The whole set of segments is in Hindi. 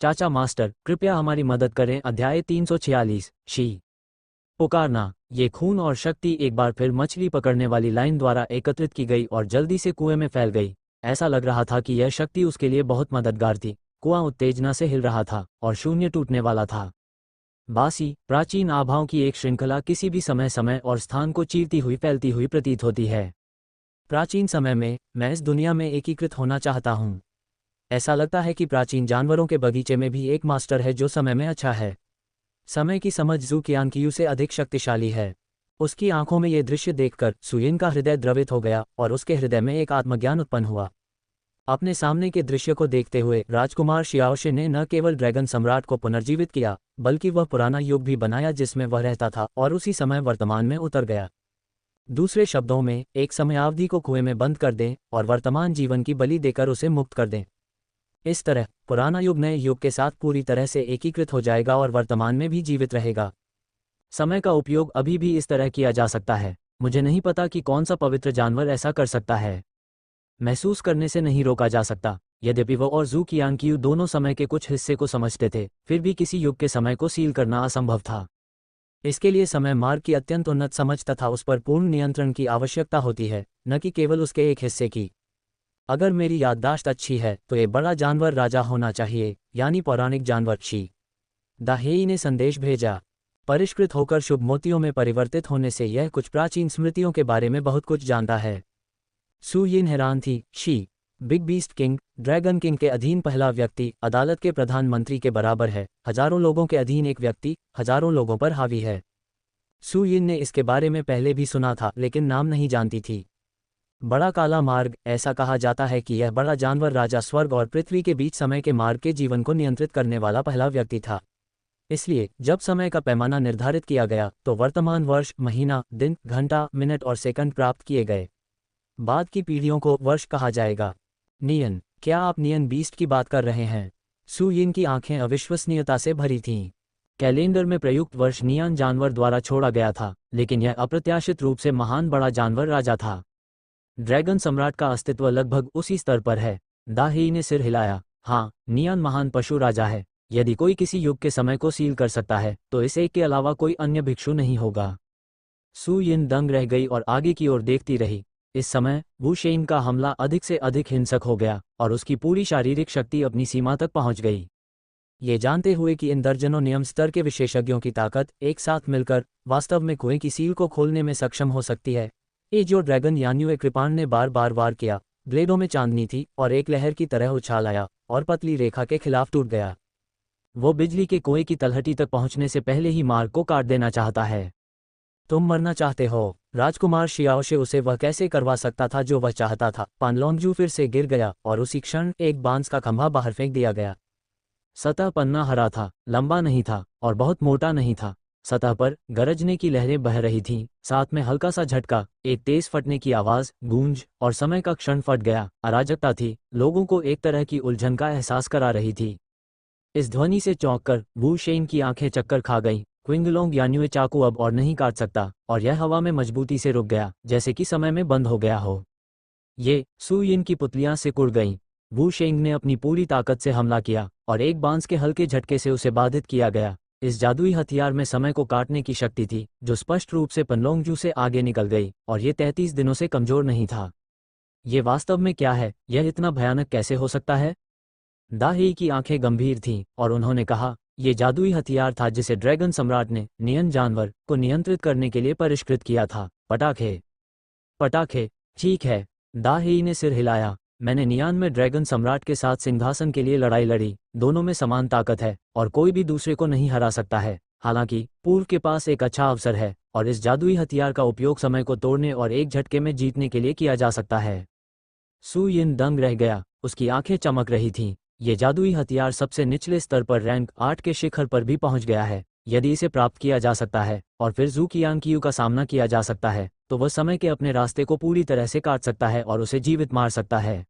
चाचा मास्टर, कृपया हमारी मदद करें। अध्याय 346। शी पुकारना। ये खून और शक्ति एक बार फिर मछली पकड़ने वाली लाइन द्वारा एकत्रित की गई और जल्दी से कुएं में फैल गई। ऐसा लग रहा था कि यह शक्ति उसके लिए बहुत मददगार थी। कुआं उत्तेजना से हिल रहा था और शून्य टूटने वाला था। बासी, प्राचीन आभाओं की एक श्रृंखला किसी भी समय और स्थान को चीरती हुई फैलती हुई प्रतीत होती है। प्राचीन समय में मैं इस दुनिया में एकीकृत होना चाहता हूँ। ऐसा लगता है कि प्राचीन जानवरों के बगीचे में भी एक मास्टर है जो समय में अच्छा है। समय की समझ ज़ू क़ियानक़ियू से अधिक शक्तिशाली है। उसकी आंखों में ये दृश्य देखकर सुयिन का हृदय द्रवित हो गया और उसके हृदय में एक आत्मज्ञान उत्पन्न हुआ। अपने सामने के दृश्य को देखते हुए राजकुमार शियाओशे ने न केवल ड्रैगन सम्राट को पुनर्जीवित किया, बल्कि वह पुराना युग भी बनाया जिसमें वह रहता था और उसी समय वर्तमान में उतर गया। दूसरे शब्दों में, एक समयावधि को कुएं में बंद कर दें और वर्तमान जीवन की बलि देकर उसे मुक्त कर दें। इस तरह पुराना युग नए युग के साथ पूरी तरह से एकीकृत हो जाएगा और वर्तमान में भी जीवित रहेगा। समय का उपयोग अभी भी इस तरह किया जा सकता है। मुझे नहीं पता कि कौन सा पवित्र जानवर ऐसा कर सकता है। महसूस करने से नहीं रोका जा सकता। यद्यपि वो और ज़ू क़ियानक़ियू दोनों समय के कुछ हिस्से को समझते थे, फिर भी किसी युग के समय को सील करना असंभव था। इसके लिए समय मार्ग की अत्यंत उन्नत समझ तथा उस पर पूर्ण नियंत्रण की आवश्यकता होती है, न कि केवल उसके एक हिस्से की। अगर मेरी याददाश्त अच्छी है तो ये बड़ा जानवर राजा होना चाहिए, यानी पौराणिक जानवर शी दाहेई ने संदेश भेजा। परिष्कृत होकर शुभ मोतियों में परिवर्तित होने से यह कुछ प्राचीन स्मृतियों के बारे में बहुत कुछ जानता है। सू यिन हैरान थी। She big beast king, dragon king के अधीन पहला व्यक्ति, अदालत के प्रधानमंत्री के बराबर है। हजारों लोगों के अधीन एक व्यक्ति हजारों लोगों पर हावी है। सू यिन ने इसके बारे में पहले भी सुना था लेकिन नाम नहीं जानती थी। बड़ा काला मार्ग, ऐसा कहा जाता है कि यह बड़ा जानवर राजा स्वर्ग और पृथ्वी के बीच समय के मार्ग के जीवन को नियंत्रित करने वाला पहला व्यक्ति था। इसलिए जब समय का पैमाना निर्धारित किया गया तो वर्तमान वर्ष, महीना, दिन, घंटा, मिनट और सेकंड प्राप्त किए गए। बाद की पीढ़ियों को वर्ष कहा जाएगा। नियन, क्या आप नियन बीस्ट की बात कर रहे हैं? सू यिन की आंखें अविश्वसनीयता से भरी थीं। कैलेंडर में प्रयुक्त वर्ष नियन जानवर द्वारा छोड़ा गया था, लेकिन यह अप्रत्याशित रूप से महान बड़ा जानवर राजा था। ड्रैगन सम्राट का अस्तित्व लगभग उसी स्तर पर है। दाहेई ने सिर हिलाया। हाँ, नियन महान पशु राजा है। यदि कोई किसी युग के समय को सील कर सकता है तो इस एक के अलावा कोई अन्य भिक्षु नहीं होगा। सू यिन दंग रह गई और आगे की ओर देखती रही। इस समय वू शेंग का हमला अधिक से अधिक हिंसक हो गया और उसकी पूरी शारीरिक शक्ति अपनी सीमा तक पहुंच गई। ये जानते हुए कि इन दर्जनों नियम स्तर के विशेषज्ञों की ताकत एक साथ मिलकर वास्तव में कुएं की सील को खोलने में सक्षम हो सकती है, ये जो ड्रैगन यान्यू कृपाण ने बार बार वार किया, ब्लेडों में चांदनी थी और एक लहर की तरह उछाल आया और पतली रेखा के खिलाफ टूट गया। वो बिजली के कुएं की तलहटी तक पहुंचने से पहले ही मार्ग को काट देना चाहता है। तुम मरना चाहते हो? राजकुमार शियाओशे उसे वह कैसे करवा सकता था जो वह चाहता था। पानलोंगजू फिर से गिर गया और उसी क्षण एक बांस का खंभा बाहर फेंक दिया गया। सतह पन्ना हरा था, लंबा नहीं था और बहुत मोटा नहीं था। सतह पर गरजने की लहरें बह रही थीं, साथ में हल्का सा झटका, एक तेज फटने की आवाज, गूंज और समय का क्षण फट गया। अराजकता थी, लोगों को एक तरह की उलझन का एहसास करा रही थी। इस ध्वनि से चौंककर वू शेंग की आंखें चक्कर खा गईं। क्विंगलोंग यान्यू चाकू अब और नहीं काट सकता और यह हवा में मजबूती से रुक गया, जैसे कि समय में बंद हो गया हो। ये सू यिन की पुतलियां सिकुड़ गईं। वू शेंग ने अपनी पूरी ताकत से हमला किया और एक बांस के हल्के झटके से उसे बाधित किया गया। इस जादुई हथियार में समय को काटने की शक्ति थी जो स्पष्ट रूप से पनलोंगजू से आगे निकल गई और ये 33 दिनों से कमजोर नहीं था। ये वास्तव में क्या है? यह इतना भयानक कैसे हो सकता है? दाहेई की आंखें गंभीर थीं और उन्होंने कहा, यह जादुई हथियार था जिसे ड्रैगन सम्राट ने नियन जानवर को नियंत्रित करने के लिए परिष्कृत किया था। पटाखे। पटाखे, ठीक है। दाहेई ने सिर हिलाया। मैंने नियान में ड्रैगन सम्राट के साथ सिंहासन के लिए लड़ाई लड़ी। दोनों में समान ताकत है और कोई भी दूसरे को नहीं हरा सकता है। हालांकि पूर्व के पास एक अच्छा अवसर है और इस जादुई हथियार का उपयोग समय को तोड़ने और एक झटके में जीतने के लिए किया जा सकता है। सू यिन दंग रह गया, उसकी आंखें चमक रही थीं। ये जादुई हथियार सबसे निचले स्तर पर रैंक 8 के शिखर पर भी पहुंच गया है। यदि इसे प्राप्त किया जा सकता है और फिर ज़ू क़ियानक़ियू का सामना किया जा सकता है तो वह समय के अपने रास्ते को पूरी तरह से काट सकता है और उसे जीवित मार सकता है।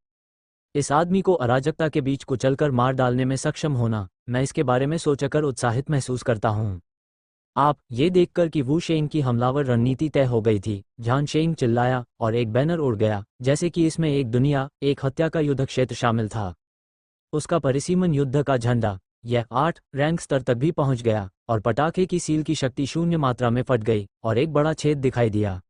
इस आदमी को अराजकता के बीच कुचलकर मार डालने में सक्षम होना, मैं इसके बारे में सोचकर उत्साहित महसूस करता हूँ। आप ये देखकर कि वू शेंग की हमलावर रणनीति तय हो गई थी, झान शेंग चिल्लाया और एक बैनर उड़ गया, जैसे कि इसमें एक दुनिया, एक हत्या का युद्ध क्षेत्र शामिल था। उसका परिसीमन युद्ध का झंडा, यह 8 रैंक स्तर तक भी पहुंच गया और पटाखे की सील की शक्ति शून्य मात्रा में फट गई और एक बड़ा छेद दिखाई दिया।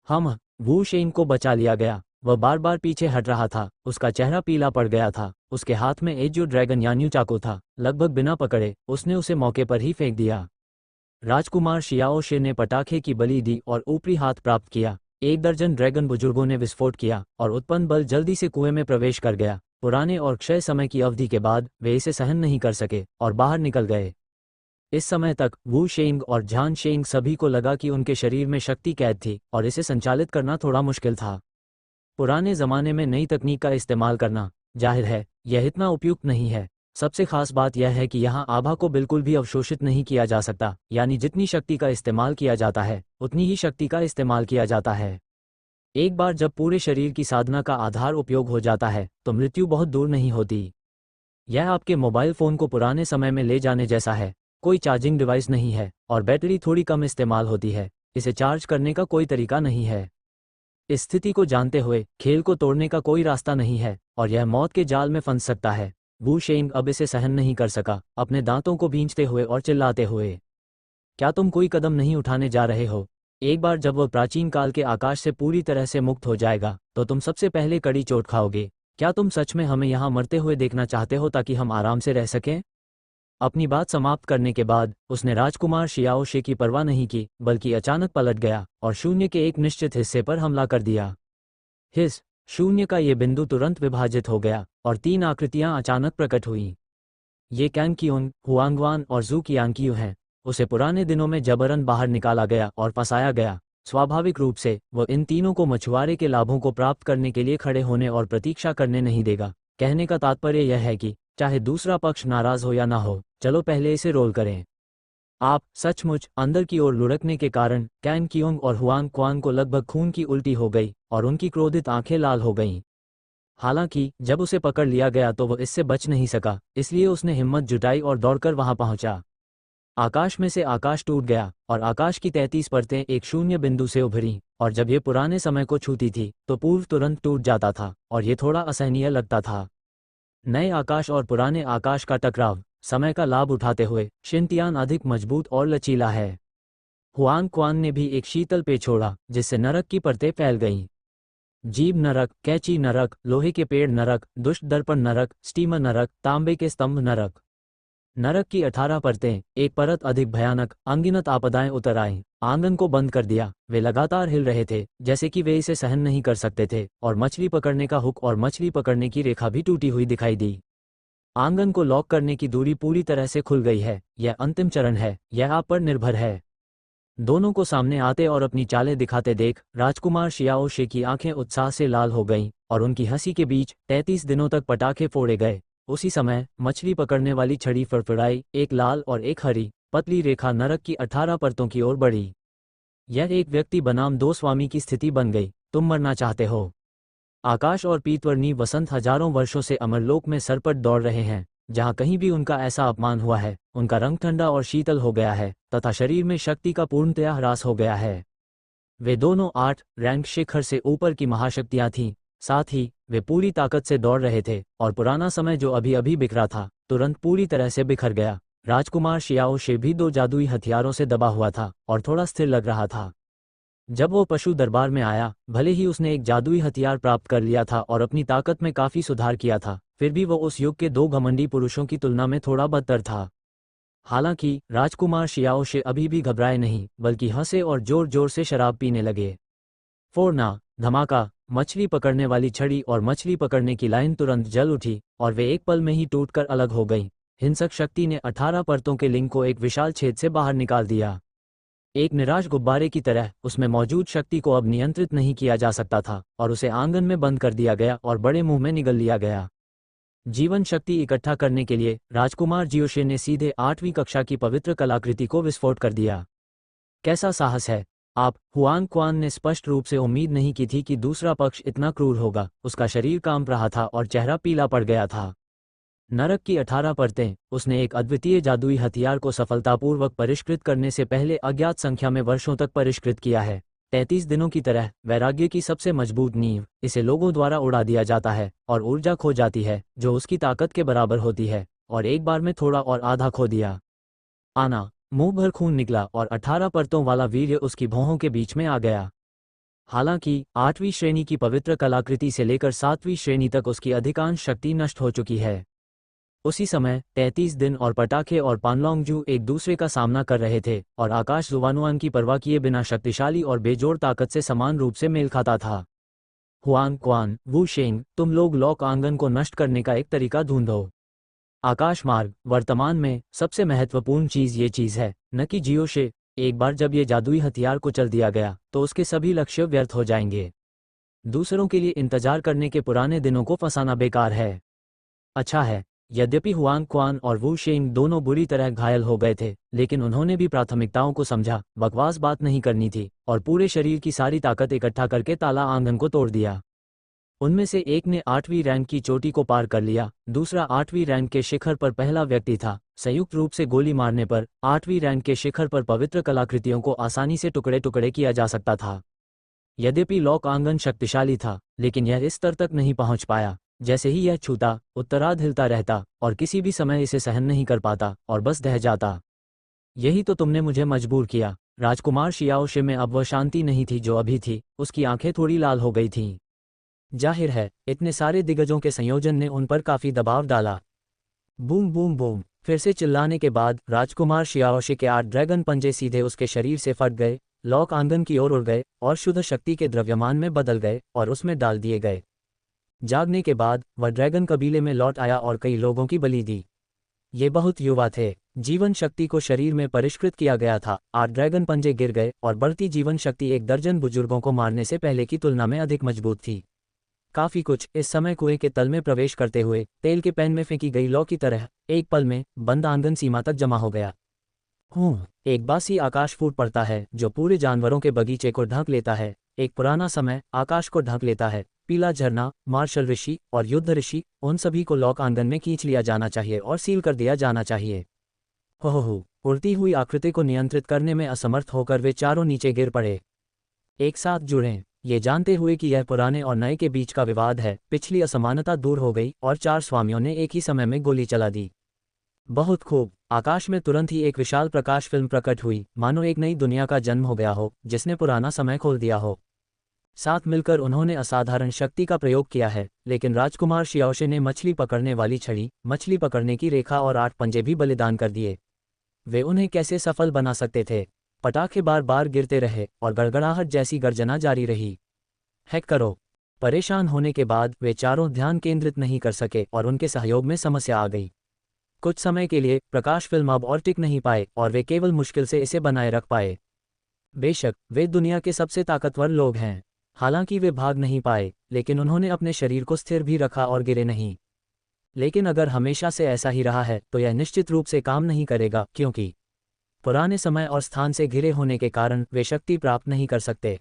हम वू शेंग को बचा लिया गया। वह बार बार पीछे हट रहा था, उसका चेहरा पीला पड़ गया था, उसके हाथ में एजियो ड्रैगन यान्यू चाकू था। लगभग बिना पकड़े उसने उसे मौके पर ही फेंक दिया। राजकुमार शियाओ शे ने पटाखे की बलि दी और ऊपरी हाथ प्राप्त किया। 1 दर्जन ड्रैगन बुजुर्गों ने विस्फोट किया और उत्पन्न बल जल्दी से कुएं में प्रवेश कर गया। पुराने और क्षय समय की अवधि के बाद वे इसे सहन नहीं कर सके और बाहर निकल गए। इस समय तक वू शेंग और झान शेंग सभी को लगा कि उनके शरीर में शक्ति कैद थी और इसे संचालित करना थोड़ा मुश्किल था। पुराने जमाने में नई तकनीक का इस्तेमाल करना, जाहिर है, यह इतना उपयुक्त नहीं है। सबसे खास बात यह है कि यहाँ आभा को बिल्कुल भी अवशोषित नहीं किया जा सकता, यानी जितनी शक्ति का इस्तेमाल किया जाता है उतनी ही शक्ति का इस्तेमाल किया जाता है। एक बार जब पूरे शरीर की साधना का आधार उपयोग हो जाता है तो मृत्यु बहुत दूर नहीं होती। यह आपके मोबाइल फ़ोन को पुराने समय में ले जाने जैसा है। कोई चार्जिंग डिवाइस नहीं है और बैटरी थोड़ी कम इस्तेमाल होती है। इसे चार्ज करने का कोई तरीका नहीं है। इस स्थिति को जानते हुए खेल को तोड़ने का कोई रास्ता नहीं है और यह मौत के जाल में फंस सकता है। वू शेंग अब इसे सहन नहीं कर सका, अपने दांतों को भींचते हुए और चिल्लाते हुए, क्या तुम कोई कदम नहीं उठाने जा रहे हो? एक बार जब वह प्राचीन काल के आकाश से पूरी तरह से मुक्त हो जाएगा तो तुम सबसे पहले कड़ी चोट खाओगे। क्या तुम सच में हमें यहाँ मरते हुए देखना चाहते हो ताकि हम आराम से रह सकें? अपनी बात समाप्त करने के बाद उसने राजकुमार शियाओ शे की परवाह नहीं की, बल्कि अचानक पलट गया और शून्य के एक निश्चित हिस्से पर हमला कर दिया। हिस शून्य का ये बिंदु तुरंत विभाजित हो गया और 3 आकृतियां अचानक प्रकट हुईं। ये कैंग-कियोन, हुआंगवान और जू कियांग-कियू हैं। उसे पुराने दिनों में जबरन बाहर निकाला गया और फंसाया गया। स्वाभाविक रूप से वह इन तीनों को मछुआरे के लाभों को प्राप्त करने के लिए खड़े होने और प्रतीक्षा करने नहीं देगा। कहने का तात्पर्य यह है कि चाहे दूसरा पक्ष नाराज हो या ना हो, चलो पहले इसे रोल करें। आप सचमुच अंदर की ओर लुढ़कने के कारण कैंग-कियोंग और हुआंग-क्वान को लगभग खून की उल्टी हो गई और उनकी क्रोधित आंखें लाल हो गईं। हालांकि जब उसे पकड़ लिया गया तो वह इससे बच नहीं सका, इसलिए उसने हिम्मत जुटाई और दौड़कर वहां पहुंचा। आकाश में से आकाश टूट गया और आकाश की 33 परतें एक शून्य बिंदु से उभरी और जब ये पुराने समय को छूती थी तो पूर्व तुरंत टूट जाता था और ये थोड़ा असहनीय लगता था। नए आकाश और पुराने आकाश का टकराव, समय का लाभ उठाते हुए शिनतियान अधिक मजबूत और लचीला है। हुआंग-क्वान ने भी एक शीतल पेय छोड़ा जिससे नरक की परतें फैल गईं। जीभ नरक, कैंची नरक, लोहे के पेड़ नरक, दुष्ट दर्पण नरक, स्टीमर नरक, तांबे के स्तंभ नरक। नरक की 18 परतें, एक परत अधिक भयानक, अनगिनत आपदाएं उतर आईं, आंगन को बंद कर दिया। वे लगातार हिल रहे थे जैसे कि वे इसे सहन नहीं कर सकते थे और मछली पकड़ने का हुक और मछली पकड़ने की रेखा भी टूटी हुई दिखाई दी। आंगन को लॉक करने की दूरी पूरी तरह से खुल गई है। यह अंतिम चरण है, यह आप पर निर्भर है। दोनों को सामने आते और अपनी चालें दिखाते देख राजकुमार शियाओ शे की आंखें उत्साह से लाल हो गईं और उनकी हंसी के बीच 33 दिनों तक पटाखे फोड़े गए। उसी समय मछली पकड़ने वाली छड़ी फड़फड़ाई, एक लाल और एक हरी पतली रेखा नरक की 18 परतों की ओर बढ़ी। यह एक व्यक्ति बनाम 2 स्वामी की स्थिति बन गई। तुम मरना चाहते हो? आकाश और पीतवर्णी वसंत हजारों वर्षों से अमरलोक में सरपट दौड़ रहे हैं। जहाँ कहीं भी उनका ऐसा अपमान हुआ है उनका रंग ठंडा और शीतल हो गया है तथा शरीर में शक्ति का पूर्णतया ह्रास हो गया है। वे दोनों 8 रैंक शिखर से ऊपर की महाशक्तियां थीं, साथ ही वे पूरी ताकत से दौड़ रहे थे और पुराना समय जो अभी अभी बिखरा था तुरंत पूरी तरह से बिखर गया। राजकुमार शियाओ शे भी 2 जादुई हथियारों से दबा हुआ था और थोड़ा स्थिर लग रहा था। जब वो पशु दरबार में आया, भले ही उसने एक जादुई हथियार प्राप्त कर लिया था और अपनी ताकत में काफी सुधार किया था, फिर भी वो उस युग के 2 घमंडी पुरुषों की तुलना में थोड़ा बदतर था। हालांकि राजकुमार शियाओ शे अभी भी घबराए नहीं, बल्कि हंसे और जोर जोर से शराब पीने लगे। फोड़ना, धमाका, मछली पकड़ने वाली छड़ी और मछली पकड़ने की लाइन तुरंत जल उठी और वे एक पल में ही टूटकर अलग हो गईं। हिंसक शक्ति ने 18 परतों के लिंग को एक विशाल छेद से बाहर निकाल दिया। एक निराश गुब्बारे की तरह उसमें मौजूद शक्ति को अब नियंत्रित नहीं किया जा सकता था और उसे आंगन में बंद कर दिया गया और बड़े मुंह में निगल लिया गया। जीवन शक्ति इकट्ठा करने के लिए राजकुमार जियोशे ने सीधे 8वीं कक्षा की पवित्र कलाकृति को विस्फोट कर दिया। कैसा साहस है! आप हुआंग-क्वान ने स्पष्ट रूप से उम्मीद नहीं की थी कि दूसरा पक्ष इतना क्रूर होगा। उसका शरीर कांप रहा था और चेहरा पीला पड़ गया था। नरक की 18 परतें, उसने एक अद्वितीय जादुई हथियार को सफलतापूर्वक परिष्कृत करने से पहले अज्ञात संख्या में वर्षों तक परिष्कृत किया है। 33 दिनों की तरह वैराग्य की सबसे मजबूत नींव, इसे लोगों द्वारा उड़ा दिया जाता है और ऊर्जा खो जाती है जो उसकी ताकत के बराबर होती है। और एक बार में थोड़ा और आधा खो दिया। आना, मुंह भर खून निकला और 18 परतों वाला वीर्य उसकी भौहों के बीच में आ गया। हालांकि 8वीं श्रेणी की पवित्र कलाकृति से लेकर 7वीं श्रेणी तक उसकी अधिकांश शक्ति नष्ट हो चुकी है। उसी समय 33 दिन और पटाखे और पानलोंगजू एक दूसरे का सामना कर रहे थे और आकाश जुवानुआन की परवाह किए बिना शक्तिशाली और बेजोड़ ताकत से समान रूप से मेल खाता था। हुआन क्वान, वू शेंग, तुम लोग लॉक आंगन को नष्ट करने का एक तरीका ढूंढो। आकाश मार्ग, वर्तमान में सबसे महत्वपूर्ण चीज ये चीज है, न कि जियोशे। एक बार जब ये जादुई हथियार को चल दिया गया तो उसके सभी लक्ष्य व्यर्थ हो जाएंगे। दूसरों के लिए इंतजार करने के पुराने दिनों को फंसाना बेकार है। अच्छा है, यद्यपि हुआंग क्वान और वू शेंग दोनों बुरी तरह घायल हो गए थे, लेकिन उन्होंने भी प्राथमिकताओं को समझा। बकवास बात नहीं करनी थी और पूरे शरीर की सारी ताकत इकट्ठा करके ताला आंगन को तोड़ दिया। उनमें से एक ने 8वीं रैंक की चोटी को पार कर लिया, दूसरा 8वीं रैंक के शिखर पर पहला व्यक्ति था। संयुक्त रूप से गोली मारने पर 8वीं रैंक के शिखर पर पवित्र कलाकृतियों को आसानी से टुकड़े टुकड़े किया जा सकता था। यद्यपि लॉक आंगन शक्तिशाली था, लेकिन यह इस स्तर तक नहीं पहुंच पाया। जैसे ही यह छूता, उत्तरार्ध हिलता रहता और किसी भी समय इसे सहन नहीं कर पाता और बस दह जाता। यही तो तुमने मुझे मजबूर किया। राजकुमार शियाओशे में अब वह शांति नहीं थी जो अभी थी, उसकी आंखें थोड़ी लाल हो गई थीं। जाहिर है, इतने सारे दिग्गजों के संयोजन ने उन पर काफी दबाव डाला। बूम बूम बूम, फिर से चिल्लाने के बाद राजकुमार शियाओशे के 8 ड्रैगन पंजे सीधे उसके शरीर से फट गए, लॉक आंगन की ओर उड़ गए और शुद्ध शक्ति के द्रव्यमान में बदल गए और उसमें डाल दिए गए। जागने के बाद वह ड्रैगन कबीले में लौट आया और कई लोगों की बलि दी। ये बहुत युवा थे। जीवन शक्ति को शरीर में परिष्कृत किया गया था। 8 ड्रैगन पंजे गिर गए और बढ़ती जीवन शक्ति 1 दर्जन बुजुर्गों को मारने से पहले की तुलना में अधिक मजबूत थी। काफी कुछ इस समय कुएं के तल में प्रवेश करते हुए तेल के पैन में फेंकी गई लौ की तरह एक पल में बंद आंगन सीमा तक जमा हो गया। एक बासी आकाश फूट पड़ता है जो पूरे जानवरों के बगीचे को ढक लेता है। एक पुराना समय आकाश को ढक लेता है। पीला झरना, मार्शल ऋषि और युद्ध ऋषि, उन सभी को लॉक आंगन में खींच लिया जाना चाहिए और सील कर दिया जाना चाहिए। हो, उड़ती हुई आकृति को नियंत्रित करने में असमर्थ होकर वे चारों नीचे गिर पड़े। एक साथ जुड़ें, ये जानते हुए कि यह पुराने और नए के बीच का विवाद है। पिछली असमानता दूर हो गई और 4 स्वामियों ने एक ही समय में गोली चला दी। बहुत खूब। आकाश में तुरंत ही एक विशाल प्रकाश फिल्म प्रकट हुई, मानो एक नई दुनिया का जन्म हो गया हो जिसने पुराना समय खोल दिया हो। साथ मिलकर उन्होंने असाधारण शक्ति का प्रयोग किया है, लेकिन राजकुमार शियाओशे ने मछली पकड़ने वाली छड़ी, मछली पकड़ने की रेखा और 8 पंजे भी बलिदान कर दिए। वे उन्हें कैसे सफल बना सकते थे? पटाखे बार बार गिरते रहे और गड़गड़ाहट जैसी गर्जना जारी रही। हैक करो। परेशान होने के बाद वे चारों ध्यान केंद्रित नहीं कर सके और उनके सहयोग में समस्या आ गई। कुछ समय के लिए प्रकाश फिल्म अब और टिक नहीं पाए और वे केवल मुश्किल से इसे बनाए रख पाए। बेशक वे दुनिया के सबसे ताकतवर लोग हैं। हालांकि वे भाग नहीं पाए, लेकिन उन्होंने अपने शरीर को स्थिर भी रखा और गिरे नहीं। लेकिन अगर हमेशा से ऐसा ही रहा है तो यह निश्चित रूप से काम नहीं करेगा, क्योंकि पुराने समय और स्थान से घिरे होने के कारण वे शक्ति प्राप्त नहीं कर सकते।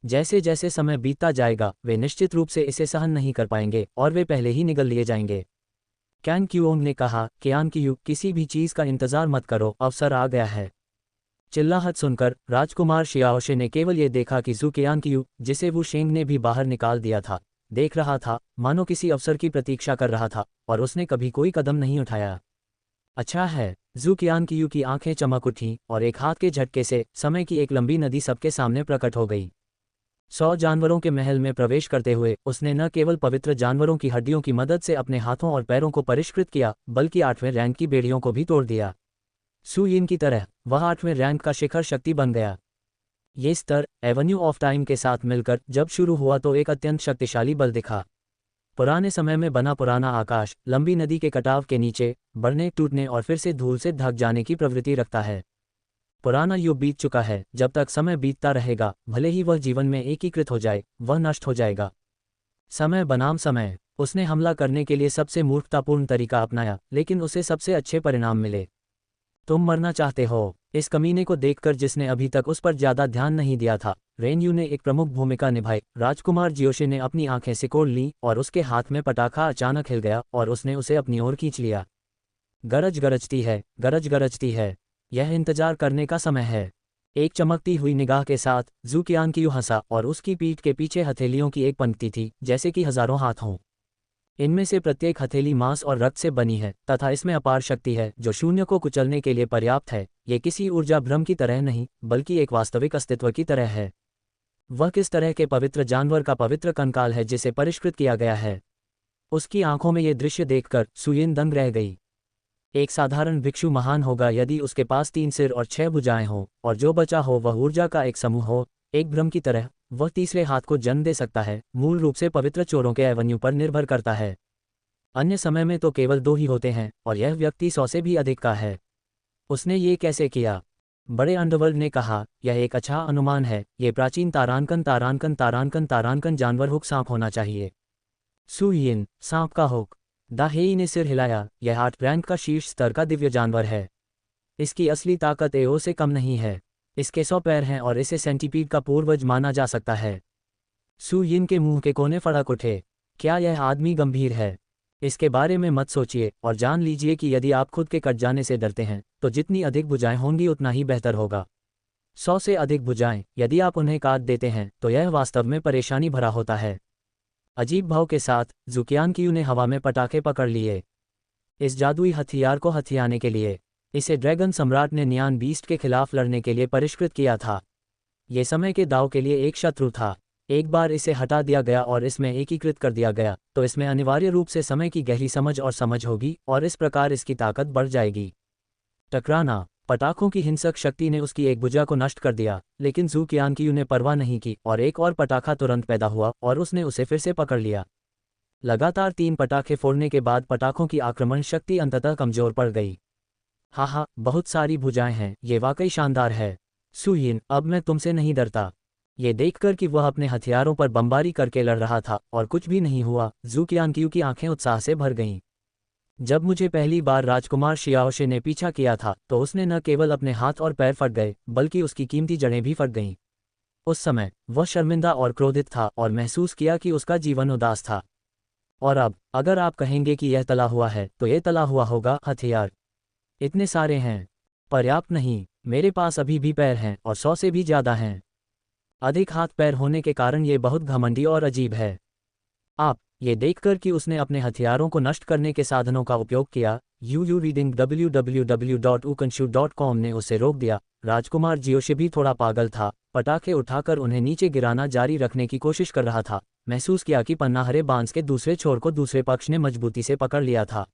जैसे जैसे समय बीतता जाएगा वे निश्चित रूप से इसे सहन नहीं कर पाएंगे और वे पहले ही निगल लिए जाएंगे। कैन क्यूओंग ने कहा, क्यान क्यू, किसी भी चीज का इंतजार मत करो, अवसर आ गया है। चिल्लाहट सुनकर राजकुमार शियाओशे ने केवल ये देखा कि जू क्यान क्यू, जिसे वू शेंग ने भी बाहर निकाल दिया था, देख रहा था, मानो किसी अवसर की प्रतीक्षा कर रहा था, और उसने कभी कोई कदम नहीं उठाया। अच्छा है। जू क्यान क्यू की आंखें चमक उठीं और एक हाथ के झटके से समय की एक लंबी नदी सबके सामने प्रकट हो गई। 100 जानवरों के महल में प्रवेश करते हुए उसने न केवल पवित्र जानवरों की हड्डियों की मदद से अपने हाथों और पैरों को परिष्कृत किया, बल्कि 8वें रैंक की बेड़ियों को भी तोड़ दिया। सू यिन की तरह वह 8वें रैंक का शिखर शक्ति बन गया। ये स्तर एवेन्यू ऑफ टाइम के साथ मिलकर जब शुरू हुआ तो एक अत्यंत शक्तिशाली बल दिखा। पुराने समय में बना पुराना आकाश लंबी नदी के कटाव के नीचे बढ़ने, टूटने और फिर से धूल से ढक जाने की प्रवृत्ति रखता है। पुराना युग बीत चुका है। जब तक समय बीतता रहेगा, भले ही वह जीवन में एकीकृत हो जाए, वह नष्ट हो जाएगा। समय बनाम समय। उसने हमला करने के लिए सबसे मूर्खतापूर्ण तरीका अपनाया, लेकिन उसे सबसे अच्छे परिणाम मिले। तुम मरना चाहते हो? इस कमीने को देखकर जिसने अभी तक उस पर ज्यादा ध्यान नहीं दिया था, रेनयू ने एक प्रमुख भूमिका निभाई। राजकुमार जियोशे ने अपनी आंखें सिकोड़ लीं और उसके हाथ में पटाखा अचानक हिल गया और उसने उसे अपनी ओर खींच लिया। गरज गरजती है, गरज गरजती है। यह इंतजार करने का समय है। एक चमकती हुई निगाह के साथ जू क्यान क्यू हंसा और उसकी पीठ के पीछे हथेलियों की एक पंक्ति थी, जैसे कि हजारों हाथ हों। इनमें से प्रत्येक हथेली मांस और रक्त से बनी है तथा इसमें अपार शक्ति है जो शून्य को कुचलने के लिए पर्याप्त है। ये किसी ऊर्जा भ्रम की तरह नहीं बल्कि एक वास्तविक अस्तित्व की तरह है। वह किस तरह के पवित्र जानवर का पवित्र कंकाल है जिसे परिष्कृत किया गया है। उसकी आंखों में ये दृश्य देखकर सुयिन दंग रह गई। एक साधारण भिक्षु महान होगा यदि उसके पास 3 सिर और 6 भुजाएं हों और जो बचा हो वह ऊर्जा का एक समूह हो। एक भ्रम की तरह वह तीसरे हाथ को जन्म दे सकता है, मूल रूप से पवित्र चोरों के एवन्यू पर निर्भर करता है। अन्य समय में तो केवल 2 ही होते हैं और यह व्यक्ति 100 से भी अधिक का है। उसने ये कैसे किया? बड़े अंडरवर्ल्ड ने कहा, यह एक अच्छा अनुमान है। ये प्राचीन तारांकन जानवर हुक सांप होना चाहिए। सुयिन, सांप का हुक। दाहेई ने सिर हिलाया। यह 8 रैंक का शीर्ष स्तर का दिव्य जानवर है। इसकी असली ताकत एओ से कम नहीं है। इसके 100 पैर हैं और इसे सेंटीपीड का पूर्वज माना जा सकता है। सुयिन के मुंह के कोने फड़क उठे। क्या यह आदमी गंभीर है? इसके बारे में मत सोचिए और जान लीजिए कि यदि आप खुद के कट जाने से डरते हैं तो जितनी अधिक भुजाएं होंगी उतना ही बेहतर होगा। 100 से अधिक भुजाएं, यदि आप उन्हें काट देते हैं तो यह वास्तव में परेशानी भरा होता है। अजीब भाव के साथ ज़ुकियानक्यू ने हवा में पटाखे पकड़ लिए, इस जादुई हथियार को हथियाने के लिए। इसे ड्रैगन सम्राट ने नियान बीस्ट के खिलाफ लड़ने के लिए परिष्कृत किया था। ये समय के दाव के लिए एक शत्रु था। एक बार इसे हटा दिया गया और इसमें एकीकृत कर दिया गया तो इसमें अनिवार्य रूप से समय की गहरी समझ होगी और इस प्रकार इसकी ताकत बढ़ जाएगी। टकराना। पटाखों की हिंसक शक्ति ने उसकी एक भुजा को नष्ट कर दिया, लेकिन ज़ुकियानक्यू ने परवाह नहीं की और एक और पटाखा तुरंत पैदा हुआ और उसने उसे फिर से पकड़ लिया। लगातार 3 पटाखे फोड़ने के बाद पटाखों की आक्रमण शक्ति अंततः कमजोर पड़ गई। हाँ, बहुत सारी भुजाएं हैं, ये वाकई शानदार है। सुयिन, अब मैं तुमसे नहीं डरता। ये देखकर कि वह अपने हथियारों पर बमबारी करके लड़ रहा था और कुछ भी नहीं हुआ, ज़ुकियानक्यू की आंखें उत्साह से भर गईं। जब मुझे पहली बार राजकुमार शियाओशे ने पीछा किया था तो उसने न केवल अपने हाथ और पैर फट गए बल्कि उसकी कीमती जड़ें भी फट गईं। उस समय वह शर्मिंदा और क्रोधित था और महसूस किया कि उसका जीवन उदास था। और अब अगर आप कहेंगे कि यह तला हुआ है तो यह तला हुआ होगा। हथियार इतने सारे हैं। पर्याप्त नहीं, मेरे पास अभी भी पैर हैं और 100 से भी ज़्यादा हैं। अधिक हाथ पैर होने के कारण ये बहुत घमंडी और अजीब है। आप ये देखकर कि उसने अपने हथियारों को नष्ट करने के साधनों का उपयोग किया, रीडिंग www.ukanshu.com ने उसे रोक दिया। राजकुमार जियोशि भी थोड़ा पागल था, पटाखे उठाकर उन्हें नीचे गिराना जारी रखने की कोशिश कर रहा था। महसूस किया कि पन्नाहरे बांस के दूसरे छोर को दूसरे पक्ष ने मजबूती से पकड़ लिया था।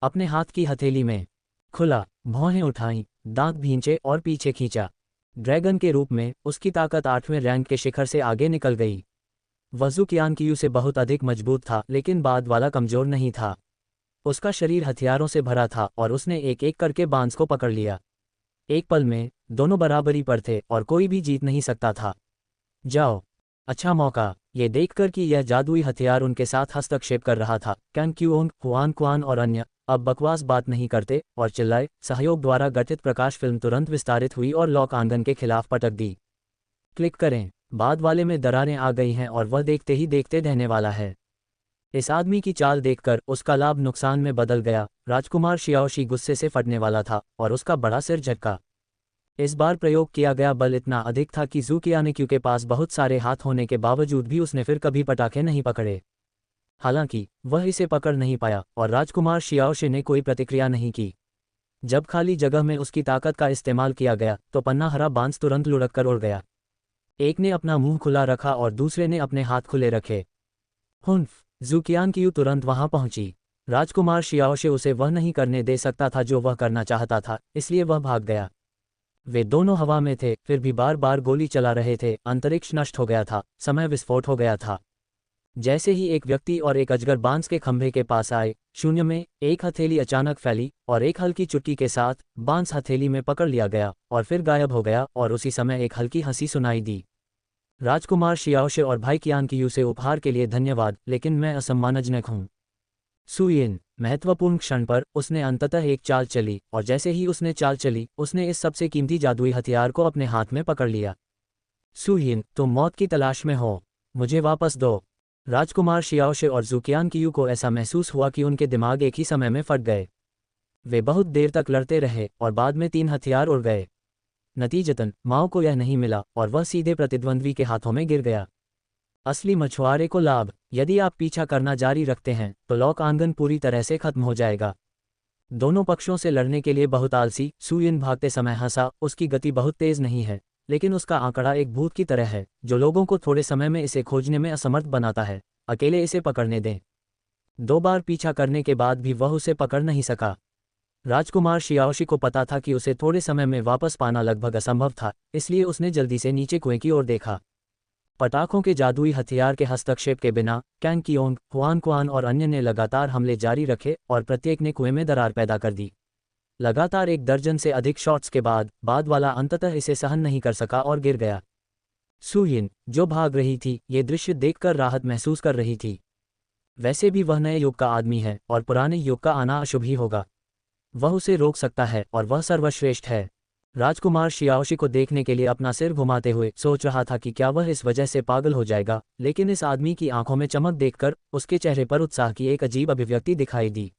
अपने हाथ की हथेली में खुला, भौहें उठाईं, दांत भींचे और पीछे खींचा। ड्रैगन के रूप में उसकी ताकत 8वें रैंक के शिखर से आगे निकल गई। ज़ुकियानक्यू से बहुत अधिक मजबूत था लेकिन बाद वाला कमजोर नहीं था। उसका शरीर हथियारों से भरा था और उसने एक एक करके बांस को पकड़ लिया। एक पल में दोनों बराबरी पर थे और कोई भी जीत नहीं सकता था। जाओ। अच्छा मौका। ये देखकर कि यह जादुई हथियार उनके साथ हस्तक्षेप कर रहा था, कैंक्यूओंग, हुआन क्वान और अन्य अब बकवास बात नहीं करते और चिल्लाए। सहयोग द्वारा गठित प्रकाश फिल्म तुरंत विस्तारित हुई और लॉक आंगन के खिलाफ पटक दी। क्लिक करें। बाद वाले में दरारें आ गई हैं और वह देखते ही देखते रहने वाला है। इस आदमी की चाल देखकर उसका लाभ नुकसान में बदल गया। राजकुमार शियाओशि गुस्से से फटने वाला था और उसका बड़ा सिर झटका। इस बार प्रयोग किया गया बल इतना अधिक था कि ज़ुकियानक्यू के पास बहुत सारे हाथ होने के बावजूद भी उसने फिर कभी पटाखे नहीं पकड़े। हालांकि वह इसे पकड़ नहीं पाया और राजकुमार शियाओशि ने कोई प्रतिक्रिया नहीं की। जब खाली जगह में उसकी ताकत का इस्तेमाल किया गया तो पन्नाहरा बांस तुरंत लुढ़क कर उड़ गया। एक ने अपना मुंह खुला रखा और दूसरे ने अपने हाथ खुले रखे। हुन्फ। ज़ुकियानक्यू तुरंत वहां पहुंची। राजकुमार शियाओशि उसे वह नहीं करने दे सकता था जो वह करना चाहता था, इसलिए वह भाग गया। वे दोनों हवा में थे, फिर भी बार बार गोली चला रहे थे। अंतरिक्ष नष्ट हो गया था, समय विस्फोट हो गया था। जैसे ही एक व्यक्ति और एक अजगर बांस के खंभे के पास आए, शून्य में एक हथेली अचानक फैली और एक हल्की चुटकी के साथ बांस हथेली में पकड़ लिया गया और फिर गायब हो गया और उसी समय एक हल्की हंसी सुनाई दी। राजकुमार शियाओशि और भाई कियानक्यू से उपहार के लिए धन्यवाद, लेकिन मैं असम्मानजनक हूँ। सुयिन। महत्वपूर्ण क्षण पर उसने अंततः एक चाल चली और जैसे ही उसने चाल चली उसने इस सबसे कीमती जादुई हथियार को अपने हाथ में पकड़ लिया। सुयिन, तुम मौत की तलाश में हो, मुझे वापस दो। राजकुमार शियाओशि और ज़ुकियानक्यू को ऐसा महसूस हुआ कि उनके दिमाग एक ही समय में फट गए। वे बहुत देर तक लड़ते रहे और बाद में 3 हथियार उड़ गए। नतीजतन माओ को यह नहीं मिला और वह सीधे प्रतिद्वंद्वी के हाथों में गिर गया। असली मछुआरे को लाभ। यदि आप पीछा करना जारी रखते हैं तो लॉक आंगन पूरी तरह से खत्म हो जाएगा। दोनों पक्षों से लड़ने के लिए बहुत आलसी। सुयिन भागते समय हंसा। उसकी गति बहुत तेज नहीं है, लेकिन उसका आंकड़ा एक भूत की तरह है जो लोगों को थोड़े समय में इसे खोजने में असमर्थ बनाता है। अकेले इसे पकड़ने दें। 2 बार पीछा करने के बाद भी वह उसे पकड़ नहीं सका। राजकुमार शियाओशी को पता था कि उसे थोड़े समय में वापस पाना लगभग असंभव था, इसलिए उसने जल्दी से नीचे कुएं की ओर देखा। पटाखों के जादुई हथियार के हस्तक्षेप के बिना कैंग कियोंग, हुआन कुआन और अन्य ने लगातार हमले जारी रखे और प्रत्येक ने कुएं में दरार पैदा कर दी। लगातार 1 दर्जन से अधिक शॉट्स के बाद वाला अंततः इसे सहन नहीं कर सका और गिर गया। सुयिन, जो भाग रही थी, ये दृश्य देखकर राहत महसूस कर रही थी। वैसे भी वह नए युग का आदमी है और पुराने युग का आना अशुभ ही होगा। वह उसे रोक सकता है और वह सर्वश्रेष्ठ है। राजकुमार शियाओशी को देखने के लिए अपना सिर घुमाते हुए सोच रहा था कि क्या वह इस वजह से पागल हो जाएगा, लेकिन इस आदमी की आंखों में चमक देखकर उसके चेहरे पर उत्साह की एक अजीब अभिव्यक्ति दिखाई दी।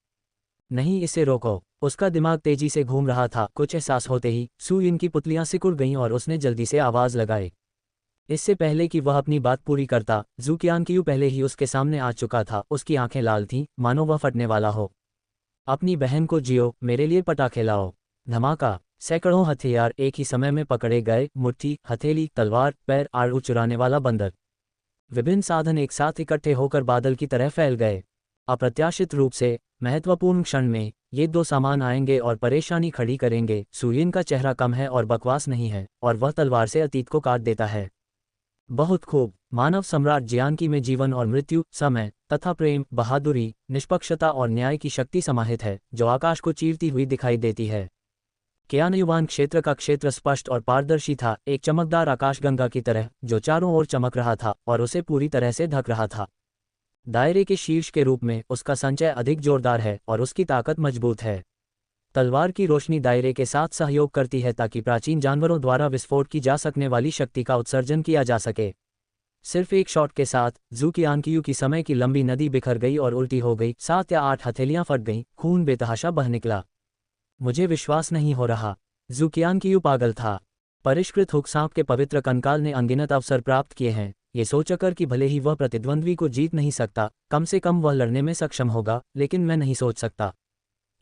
नहीं, इसे रोको। उसका दिमाग तेजी से घूम रहा था। कुछ एहसास होते ही सुयिन की पुतलियां सिकुड़ गईं और उसने जल्दी से आवाज लगाई। इससे पहले कि वह अपनी बात पूरी करता, जू qianqiu पहले ही उसके सामने आ चुका था। उसकी आंखें लाल थीं, मानो वह फटने वाला हो। अपनी बहन को जियो, मेरे लिए पटाखे लाओ। धमाका। सैकड़ों हथियार एक ही समय में पकड़े गए। मुट्ठी, हथेली, तलवार, पैर, आड़ू चुराने वाला बंदर। विभिन्न साधन एक साथ इकट्ठे होकर बादल की तरह फैल गए। अप्रत्याशित रूप से महत्वपूर्ण क्षण में ये 2 सामान आएंगे और परेशानी खड़ी करेंगे। सुयिन का चेहरा कम है और बकवास नहीं है, और वह तलवार से अतीत को काट देता है। बहुत खूब। मानव सम्राट जियांकी में जीवन और मृत्यु, समय तथा प्रेम, बहादुरी, निष्पक्षता और न्याय की शक्ति समाहित है, जो आकाश को चीरती हुई दिखाई देती है। क्यानयुवान क्षेत्र का क्षेत्र स्पष्ट और पारदर्शी था, एक चमकदार आकाशगंगा की तरह जो चारों ओर चमक रहा था और उसे पूरी तरह से ढक रहा था। दायरे के शीर्ष के रूप में उसका संचय अधिक जोरदार है और उसकी ताकत मजबूत है। तलवार की रोशनी दायरे के साथ सहयोग करती है ताकि प्राचीन जानवरों द्वारा विस्फोट की जा सकने वाली शक्ति का उत्सर्जन किया जा सके। सिर्फ एक शॉट के साथ जू qianqiu की समय की लंबी नदी बिखर गई और उल्टी हो गई। 7 या 8 हथेलियां फट गईं, खून बेतहाशा बह निकला। मुझे विश्वास नहीं हो रहा। जू qianqiu पागल था। परिष्कृत हुक सांप के पवित्र कंकाल ने अनगिनत अवसर प्राप्त किए हैं, ये सोचकर कि भले ही वह प्रतिद्वंद्वी को जीत नहीं सकता, कम से कम वह लड़ने में सक्षम होगा, लेकिन मैं नहीं सोच सकता।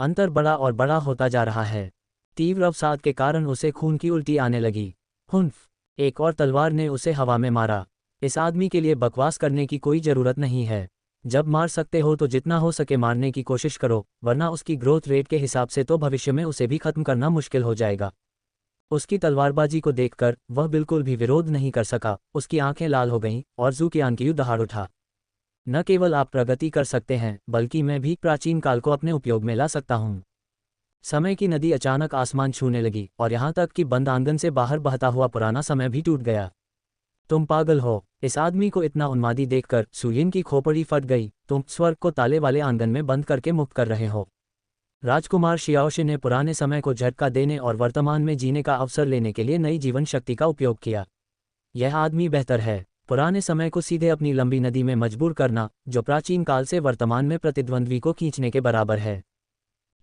अंतर बड़ा और बड़ा होता जा रहा है। तीव्र अवसाद के कारण उसे खून की उल्टी आने लगी। हुन्फ! एक और तलवार ने उसे हवा में मारा। इस आदमी के लिए बकवास करने की कोई जरूरत नहीं है। जब मार सकते हो तो जितना हो सके मारने की कोशिश करो, वरना उसकी ग्रोथ रेट के हिसाब से तो भविष्य में उसे भी खत्म करना मुश्किल हो जाएगा। उसकी तलवारबाजी को देखकर वह बिल्कुल भी विरोध नहीं कर सका। उसकी आंखें लाल हो गईं और जू qianqiu दहाड़ उठा। न केवल आप प्रगति कर सकते हैं, बल्कि मैं भी प्राचीन काल को अपने उपयोग में ला सकता हूँ। समय की नदी अचानक आसमान छूने लगी और यहाँ तक कि बंद आंगन से बाहर बहता हुआ पुराना समय भी टूट गया। तुम पागल हो। इस आदमी को इतना उन्मादी देखकर सुयिन की खोपड़ी फट गई। तुम स्वर्ग को ताले वाले आंगन में बंद करके मुक्त कर रहे हो। राजकुमार शियाओशी ने पुराने समय को झटका देने और वर्तमान में जीने का अवसर लेने के लिए नई जीवन शक्ति का उपयोग किया। यह आदमी बेहतर है। पुराने समय को सीधे अपनी लंबी नदी में मजबूर करना, जो प्राचीन काल से वर्तमान में प्रतिद्वंद्वी को खींचने के बराबर है।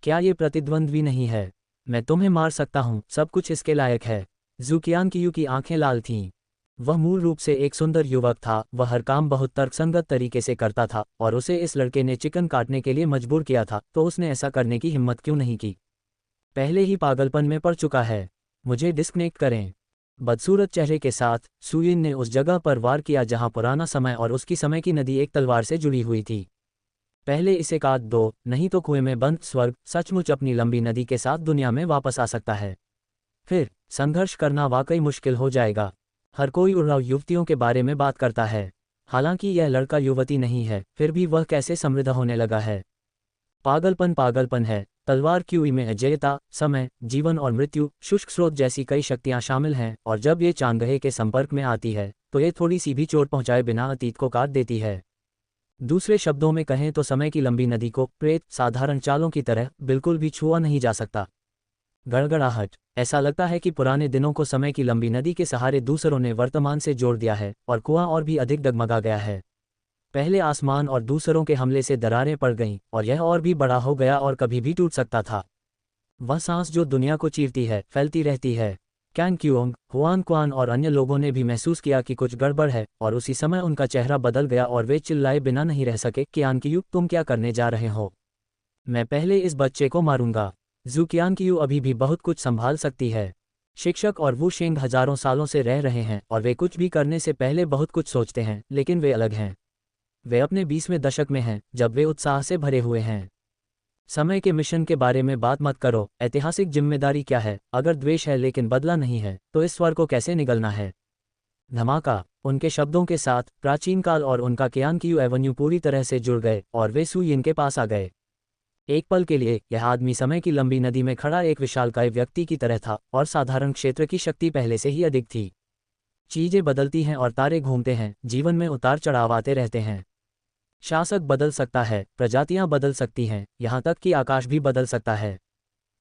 क्या ये प्रतिद्वंद्वी नहीं है? मैं तुम्हें मार सकता हूँ, सब कुछ इसके लायक है। जू qianqiu की आंखें लाल थीं। वह मूल रूप से एक सुंदर युवक था। वह हर काम बहुत तर्कसंगत तरीके से करता था और उसे इस लड़के ने चिकन काटने के लिए मजबूर किया था, तो उसने ऐसा करने की हिम्मत क्यों नहीं की? पहले ही पागलपन में पड़ चुका है। मुझे डिस्कनेक्ट करें। बदसूरत चेहरे के साथ सुयिन ने उस जगह पर वार किया जहां पुराना समय और उसकी समय की नदी एक तलवार से जुड़ी हुई थी। पहले इसे काट दो, नहीं तो कुएं में बंद स्वर्ग सचमुच अपनी लंबी नदी के साथ दुनिया में वापस आ सकता है। फिर संघर्ष करना वाकई मुश्किल हो जाएगा। हर कोई उड़ाऊ युवतियों के बारे में बात करता है। हालांकि यह लड़का युवती नहीं है, फिर भी वह कैसे समृद्ध होने लगा है। पागलपन है। तलवार QE में अजेयता, समय, जीवन और मृत्यु, शुष्क स्रोत जैसी कई शक्तियां शामिल हैं, और जब ये चांदगहे के संपर्क में आती है तो ये थोड़ी सी भी चोट पहुंचाए बिना अतीत को काट देती है। दूसरे शब्दों में कहें तो समय की लंबी नदी को प्रेत साधारण चालों की तरह बिल्कुल भी छुआ नहीं जा सकता। गड़गड़ाहट। ऐसा लगता है कि पुराने दिनों को समय की लंबी नदी के सहारे दूसरों ने वर्तमान से जोड़ दिया है और कुआं और भी अधिक डगमगा गया है। पहले आसमान और दूसरों के हमले से दरारें पड़ गईं और यह और भी बड़ा हो गया और कभी भी टूट सकता था। वह सांस जो दुनिया को चीरती है, फैलती रहती है। कैन क्यूओंग, हुआन क्वान और अन्य लोगों ने भी महसूस किया कि कुछ गड़बड़ है, और उसी समय उनका चेहरा बदल गया और वे चिल्लाए बिना नहीं रह सके, क्यानक्यू, तुम क्या करने जा रहे हो? मैं पहले इस बच्चे को मारूंगा। जू क्यानक्यू अभी भी बहुत कुछ संभाल सकती है। शिक्षक और वू शेंग हजारों सालों से रह रहे हैं और वे कुछ भी करने से पहले बहुत कुछ सोचते हैं, लेकिन वे अलग हैं। वे अपने 20वें दशक में हैं, जब वे उत्साह से भरे हुए हैं। समय के मिशन के बारे में बात मत करो। ऐतिहासिक जिम्मेदारी क्या है? अगर द्वेष है लेकिन बदला नहीं है, तो इस स्वर को कैसे निगलना है? धमाका। उनके शब्दों के साथ प्राचीन काल और उनका क्यानक्यू एवेन्यू पूरी तरह से जुड़ गए और वे सू यिन के पास आ गए। एक पल के लिए यह आदमी समय की लंबी नदी में खड़ा एक विशालकाय व्यक्ति की तरह था, और साधारण क्षेत्र की शक्ति पहले से ही अधिक थी। चीजें बदलती हैं और तारे घूमते हैं, जीवन में उतार चढ़ाव आते रहते हैं। शासक बदल सकता है, प्रजातियां बदल सकती हैं, यहाँ तक कि आकाश भी बदल सकता है।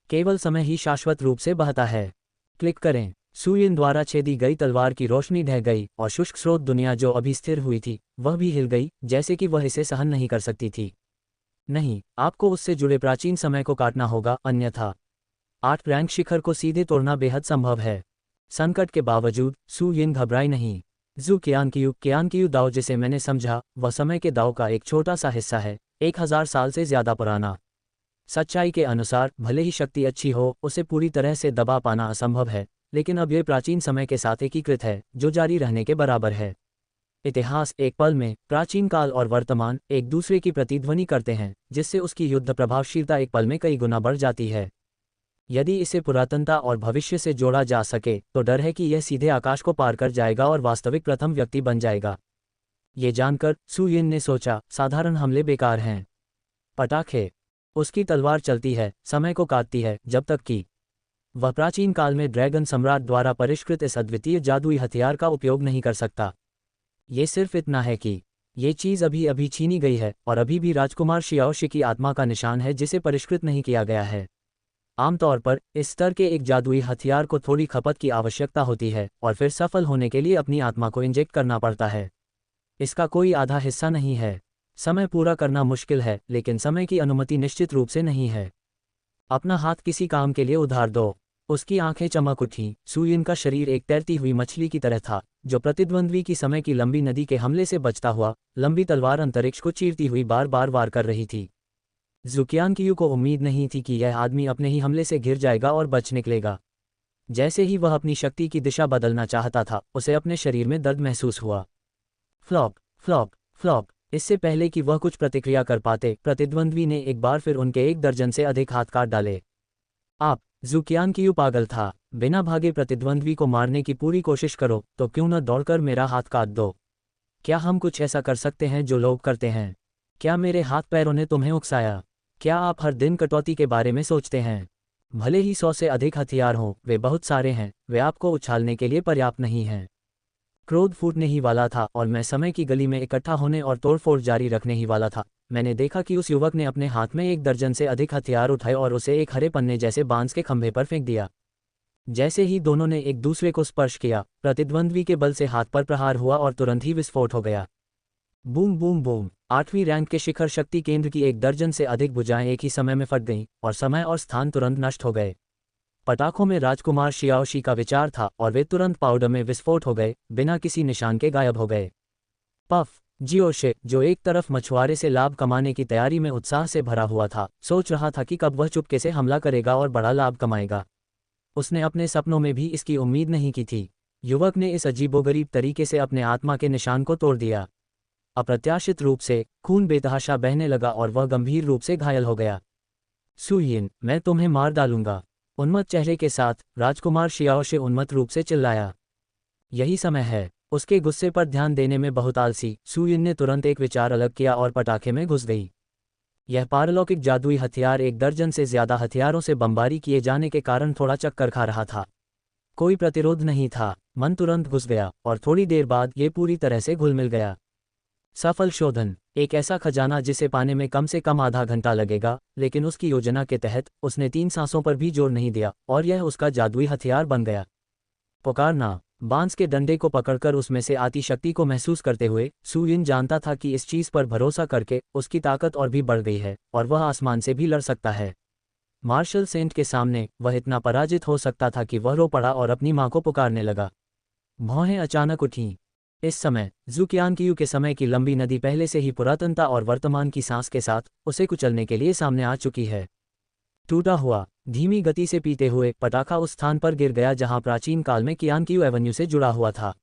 केवल समय ही शाश्वत रूप से बहता है। क्लिक करें। सू यिन द्वारा छेदी गई तलवार की रोशनी ढह गई और शुष्क स्रोत दुनिया जो अभी स्थिर हुई थी, वह भी हिल गई, जैसे कि वह इसे सहन नहीं कर सकती थी। नहीं, आपको उससे जुड़े प्राचीन समय को काटना होगा, अन्यथा 8 रैंक शिखर को सीधे तोड़ना बेहद संभव है। संकट के बावजूद सू यिन घबराई नहीं। जू क्यानक्यू दाव जिसे मैंने समझा, वह समय के दाव का एक छोटा सा हिस्सा है, 1000 साल से ज्यादा पुराना। सच्चाई के अनुसार भले ही शक्ति अच्छी हो, उसे पूरी तरह से दबा पाना असंभव है, लेकिन अब यह प्राचीन समय के साथ एकीकृत है, जो जारी रहने के बराबर है। इतिहास एक पल में, प्राचीन काल और वर्तमान एक दूसरे की प्रतिध्वनि करते हैं, जिससे उसकी युद्ध प्रभावशीलता एक पल में कई गुना बढ़ जाती है। यदि इसे पुरातनता और भविष्य से जोड़ा जा सके, तो डर है कि यह सीधे आकाश को पार कर जाएगा और वास्तविक प्रथम व्यक्ति बन जाएगा। ये जानकर सू यिन ने सोचा, साधारण हमले बेकार हैं। पटाखे। उसकी तलवार चलती है, समय को काटती है, जब तक कि वह प्राचीन काल में ड्रैगन सम्राट द्वारा परिष्कृत इस अद्वितीय जादुई हथियार का उपयोग नहीं कर सकता। ये सिर्फ इतना है कि ये चीज़ अभी अभी छीनी गई है और अभी भी राजकुमार शियाओशी की आत्मा का निशान है, जिसे परिष्कृत नहीं किया गया है। आमतौर पर इस स्तर के एक जादुई हथियार को थोड़ी खपत की आवश्यकता होती है और फिर सफल होने के लिए अपनी आत्मा को इंजेक्ट करना पड़ता है। इसका कोई आधा हिस्सा नहीं है। समय पूरा करना मुश्किल है, लेकिन समय की अनुमति निश्चित रूप से नहीं है। अपना हाथ किसी काम के लिए उधार दो। उसकी आंखें चमक उठीं। सू यिन का शरीर एक तैरती हुई मछली की तरह था, जो प्रतिद्वंद्वी की समय की लंबी नदी के हमले से बचता हुआ, लंबी तलवार अंतरिक्ष को चीरती हुई बार बार वार कर रही थी। जू क्यानक्यू को उम्मीद नहीं थी कि यह आदमी अपने ही हमले से घिर जाएगा और बच निकलेगा। जैसे ही वह अपनी शक्ति की दिशा बदलना चाहता था, उसे अपने शरीर में दर्द महसूस हुआ। Flop flop flop. इससे पहले कि वह कुछ प्रतिक्रिया कर पाते, प्रतिद्वंद्वी ने एक बार फिर उनके 1 दर्जन से अधिक हाथ काट डाले। आप। जू क्यानक्यू पागल था। बिना भागे प्रतिद्वंद्वी को मारने की पूरी कोशिश करो, तो क्यों न दौड़कर मेरा हाथ काट दो। क्या हम कुछ ऐसा कर सकते हैं जो लोग करते हैं? क्या मेरे हाथ पैरों ने तुम्हें उकसाया? क्या आप हर दिन कटौती के बारे में सोचते हैं? भले ही 100 से अधिक हथियार हों, वे बहुत सारे हैं, वे आपको उछालने के लिए पर्याप्त नहीं हैं। क्रोध फूटने ही वाला था और मैं समय की गली में इकट्ठा होने और तोड़फोड़ जारी रखने ही वाला था। मैंने देखा कि उस युवक ने अपने हाथ में 1 दर्जन से अधिक हथियार उठाए और उसे एक हरे पन्ने जैसे बांस के खंभे पर फेंक दिया। जैसे ही दोनों ने एक दूसरे को स्पर्श किया, प्रतिद्वंद्वी के बल से हाथ पर प्रहार हुआ और तुरंत ही विस्फोट हो गया। Boom boom boom. 8वीं रैंक के शिखर शक्ति केंद्र की 1 दर्जन से अधिक भुजाएं एक ही समय में फट गईं और समय और स्थान तुरंत नष्ट हो गए। पटाखों में राजकुमार शियाओशी का विचार था और वे तुरंत पाउडर में विस्फोट हो गए, बिना किसी निशान के गायब हो गए। पफ। जियोशे, जो एक तरफ मछुआरे से लाभ कमाने की तैयारी में उत्साह से भरा हुआ था, सोच रहा था कि कब वह चुपके से हमला करेगा और बड़ा लाभ कमाएगा। उसने अपने सपनों में भी इसकी उम्मीद नहीं की थी। युवक ने इस अजीबोगरीब तरीके से अपने आत्मा के निशान को तोड़ दिया। अप्रत्याशित रूप से खून बेतहाशा बहने लगा और वह गंभीर रूप से घायल हो गया। सू यिन, मैं तुम्हें मार डालूंगा। उन्मत्त चेहरे के साथ राजकुमार शियाओशे उन्मत्त रूप से चिल्लाया। यही समय है। उसके गुस्से पर ध्यान देने में बहुत आलसी, सू यिन ने तुरंत एक विचार अलग किया और पटाखे में घुस गई। यह पारलौकिक जादुई हथियार 1 दर्जन से ज्यादा हथियारों से बमबारी किए जाने के कारण थोड़ा चक्कर खा रहा था। कोई प्रतिरोध नहीं था। मन तुरंत घुस गया और थोड़ी देर बाद ये पूरी तरह से घुल मिल गया। सफल शोधन। एक ऐसा खजाना जिसे पाने में कम से कम आधा घंटा लगेगा, लेकिन उसकी योजना के तहत उसने 3 सांसों पर भी जोर नहीं दिया और यह उसका जादुई हथियार बन गया। पुकारना। बांस के डंडे को पकड़कर उसमें से आती शक्ति को महसूस करते हुए सू यिन जानता था कि इस चीज पर भरोसा करके उसकी ताकत और भी बढ़ गई है और वह आसमान से भी लड़ सकता है। मार्शल सेंट के सामने वह इतना पराजित हो सकता था कि वह रो पड़ा और अपनी मां को पुकारने लगा। भौहें अचानक उठीं। इस समय ज़ुकियानकियू के समय की लंबी नदी पहले से ही पुरातनता और वर्तमान की सांस के साथ उसे कुचलने के लिए सामने आ चुकी है। टूटा हुआ, धीमी गति से पीते हुए पटाखा उस स्थान पर गिर गया जहां प्राचीन काल में कियानकियू एवेन्यू से जुड़ा हुआ था।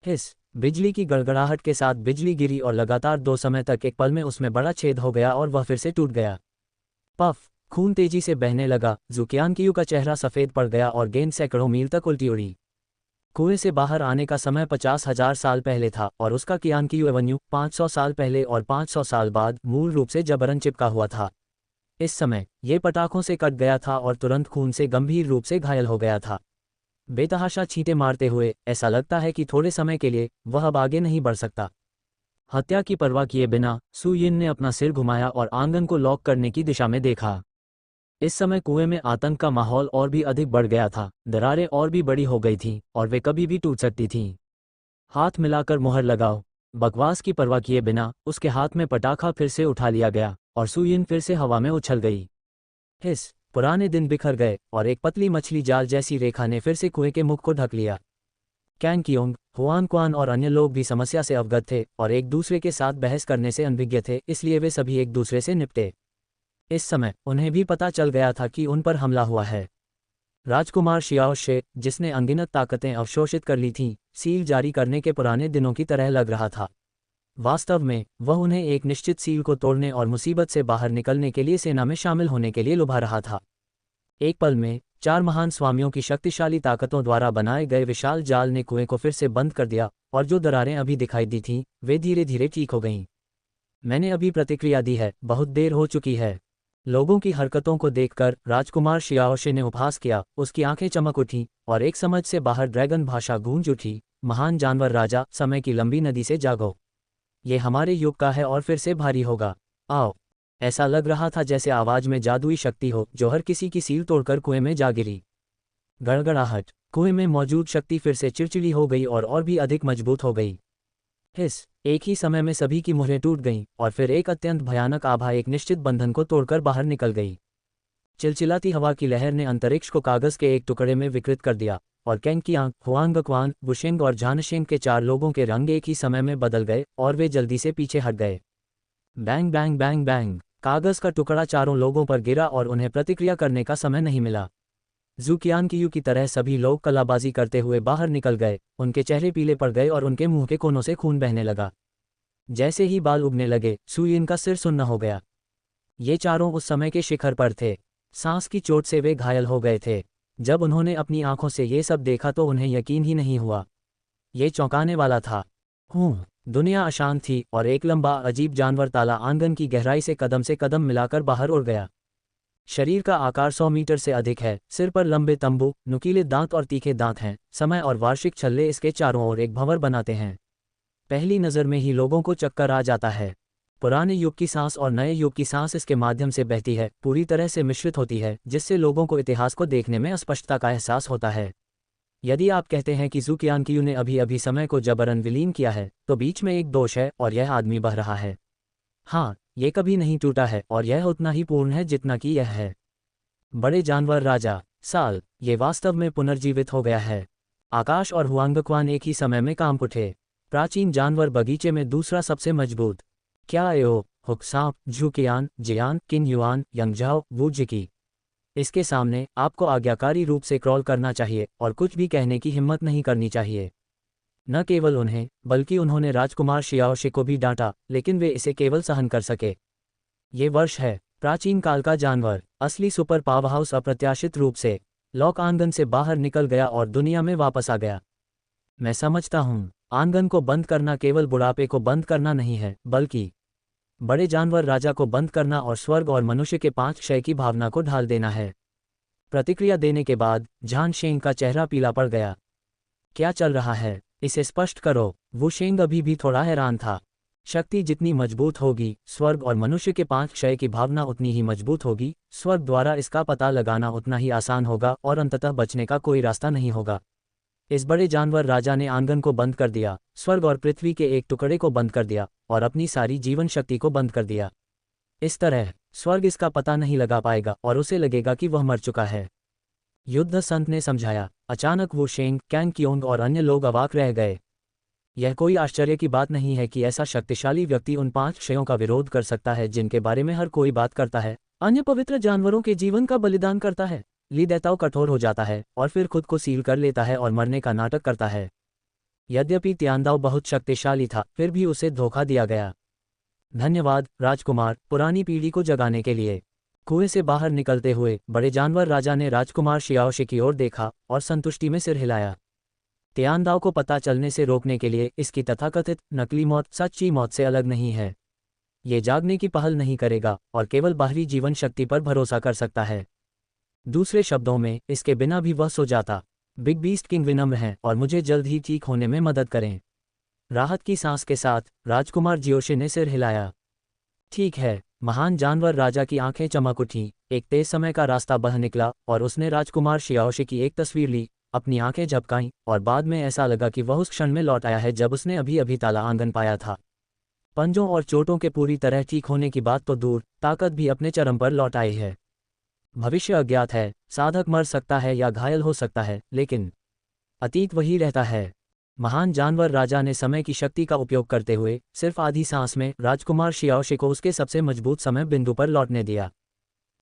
हिस, बिजली की गड़गड़ाहट के साथ बिजली गिरी और लगातार 2 समय तक एक पल में उसमें बड़ा छेद हो गया और वह फिर से टूट गया। पफ, खून तेजी से बहने लगा। ज़ुकियानकियू का चेहरा सफ़ेद पड़ गया और गेंद सैकड़ों मील तक उल्टी उड़ी। कुएं से बाहर आने का समय 50,000 साल पहले था और उसका कियानकियू एवेन्यू 500 साल पहले और 500 साल बाद मूल रूप से जबरन चिपका हुआ था। इस समय ये पटाखों से कट गया था और तुरंत खून से गंभीर रूप से घायल हो गया था। बेतहाशा छींटे मारते हुए ऐसा लगता है कि थोड़े समय के लिए वह अब आगे नहीं बढ़ सकता। हत्या की परवाह किए बिना सु यिन ने अपना सिर घुमाया और आंगन को लॉक करने की दिशा में देखा। इस समय कुएं में आतंक का माहौल और भी अधिक बढ़ गया था। दरारें और भी बड़ी हो गई थीं और वे कभी भी टूट सकती थीं। हाथ मिलाकर मुहर लगाओ। बकवास की परवाह किए बिना उसके हाथ में पटाखा फिर से उठा लिया गया और सु यिन फिर से हवा में उछल गई। हिस, पुराने दिन बिखर गए और एक पतली मछली जाल जैसी रेखा ने फिर से कुएं के मुख को ढक लिया। कैंग कियोंग, हुआन क्वान और अन्य लोग भी समस्या से अवगत थे और एक दूसरे के साथ बहस करने से अनभिज्ञ थे, इसलिए वे सभी एक दूसरे से निपटे। इस समय उन्हें भी पता चल गया था कि उन पर हमला हुआ है। राजकुमार शियाओ शे, जिसने अनगिनत ताकतें अवशोषित कर ली थीं, सील जारी करने के पुराने दिनों की तरह लग रहा था। वास्तव में वह उन्हें एक निश्चित सील को तोड़ने और मुसीबत से बाहर निकलने के लिए सेना में शामिल होने के लिए लुभा रहा था। एक पल में 4 महान स्वामियों की शक्तिशाली ताकतों द्वारा बनाए गए विशाल जाल ने कुएं को फिर से बंद कर दिया और जो दरारें अभी दिखाई दी थीं वे धीरे धीरे ठीक हो गईं। मैंने अभी प्रतिक्रिया दी है, बहुत देर हो चुकी है। लोगों की हरकतों को देखकर राजकुमार शियाओशे ने उपहास किया। उसकी आंखें चमक उठीं और एक समझ से बाहर ड्रैगन भाषा गूंज उठी। महान जानवर राजा, समय की लंबी नदी से जागो। ये हमारे युग का है और फिर से भारी होगा। आओ। ऐसा लग रहा था जैसे आवाज में जादुई शक्ति हो जो हर किसी की सील तोड़कर कुएं में जा गिरी। गड़गड़ाहट, कुएं में मौजूद शक्ति फिर से चिड़चिड़ी हो गई और भी अधिक मजबूत हो गई। हिस, एक ही समय में सभी की मुहरें टूट गईं और फिर एक अत्यंत भयानक आभा एक निश्चित बंधन को तोड़कर बाहर निकल गई। चिलचिलाती हवा की लहर ने अंतरिक्ष को कागज के एक टुकड़े में विकृत कर दिया और कैंग कियांग, हुआंग क्वान, वुशेंग और झानशेंग के 4 लोगों के रंग एक ही समय में बदल गए और वे जल्दी से पीछे हट गए। बैंग बैंग बैंग बैंग, कागज का टुकड़ा चारों लोगों पर गिरा और उन्हें प्रतिक्रिया करने का समय नहीं मिला। ज़ुकियानकियू की तरह सभी लोग कलाबाजी करते हुए बाहर निकल गए। उनके चेहरे पीले पड़ गए और उनके मुंह के कोनों से खून बहने लगा। जैसे ही बाल उगने लगे, सु यिन का सिर सुन्न हो गया। ये चारों उस समय के शिखर पर थे। सांस की चोट से वे घायल हो गए थे। जब उन्होंने अपनी आंखों से ये सब देखा तो उन्हें यकीन ही नहीं हुआ। ये चौंकाने वाला था। दुनिया अशांत थी और एक लंबा अजीब जानवर ताला आंगन की गहराई से कदम मिलाकर बाहर उड़ गया। शरीर का आकार 100 मीटर से अधिक है। सिर पर लंबे तंबू, नुकीले दांत और तीखे दांत हैं। समय और वार्षिक छल्ले इसके चारों ओर एक भंवर बनाते हैं। पहली नज़र में ही लोगों को चक्कर आ जाता है। पुराने युग की सांस और नए युग की सांस इसके माध्यम से बहती है, पूरी तरह से मिश्रित होती है, जिससे लोगों को इतिहास को देखने में अस्पष्टता का एहसास होता है। यदि आप कहते हैं कि ज़ुकियानकियू ने अभी अभी समय को जबरन विलीन किया है, तो बीच में एक दोष है और यह आदमी बह रहा है। हाँ, ये कभी नहीं टूटा है और यह उतना ही पूर्ण है जितना कि यह है। बड़े जानवर राजा साल, ये वास्तव में पुनर्जीवित हो गया है। आकाश और हुआंगक्वान एक ही समय में कांप उठे। प्राचीन जानवर बगीचे में दूसरा सबसे मजबूत। क्या एओ, हुक सांप, झुकियान, जियान, किन युआन, यंगझाओ, वुजिकी। इसके सामने आपको आज्ञाकारी रूप से क्रॉल करना चाहिए और कुछ भी कहने की हिम्मत नहीं करनी चाहिए। न केवल उन्हें, बल्कि उन्होंने राजकुमार शियाओशे को भी डांटा, लेकिन वे इसे केवल सहन कर सके। ये वर्ष है प्राचीन काल का जानवर, असली सुपर पावरहाउस अप्रत्याशित रूप से लॉक आंगन से बाहर निकल गया और दुनिया में वापस आ गया। मैं समझता हूँ, आंगन को बंद करना केवल बुढ़ापे को बंद करना नहीं है, बल्कि बड़े जानवर राजा को बंद करना और स्वर्ग और मनुष्य के 5 क्षय की भावना को ढाल देना है। प्रतिक्रिया देने के बाद झानशेंग का चेहरा पीला पड़ गया। क्या चल रहा है, इसे स्पष्ट करो। वुशेंग अभी भी थोड़ा हैरान था। शक्ति जितनी मजबूत होगी, स्वर्ग और मनुष्य के 5 क्षय की भावना उतनी ही मजबूत होगी। स्वर्ग द्वारा इसका पता लगाना उतना ही आसान होगा और अंततः बचने का कोई रास्ता नहीं होगा। इस बड़े जानवर राजा ने आंगन को बंद कर दिया, स्वर्ग और पृथ्वी के एक टुकड़े को बंद कर दिया और अपनी सारी जीवन शक्ति को बंद कर दिया। इस तरह स्वर्ग इसका पता नहीं लगा पाएगा और उसे लगेगा कि वह मर चुका है। युद्ध संत ने समझाया। अचानक वू शेंग, कैंग क्योंग और अन्य लोग अवाक रह गए। यह कोई आश्चर्य की बात नहीं है कि ऐसा शक्तिशाली व्यक्ति उन 5 क्षयों का विरोध कर सकता है जिनके बारे में हर कोई बात करता है, अन्य पवित्र जानवरों के जीवन का बलिदान करता है। ली देताओ कठोर हो जाता है और फिर खुद को सील कर लेता है और मरने का नाटक करता है। यद्यपि तियानदाओ बहुत शक्तिशाली था, फिर भी उसे धोखा दिया गया। धन्यवाद राजकुमार, पुरानी पीढ़ी को जगाने के लिए। कुएं से बाहर निकलते हुए बड़े जानवर राजा ने राजकुमार शियाओशे की ओर देखा और संतुष्टि में सिर हिलाया। तियानदाओ को पता चलने से रोकने के लिए इसकी तथाकथित नकली मौत सच्ची मौत से अलग नहीं है। ये जागने की पहल नहीं करेगा और केवल बाहरी जीवन शक्ति पर भरोसा कर सकता है। दूसरे शब्दों में, इसके बिना भी वह सो जाता। बिग बीस्ट किंग विनम्र हैं और मुझे जल्द ही ठीक होने में मदद करें। राहत की सांस के साथ राजकुमार जियोशे ने सिर हिलाया। ठीक है। महान जानवर राजा की आंखें चमक उठीं, एक तेज समय का रास्ता बह निकला और उसने राजकुमार शियाओशे की एक तस्वीर ली, अपनी आंखें झपकाईं और बाद में ऐसा लगा कि वह उस क्षण में लौट आया है जब उसने अभी अभी ताला आंगन पाया था। पंजों और चोटों के पूरी तरह ठीक होने की बात तो दूर, ताकत भी अपने चरम पर लौट आई है। भविष्य अज्ञात है, साधक मर सकता है या घायल हो सकता है, लेकिन अतीत वही रहता है। महान जानवर राजा ने समय की शक्ति का उपयोग करते हुए सिर्फ आधी सांस में राजकुमार शियाओशे को उसके सबसे मजबूत समय बिंदु पर लौटने दिया।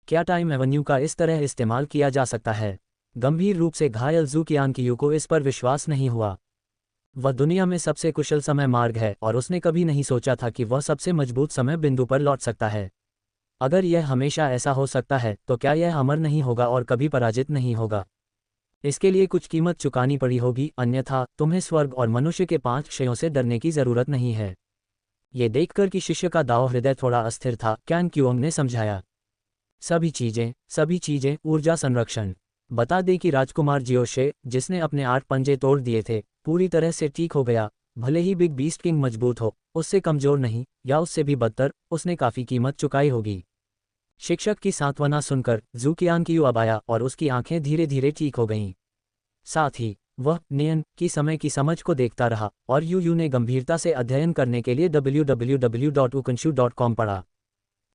क्या टाइम एवेन्यू का इस तरह इस्तेमाल किया जा सकता है? गंभीर रूप से घायल जू कियानकियू को इस पर विश्वास नहीं हुआ। वह दुनिया में सबसे कुशल समय मार्ग है और उसने कभी नहीं सोचा था कि वह सबसे मजबूत समय बिंदु पर लौट सकता है। अगर यह हमेशा ऐसा हो सकता है तो क्या यह अमर नहीं होगा और कभी पराजित नहीं होगा? इसके लिए कुछ कीमत चुकानी पड़ी होगी, अन्यथा तुम्हें स्वर्ग और मनुष्य के 5 क्षयों से डरने की जरूरत नहीं है। ये देखकर कि शिष्य का दाव हृदय थोड़ा अस्थिर था, कैन क्यूओंग ने समझाया। सभी चीजें, ऊर्जा संरक्षण। बता दें कि राजकुमार जियोशे, जिसने अपने 8 पंजे तोड़ दिए थे, पूरी तरह से ठीक हो गया। भले ही बिग बीस्ट किंग मजबूत हो, उससे कमजोर नहीं, या उससे भी बदतर, उसने काफी कीमत चुकाई होगी। शिक्षक की सांत्वना सुनकर जू कियानकियू अब आया और उसकी आंखें धीरे धीरे ठीक हो गईं। साथ ही वह नियन की समय की समझ को देखता रहा और यू ने गंभीरता से अध्ययन करने के लिए www.ukanshu.com पढ़ा।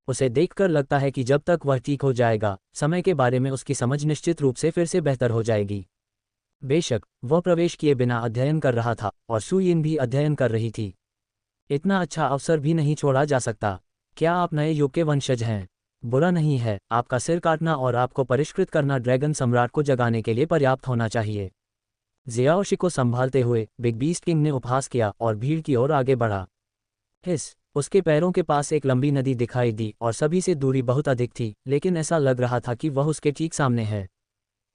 उसे देखकर लगता है कि जब तक वह ठीक हो जाएगा, समय के बारे में उसकी समझ निश्चित रूप से फिर से बेहतर हो जाएगी। बेशक वह प्रवेश किए बिना अध्ययन कर रहा था और सुयिन भी अध्ययन कर रही थी। इतना अच्छा अवसर भी नहीं छोड़ा जा सकता। क्या आप नए युग के वंशज हैं? बुरा नहीं है, आपका सिर काटना और आपको परिष्कृत करना ड्रैगन सम्राट को जगाने के लिए पर्याप्त होना चाहिए। जियाओशे को संभालते हुए बिग बीस्ट किंग ने उपहास किया और भीड़ की ओर आगे बढ़ा। उसके पैरों के पास एक लंबी नदी दिखाई दी और सभी से दूरी बहुत अधिक थी, लेकिन ऐसा लग रहा था कि वह उसके ठीक सामने है।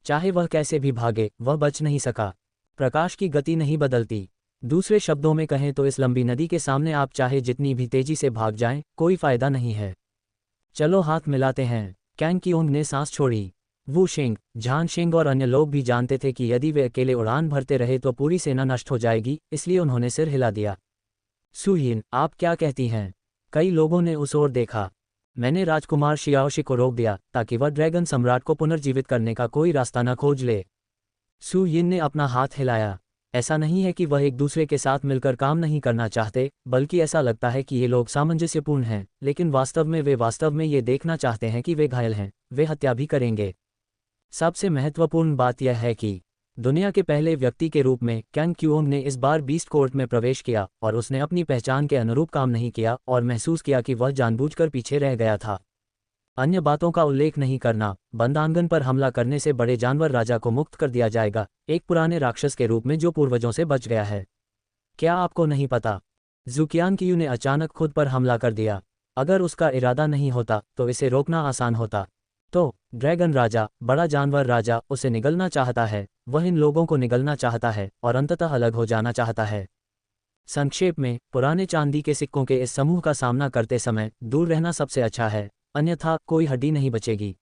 चाहे वह कैसे भी भागे, वह बच नहीं सका। प्रकाश की गति नहीं बदलती। दूसरे शब्दों में कहें तो इस लंबी नदी के सामने आप चाहे जितनी भी तेजी से भाग जाएं, कोई फायदा नहीं है। चलो हाथ मिलाते हैं। कैंग कियोंग ने सांस छोड़ी। वू शेंग, झान शेंग और अन्य लोग भी जानते थे कि यदि वे अकेले उड़ान भरते रहे तो पूरी सेना नष्ट हो जाएगी, इसलिए उन्होंने सिर हिला दिया। सुयिन, आप क्या कहती हैं? कई लोगों ने उस ओर देखा। मैंने राजकुमार शियाओशे को रोक दिया ताकि वह ड्रैगन सम्राट को पुनर्जीवित करने का कोई रास्ता न खोज ले। सुयिन ने अपना हाथ हिलाया। ऐसा नहीं है कि वह एक दूसरे के साथ मिलकर काम नहीं करना चाहते, बल्कि ऐसा लगता है कि ये लोग सामंजस्यपूर्ण हैं, लेकिन वास्तव में ये देखना चाहते हैं कि वे घायल हैं, वे हत्या भी करेंगे। सबसे महत्वपूर्ण बात यह है कि दुनिया के पहले व्यक्ति के रूप में कैंग क्यूओंग ने इस बार बीस्ट कोर्ट में प्रवेश किया और उसने अपनी पहचान के अनुरूप काम नहीं किया और महसूस किया कि वह जानबूझकर पीछे रह गया था। अन्य बातों का उल्लेख नहीं करना, बंद आंगन पर हमला करने से बड़े जानवर राजा को मुक्त कर दिया जाएगा, एक पुराने राक्षस के रूप में जो पूर्वजों से बच गया है। क्या आपको नहीं पता? जू कियानकियू ने अचानक खुद पर हमला कर दिया। अगर उसका इरादा नहीं होता तो इसे रोकना आसान होता। तो ड्रैगन राजा, बड़ा जानवर राजा, उसे निगलना चाहता है, वह इन लोगों को निगलना चाहता है और अंततः अलग हो जाना चाहता है। संक्षेप में, पुराने चांदी के सिक्कों के इस समूह का सामना करते समय दूर रहना सबसे अच्छा है, अन्यथा कोई हड्डी नहीं बचेगी।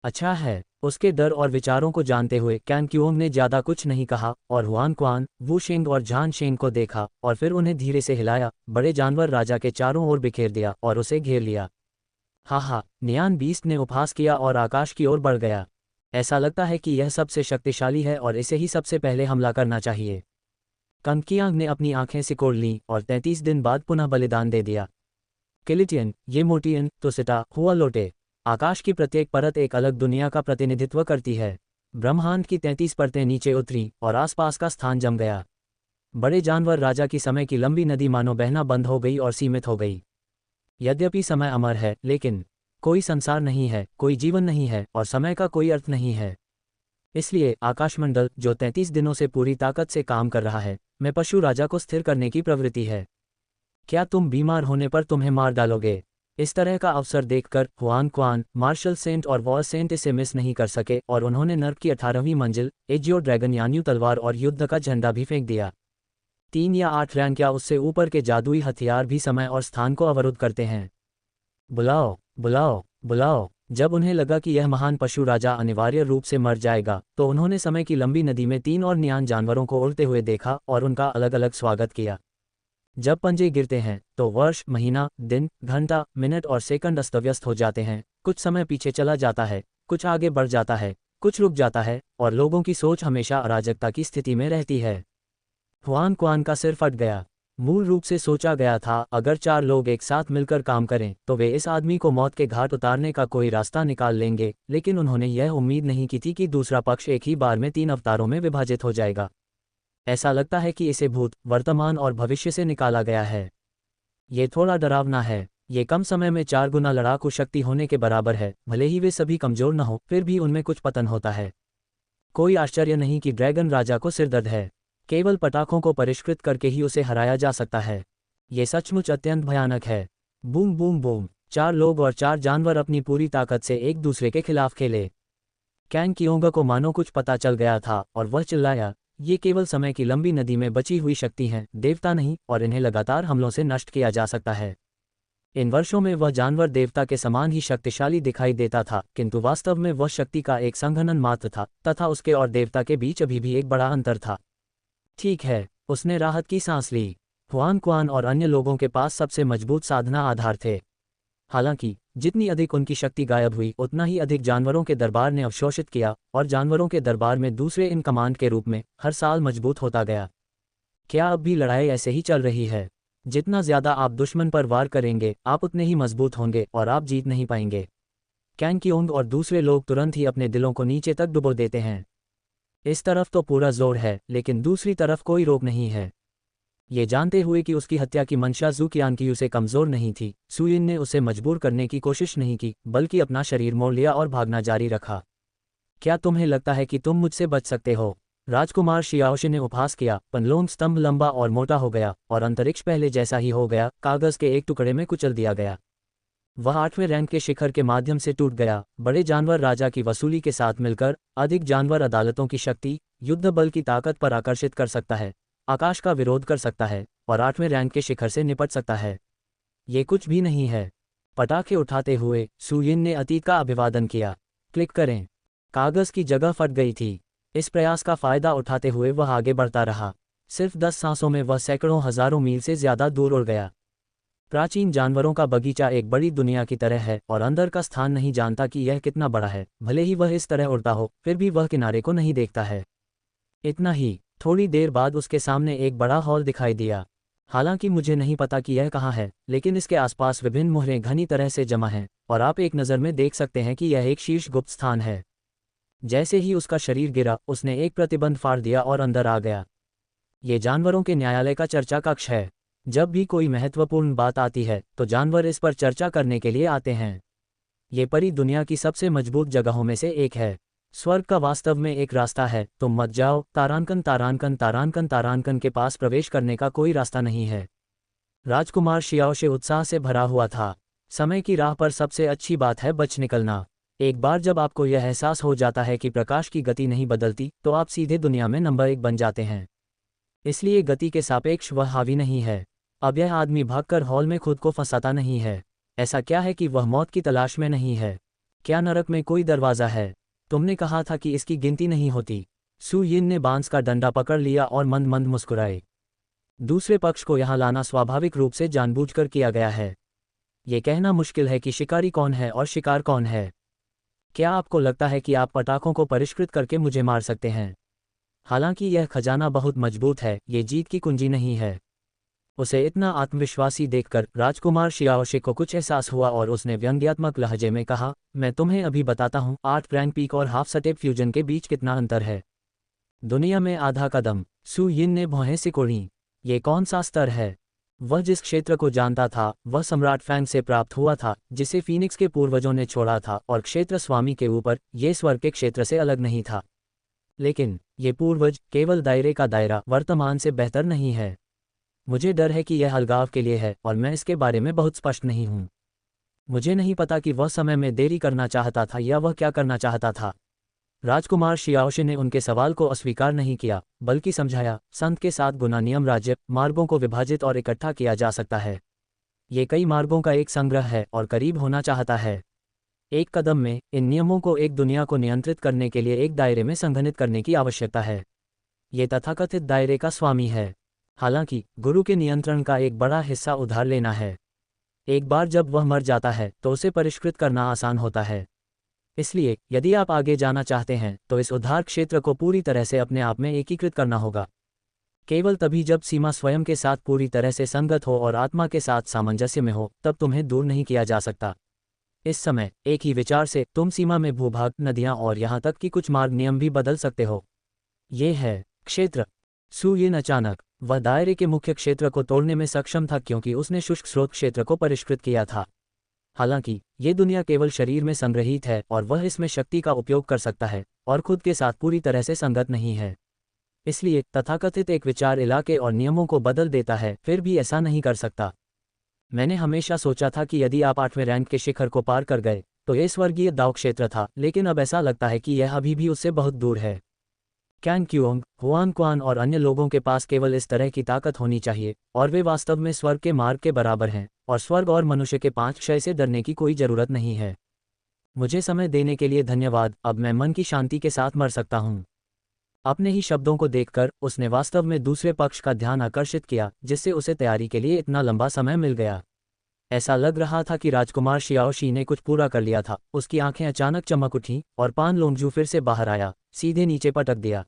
अच्छा है। उसके डर और विचारों को जानते हुए कैंग क्यूओंग ने ज्यादा कुछ नहीं कहा और हुआन क्वान, वू शेंग और झान शेंग को देखा और फिर उन्हें धीरे से हिलाया, बड़े जानवर राजा के चारों ओर बिखेर दिया और उसे घेर लिया। हा, नियान बीस्ट ने उपहास किया और आकाश की ओर बढ़ गया। ऐसा लगता है कि यह सबसे शक्तिशाली है और इसे ही सबसे पहले हमला करना चाहिए। कंकियांग ने अपनी आंखें सिकोड़ लीं और 33 दिन बाद पुनः बलिदान दे दिया। किलिटियन, ये मोटियन, तो सिटा हुआ लोटे। आकाश की प्रत्येक परत एक अलग दुनिया का प्रतिनिधित्व करती है। ब्रह्मांड की 33 परतें नीचे उतरी और आसपास का स्थान जम गया। बड़े जानवर राजा की समय की लंबी नदी मानो बहना बंद हो गई और सीमित हो गई। यद्यपि समय अमर है, लेकिन कोई संसार नहीं है, कोई जीवन नहीं है और समय का कोई अर्थ नहीं है। इसलिए आकाशमंडल, जो 33 दिनों से पूरी ताकत से काम कर रहा है, में पशु राजा को स्थिर करने की प्रवृत्ति है। क्या तुम बीमार होने पर तुम्हें मार डालोगे? इस तरह का अवसर देखकर हुआन क्वान, मार्शल सेंट और वॉर सेंट इसे मिस नहीं कर सके और उन्होंने नर्क की 18वीं मंजिल, एजियो ड्रैगन यानी तलवार और युद्ध का झंडा भी फेंक दिया। 3 या 8 रैंक या उससे ऊपर के जादुई हथियार भी समय और स्थान को अवरुद्ध करते हैं। बुलाओ, बुलाओ, बुलाओ। जब उन्हें लगा कि यह महान पशु राजा अनिवार्य रूप से मर जाएगा, तो उन्होंने समय की लंबी नदी में 3 और नियान जानवरों को उड़ते हुए देखा और उनका अलग अलग स्वागत किया। जब पंजे गिरते हैं तो वर्ष, महीना, दिन, घंटा, मिनट और सेकंड अस्तव्यस्त हो जाते हैं। कुछ समय पीछे चला जाता है, कुछ आगे बढ़ जाता है, कुछ रुक जाता है और लोगों की सोच हमेशा अराजकता की स्थिति में रहती है। हुआन क्वान का सिर फट गया। मूल रूप से सोचा गया था, अगर 4 लोग एक साथ मिलकर काम करें तो वे इस आदमी को मौत के घाट उतारने का कोई रास्ता निकाल लेंगे, लेकिन उन्होंने यह उम्मीद नहीं की थी कि दूसरा पक्ष एक ही बार में 3 अवतारों में विभाजित हो जाएगा। ऐसा लगता है कि इसे भूत, वर्तमान और भविष्य से निकाला गया है। ये थोड़ा डरावना है। ये कम समय में 4 गुना लड़ाकू शक्ति होने के बराबर है। भले ही वे सभी कमजोर न हो, फिर भी उनमें कुछ पतन होता है। कोई आश्चर्य नहीं कि ड्रैगन राजा को सिरदर्द है। केवल पटाखों को परिष्कृत करके ही उसे हराया जा सकता है। ये सचमुच अत्यंत भयानक है। Boom boom boom. 4 लोग और 4 जानवर अपनी पूरी ताकत से एक दूसरे के खिलाफ खेले। कैंग कियोंगा को मानो कुछ पता चल गया था और वह चिल्लाया, ये केवल समय की लंबी नदी में बची हुई शक्ति हैं, देवता नहीं, और इन्हें लगातार हमलों से नष्ट किया जा सकता है। इन वर्षों में वह जानवर देवता के समान ही शक्तिशाली दिखाई देता था, किंतु वास्तव में वह शक्ति का एक संघनन मात्र था तथा उसके और देवता के बीच अभी भी एक बड़ा अंतर था। ठीक है, उसने राहत की सांस ली। हुआन क्वान और अन्य लोगों के पास सबसे मजबूत साधना आधार थे। हालांकि जितनी अधिक उनकी शक्ति गायब हुई, उतना ही अधिक जानवरों के दरबार ने अवशोषित किया और जानवरों के दरबार में दूसरे इन कमांड के रूप में हर साल मजबूत होता गया। क्या अब भी लड़ाई ऐसे ही चल रही है? जितना ज्यादा आप दुश्मन पर वार करेंगे, आप उतने ही मजबूत होंगे और आप जीत नहीं पाएंगे। कैंग कियोंग और दूसरे लोग तुरंत ही अपने दिलों को नीचे तक डुबो देते हैं। इस तरफ तो पूरा जोर है, लेकिन दूसरी तरफ कोई रोक नहीं है। ये जानते हुए कि उसकी हत्या की मंशा जू कियानकियू से कमजोर नहीं थी, सुयिन ने उसे मजबूर करने की कोशिश नहीं की, बल्कि अपना शरीर मोड़ लिया और भागना जारी रखा। क्या तुम्हें लगता है कि तुम मुझसे बच सकते हो? राजकुमार शियाओशी ने उपहास किया। पनलोन स्तंभ लंबा और मोटा हो गया और अंतरिक्ष पहले जैसा ही हो गया, कागज के एक टुकड़े में कुचल दिया गया। वह 8वें रैंक के शिखर के माध्यम से टूट गया। बड़े जानवर राजा की वसूली के साथ मिलकर अधिक जानवर अदालतों की शक्ति, युद्ध बल की ताकत पर आकर्षित कर सकता है, आकाश का विरोध कर सकता है और 8वें रैंक के शिखर से निपट सकता है। ये कुछ भी नहीं है। पटाखे उठाते हुए सुयिन ने अतीत का अभिवादन किया। क्लिक करें। कागज की जगह फट गई थी। इस प्रयास का फायदा उठाते हुए वह आगे बढ़ता रहा। सिर्फ 10 सांसों में वह सैकड़ों हजारों मील से ज्यादा दूर उड़ गया। प्राचीन जानवरों का बगीचा एक बड़ी दुनिया की तरह है और अंदर का स्थान नहीं जानता कि यह कितना बड़ा है। भले ही वह इस तरह उड़ता हो, फिर भी वह किनारे को नहीं देखता है। इतना ही, थोड़ी देर बाद उसके सामने एक बड़ा हॉल दिखाई दिया। हालांकि मुझे नहीं पता कि यह कहाँ है, लेकिन इसके आसपास विभिन्न मुहरें घनी तरह से जमा हैं और आप एक नज़र में देख सकते हैं कि यह एक शीर्ष गुप्त स्थान है। जैसे ही उसका शरीर गिरा, उसने एक प्रतिबंध फाड़ दिया और अंदर आ गया। ये जानवरों के न्यायालय का चर्चा कक्ष है। जब भी कोई महत्वपूर्ण बात आती है तो जानवर इस पर चर्चा करने के लिए आते हैं। ये परी दुनिया की सबसे मजबूत जगहों में से एक है। स्वर्ग का वास्तव में एक रास्ता है, तुम मत जाओ। तारांकन तारांकन तारांकन तारांकन के पास प्रवेश करने का कोई रास्ता नहीं है। राजकुमार शियाओशे उत्साह से भरा हुआ था। समय की राह पर सबसे अच्छी बात है बच निकलना। एक बार जब आपको यह एहसास हो जाता है कि प्रकाश की गति नहीं बदलती, तो आप सीधे दुनिया में नंबर 1 बन जाते हैं। इसलिए गति के सापेक्ष वह हावी नहीं है। अब यह आदमी भागकर हॉल में खुद को फंसाता नहीं है। ऐसा क्या है कि वह मौत की तलाश में नहीं है? क्या नरक में कोई दरवाज़ा है? तुमने कहा था कि इसकी गिनती नहीं होती। सुयिन ने बांस का डंडा पकड़ लिया और मंद मंद मुस्कुराए। दूसरे पक्ष को यहाँ लाना स्वाभाविक रूप से जानबूझकर किया गया है। ये कहना मुश्किल है कि शिकारी कौन है और शिकार कौन है। क्या आपको लगता है कि आप पटाखों को परिष्कृत करके मुझे मार सकते हैं? हालांकि यह खजाना बहुत मजबूत है, ये जीत की कुंजी नहीं है। उसे इतना आत्मविश्वासी देखकर राजकुमार शियाओशे को कुछ एहसास हुआ और उसने व्यंग्यात्मक लहजे में कहा, मैं तुम्हें अभी बताता हूँ 8 रैंक पीक और हाफ स्टेप फ्यूजन के बीच कितना अंतर है। दुनिया में आधा कदम। सू यिन ने भौहें सिकोड़ी। ये कौन सा स्तर है? वह जिस क्षेत्र को जानता था वह सम्राट फैंग से प्राप्त हुआ था, जिसे फीनिक्स के पूर्वजों ने छोड़ा था, और क्षेत्र स्वामी के ऊपर ये स्वर्ग के क्षेत्र से अलग नहीं था। लेकिन ये पूर्वज केवल दायरे का दायरा वर्तमान से बेहतर नहीं है। मुझे डर है कि यह अलगाव के लिए है और मैं इसके बारे में बहुत स्पष्ट नहीं हूँ। मुझे नहीं पता कि वह समय में देरी करना चाहता था या वह क्या करना चाहता था। राजकुमार शियाओशे ने उनके सवाल को अस्वीकार नहीं किया, बल्कि समझाया, संत के 7 गुना नियम राज्य मार्गों को विभाजित और इकट्ठा किया जा सकता है। ये कई मार्गों का एक संग्रह है और करीब होना चाहता है। एक कदम में इन नियमों को एक दुनिया को नियंत्रित करने के लिए एक दायरे में संघनित करने की आवश्यकता है। ये तथाकथित दायरे का स्वामी है। हालांकि गुरु के नियंत्रण का एक बड़ा हिस्सा उधार लेना है। एक बार जब वह मर जाता है तो उसे परिष्कृत करना आसान होता है। इसलिए यदि आप आगे जाना चाहते हैं तो इस उद्धार क्षेत्र को पूरी तरह से अपने आप में एकीकृत करना होगा। केवल तभी जब सीमा स्वयं के साथ पूरी तरह से संगत हो और आत्मा के साथ सामंजस्य में हो, तब तुम्हें दूर नहीं किया जा सकता। इस समय एक ही विचार से तुम सीमा में भूभाग, नदियां और यहां तक कि कुछ मार्ग नियम भी बदल सकते हो। ये है क्षेत्र। सू यिन अचानक वह दायरे के मुख्य क्षेत्र को तोड़ने में सक्षम था क्योंकि उसने शुष्क स्रोत क्षेत्र को परिष्कृत किया था। हालांकि ये दुनिया केवल शरीर में संग्रहित है और वह इसमें शक्ति का उपयोग कर सकता है और खुद के साथ पूरी तरह से संगत नहीं है। इसलिए तथाकथित एक विचार इलाके और नियमों को बदल देता है, फिर भी ऐसा नहीं कर सकता। मैंने हमेशा सोचा था कि यदि आप 8वें रैंक के शिखर को पार कर गए तो यह स्वर्गीय दाव क्षेत्र था, लेकिन अब ऐसा लगता है कि यह अभी भी उससे बहुत दूर है। कैंग क्यूओंग, हुआन क्वान और अन्य लोगों के पास केवल इस तरह की ताकत होनी चाहिए और वे वास्तव में स्वर्ग के मार्ग के बराबर हैं, और स्वर्ग और मनुष्य के 5 क्षय से डरने की कोई जरूरत नहीं है। मुझे समय देने के लिए धन्यवाद। अब मैं मन की शांति के साथ मर सकता हूँ। अपने ही शब्दों को देखकर उसने वास्तव में दूसरे पक्ष का ध्यान आकर्षित किया, जिससे उसे तैयारी के लिए इतना लंबा समय मिल गया। ऐसा लग रहा था कि राजकुमार शियाओशी ने कुछ पूरा कर लिया था। उसकी आंखें अचानक चमक उठीं और पान लोंगजू फिर से बाहर आया, सीधे नीचे पटक दिया।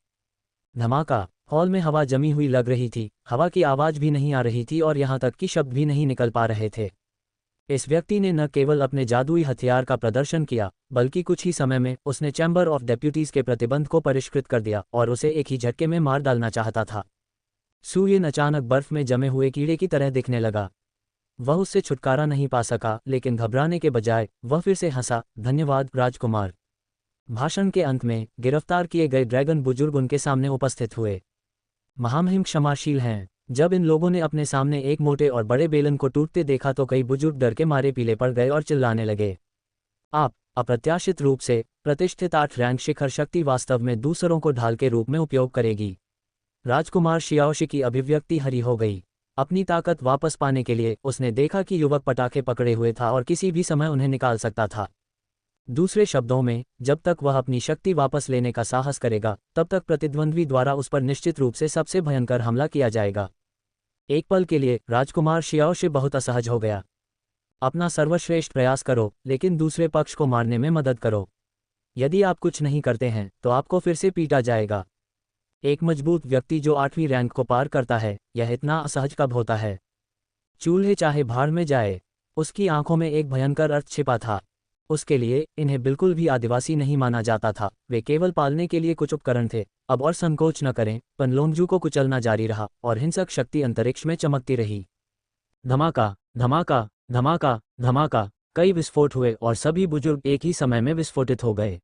धमाका। हॉल में हवा जमी हुई लग रही थी, हवा की आवाज भी नहीं आ रही थी और यहाँ तक कि शब्द भी नहीं निकल पा रहे थे। इस व्यक्ति ने न केवल अपने जादुई हथियार का प्रदर्शन किया, बल्कि कुछ ही समय में उसने चैम्बर ऑफ डेप्यूटीज के प्रतिबंध को परिष्कृत कर दिया और उसे एक ही झटके में मार डालना चाहता था। सू यिन अचानक बर्फ में जमे हुए कीड़े की तरह दिखने लगा। वह उससे छुटकारा नहीं पा सका, लेकिन घबराने के बजाय वह फिर से हंसा, धन्यवाद राजकुमार। भाषण के अंत में गिरफ्तार किए गए ड्रैगन बुजुर्ग उनके सामने उपस्थित हुए। महामहिम क्षमाशील हैं। जब इन लोगों ने अपने सामने एक मोटे और बड़े बेलन को टूटते देखा तो कई बुजुर्ग डर के मारे पीले पड़ गए और चिल्लाने लगे। आप अप्रत्याशित रूप से प्रतिष्ठित 8 रैंक शिखर शक्ति वास्तव में दूसरों को ढाल के रूप में उपयोग करेगी। राजकुमार शियाओशी की अभिव्यक्ति हरी हो गई। अपनी ताकत वापस पाने के लिए उसने देखा कि युवक पटाखे पकड़े हुए था और किसी भी समय उन्हें निकाल सकता था। दूसरे शब्दों में, जब तक वह अपनी शक्ति वापस लेने का साहस करेगा, तब तक प्रतिद्वंद्वी द्वारा उस पर निश्चित रूप से सबसे भयंकर हमला किया जाएगा। एक पल के लिए राजकुमार शियाओशी बहुत असहज हो गया। अपना सर्वश्रेष्ठ प्रयास करो, लेकिन दूसरे पक्ष को मारने में मदद करो। यदि आप कुछ नहीं करते हैं तो आपको फिर से पीटा जाएगा। एक मजबूत व्यक्ति जो 8वीं रैंक को पार करता है, यह इतना असहज कब होता है? चूल्हे चाहे भाड़ में जाए। उसकी आंखों में एक भयंकर अर्थ छिपा था। उसके लिए इन्हें बिल्कुल भी आदिवासी नहीं माना जाता था, वे केवल पालने के लिए कुछ उपकरण थे। अब और संकोच न करें, पन लोंगजू को कुचलना जारी रहा और हिंसक शक्ति अंतरिक्ष में चमकती रही। धमाका, धमाका, धमाका, धमाका। कई विस्फोट हुए और सभी बुजुर्ग एक ही समय में विस्फोटित हो गए।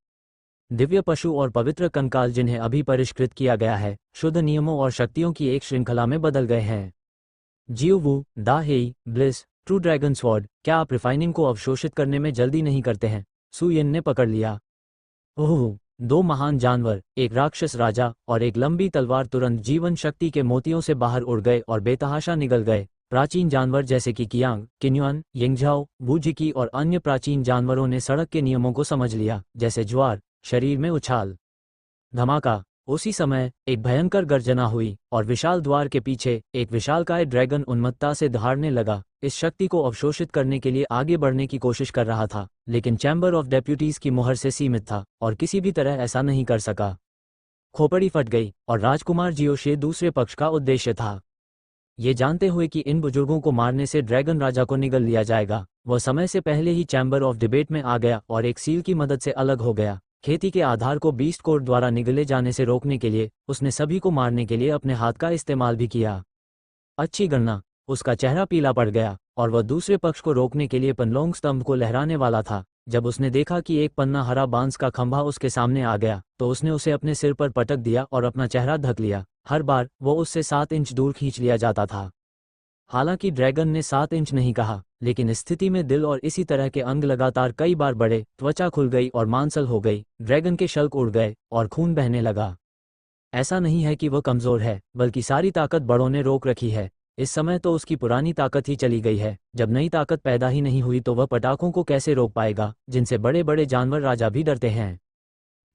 दिव्य पशु और पवित्र कंकाल जिन्हें अभी परिष्कृत किया गया है, शुद्ध नियमों और शक्तियों की एक श्रृंखला में बदल गए हैं। जियो वू, दा हेई, ब्लिस, ट्रू ड्रैगन स्वॉर्ड, क्या आप रिफाइनिंग को अवशोषित करने में जल्दी नहीं करते हैं? सू यिन ने पकड़ लिया। ओह, 2 महान जानवर, एक राक्षस राजा और एक लंबी तलवार तुरंत जीवन शक्ति के मोतियों से बाहर उड़ गए और बेतहाशा निगल गए। प्राचीन जानवर जैसे कि कियांग, किन्युआन, यिंगझाओ, वूजिकी और अन्य प्राचीन जानवरों ने सड़क के नियमों को समझ लिया, जैसे ज्वार, शरीर में उछाल। धमाका। उसी समय एक भयंकर गर्जना हुई और विशाल द्वार के पीछे एक विशालकाय ड्रैगन उन्मत्तता से दहाड़ने लगा। इस शक्ति को अवशोषित करने के लिए आगे बढ़ने की कोशिश कर रहा था, लेकिन चैम्बर ऑफ डेप्यूटीज की मुहर से सीमित था और किसी भी तरह ऐसा नहीं कर सका। खोपड़ी फट गई और राजकुमार जियोशे दूसरे पक्ष का उद्देश्य था। ये जानते हुए कि इन बुजुर्गों को मारने से ड्रैगन राजा को निगल लिया जाएगा, वह समय से पहले ही चैम्बर ऑफ डिबेट में आ गया और एक सील की मदद से अलग हो गया। खेती के आधार को बीस्ट कोर्ट द्वारा निगले जाने से रोकने के लिए उसने सभी को मारने के लिए अपने हाथ का इस्तेमाल भी किया। अच्छी गणना। उसका चेहरा पीला पड़ गया और वह दूसरे पक्ष को रोकने के लिए पनलोंग स्तंभ को लहराने वाला था। जब उसने देखा कि एक पन्ना हरा बांस का खंभा उसके सामने आ गया तो उसने उसे अपने सिर पर पटक दिया और अपना चेहरा ढक लिया। हर बार वो उससे 7 इंच दूर खींच लिया जाता था। हालांकि ड्रैगन ने 7 इंच नहीं कहा, लेकिन स्थिति में दिल और इसी तरह के अंग लगातार कई बार बढ़े, त्वचा खुल गई और मांसल हो गई, ड्रैगन के शल्क उड़ गए और खून बहने लगा। ऐसा नहीं है कि वह कमजोर है, बल्कि सारी ताकत बड़ों ने रोक रखी है। इस समय तो उसकी पुरानी ताकत ही चली गई है। जब नई ताकत पैदा ही नहीं हुई तो वह पटाखों को कैसे रोक पाएगा, जिनसे बड़े बड़े जानवर राजा भी डरते हैं।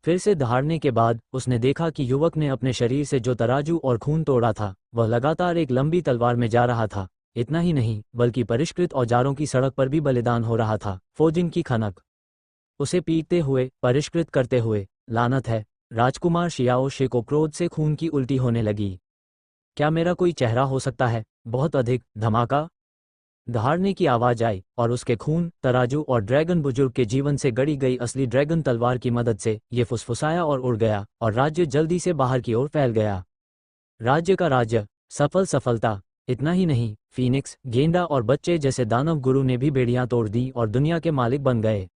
फिर से दहाड़ने के बाद उसने देखा कि युवक ने अपने शरीर से जो तराजू और खून तोड़ा था वह लगातार एक लंबी तलवार में जा रहा था। इतना ही नहीं, बल्कि परिष्कृत औजारों की सड़क पर भी बलिदान हो रहा था। फोजिन की खनक उसे पीटते हुए, परिष्कृत करते हुए। लानत है। राजकुमार शियाओ शे को क्रोध से खून की उल्टी होने लगी। क्या मेरा कोई चेहरा हो सकता है? बहुत अधिक। धमाका। दहाड़ने की आवाज आई और उसके खून, तराजू और ड्रैगन बुजुर्ग के जीवन से गढ़ी गई असली ड्रैगन तलवार की मदद से ये फुसफुसाया और उड़ गया और राज्य जल्दी से बाहर की ओर फैल गया। राज्य का राज्य। सफलता। इतना ही नहीं, फीनिक्स, गेंडा और बच्चे जैसे दानव गुरु ने भी बेड़ियां तोड़ दी और दुनिया के मालिक बन गए।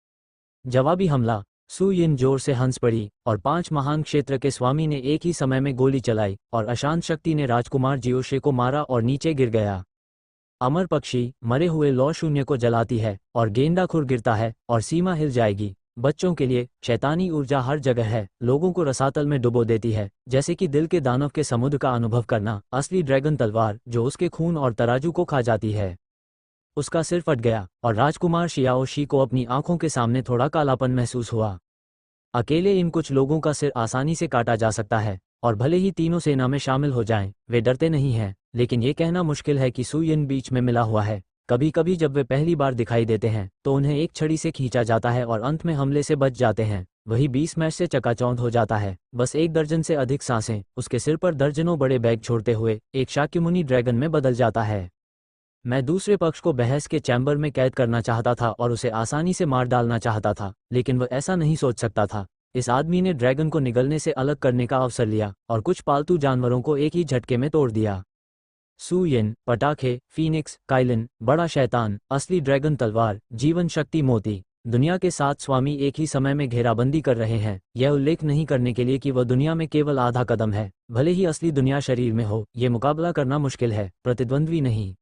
जवाबी हमला। सु यिन जोर से हंस पड़ी और 5 महान क्षेत्र के स्वामी ने एक ही समय में गोली चलाई और अशांत शक्ति ने राजकुमार जियोशे को मारा और नीचे गिर गया। अमर पक्षी मरे हुए लौ शून्य को जलाती है और गेंडा खुर गिरता है और सीमा हिल जाएगी। बच्चों के लिए शैतानी ऊर्जा हर जगह है, लोगों को रसातल में डुबो देती है, जैसे कि दिल के दानव के समुद्र का अनुभव करना। असली ड्रैगन तलवार जो उसके खून और तराजू को खा जाती है। उसका सिर फट गया और राजकुमार शियाओ शी को अपनी आंखों के सामने थोड़ा कालापन महसूस हुआ। अकेले इन कुछ लोगों का सिर आसानी से काटा जा सकता है और भले ही तीनों सेना में शामिल हो जाएं, वे डरते नहीं हैं। लेकिन ये कहना मुश्किल है कि सु यिन बीच में मिला हुआ है। कभी कभी जब वे पहली बार दिखाई देते हैं तो उन्हें एक छड़ी से खींचा जाता है और अंत में हमले से बच जाते हैं। वही 20 मैच से चकाचौंध हो जाता है। बस 1 दर्जन से अधिक सांसें उसके सिर पर दर्जनों बड़े बैग छोड़ते हुए एक शाक्यमुनि ड्रैगन में बदल जाता है। मैं दूसरे पक्ष को बहस के चैम्बर में कैद करना चाहता था और उसे आसानी से मार डालना चाहता था, लेकिन वह ऐसा नहीं सोच सकता था। इस आदमी ने ड्रैगन को निगलने से अलग करने का अवसर लिया और कुछ पालतू जानवरों को एक ही झटके में तोड़ दिया। सु यिन, पटाखे, फीनिक्स, काइलिन, बड़ा शैतान, असली ड्रैगन तलवार, जीवन शक्ति मोती। दुनिया के 7 स्वामी एक ही समय में घेराबंदी कर रहे हैं, यह उल्लेख नहीं करने के लिए कि वह दुनिया में केवल आधा कदम है। भले ही असली दुनिया शरीर में हो, यह मुकाबला करना मुश्किल है, प्रतिद्वंद्वी नहीं।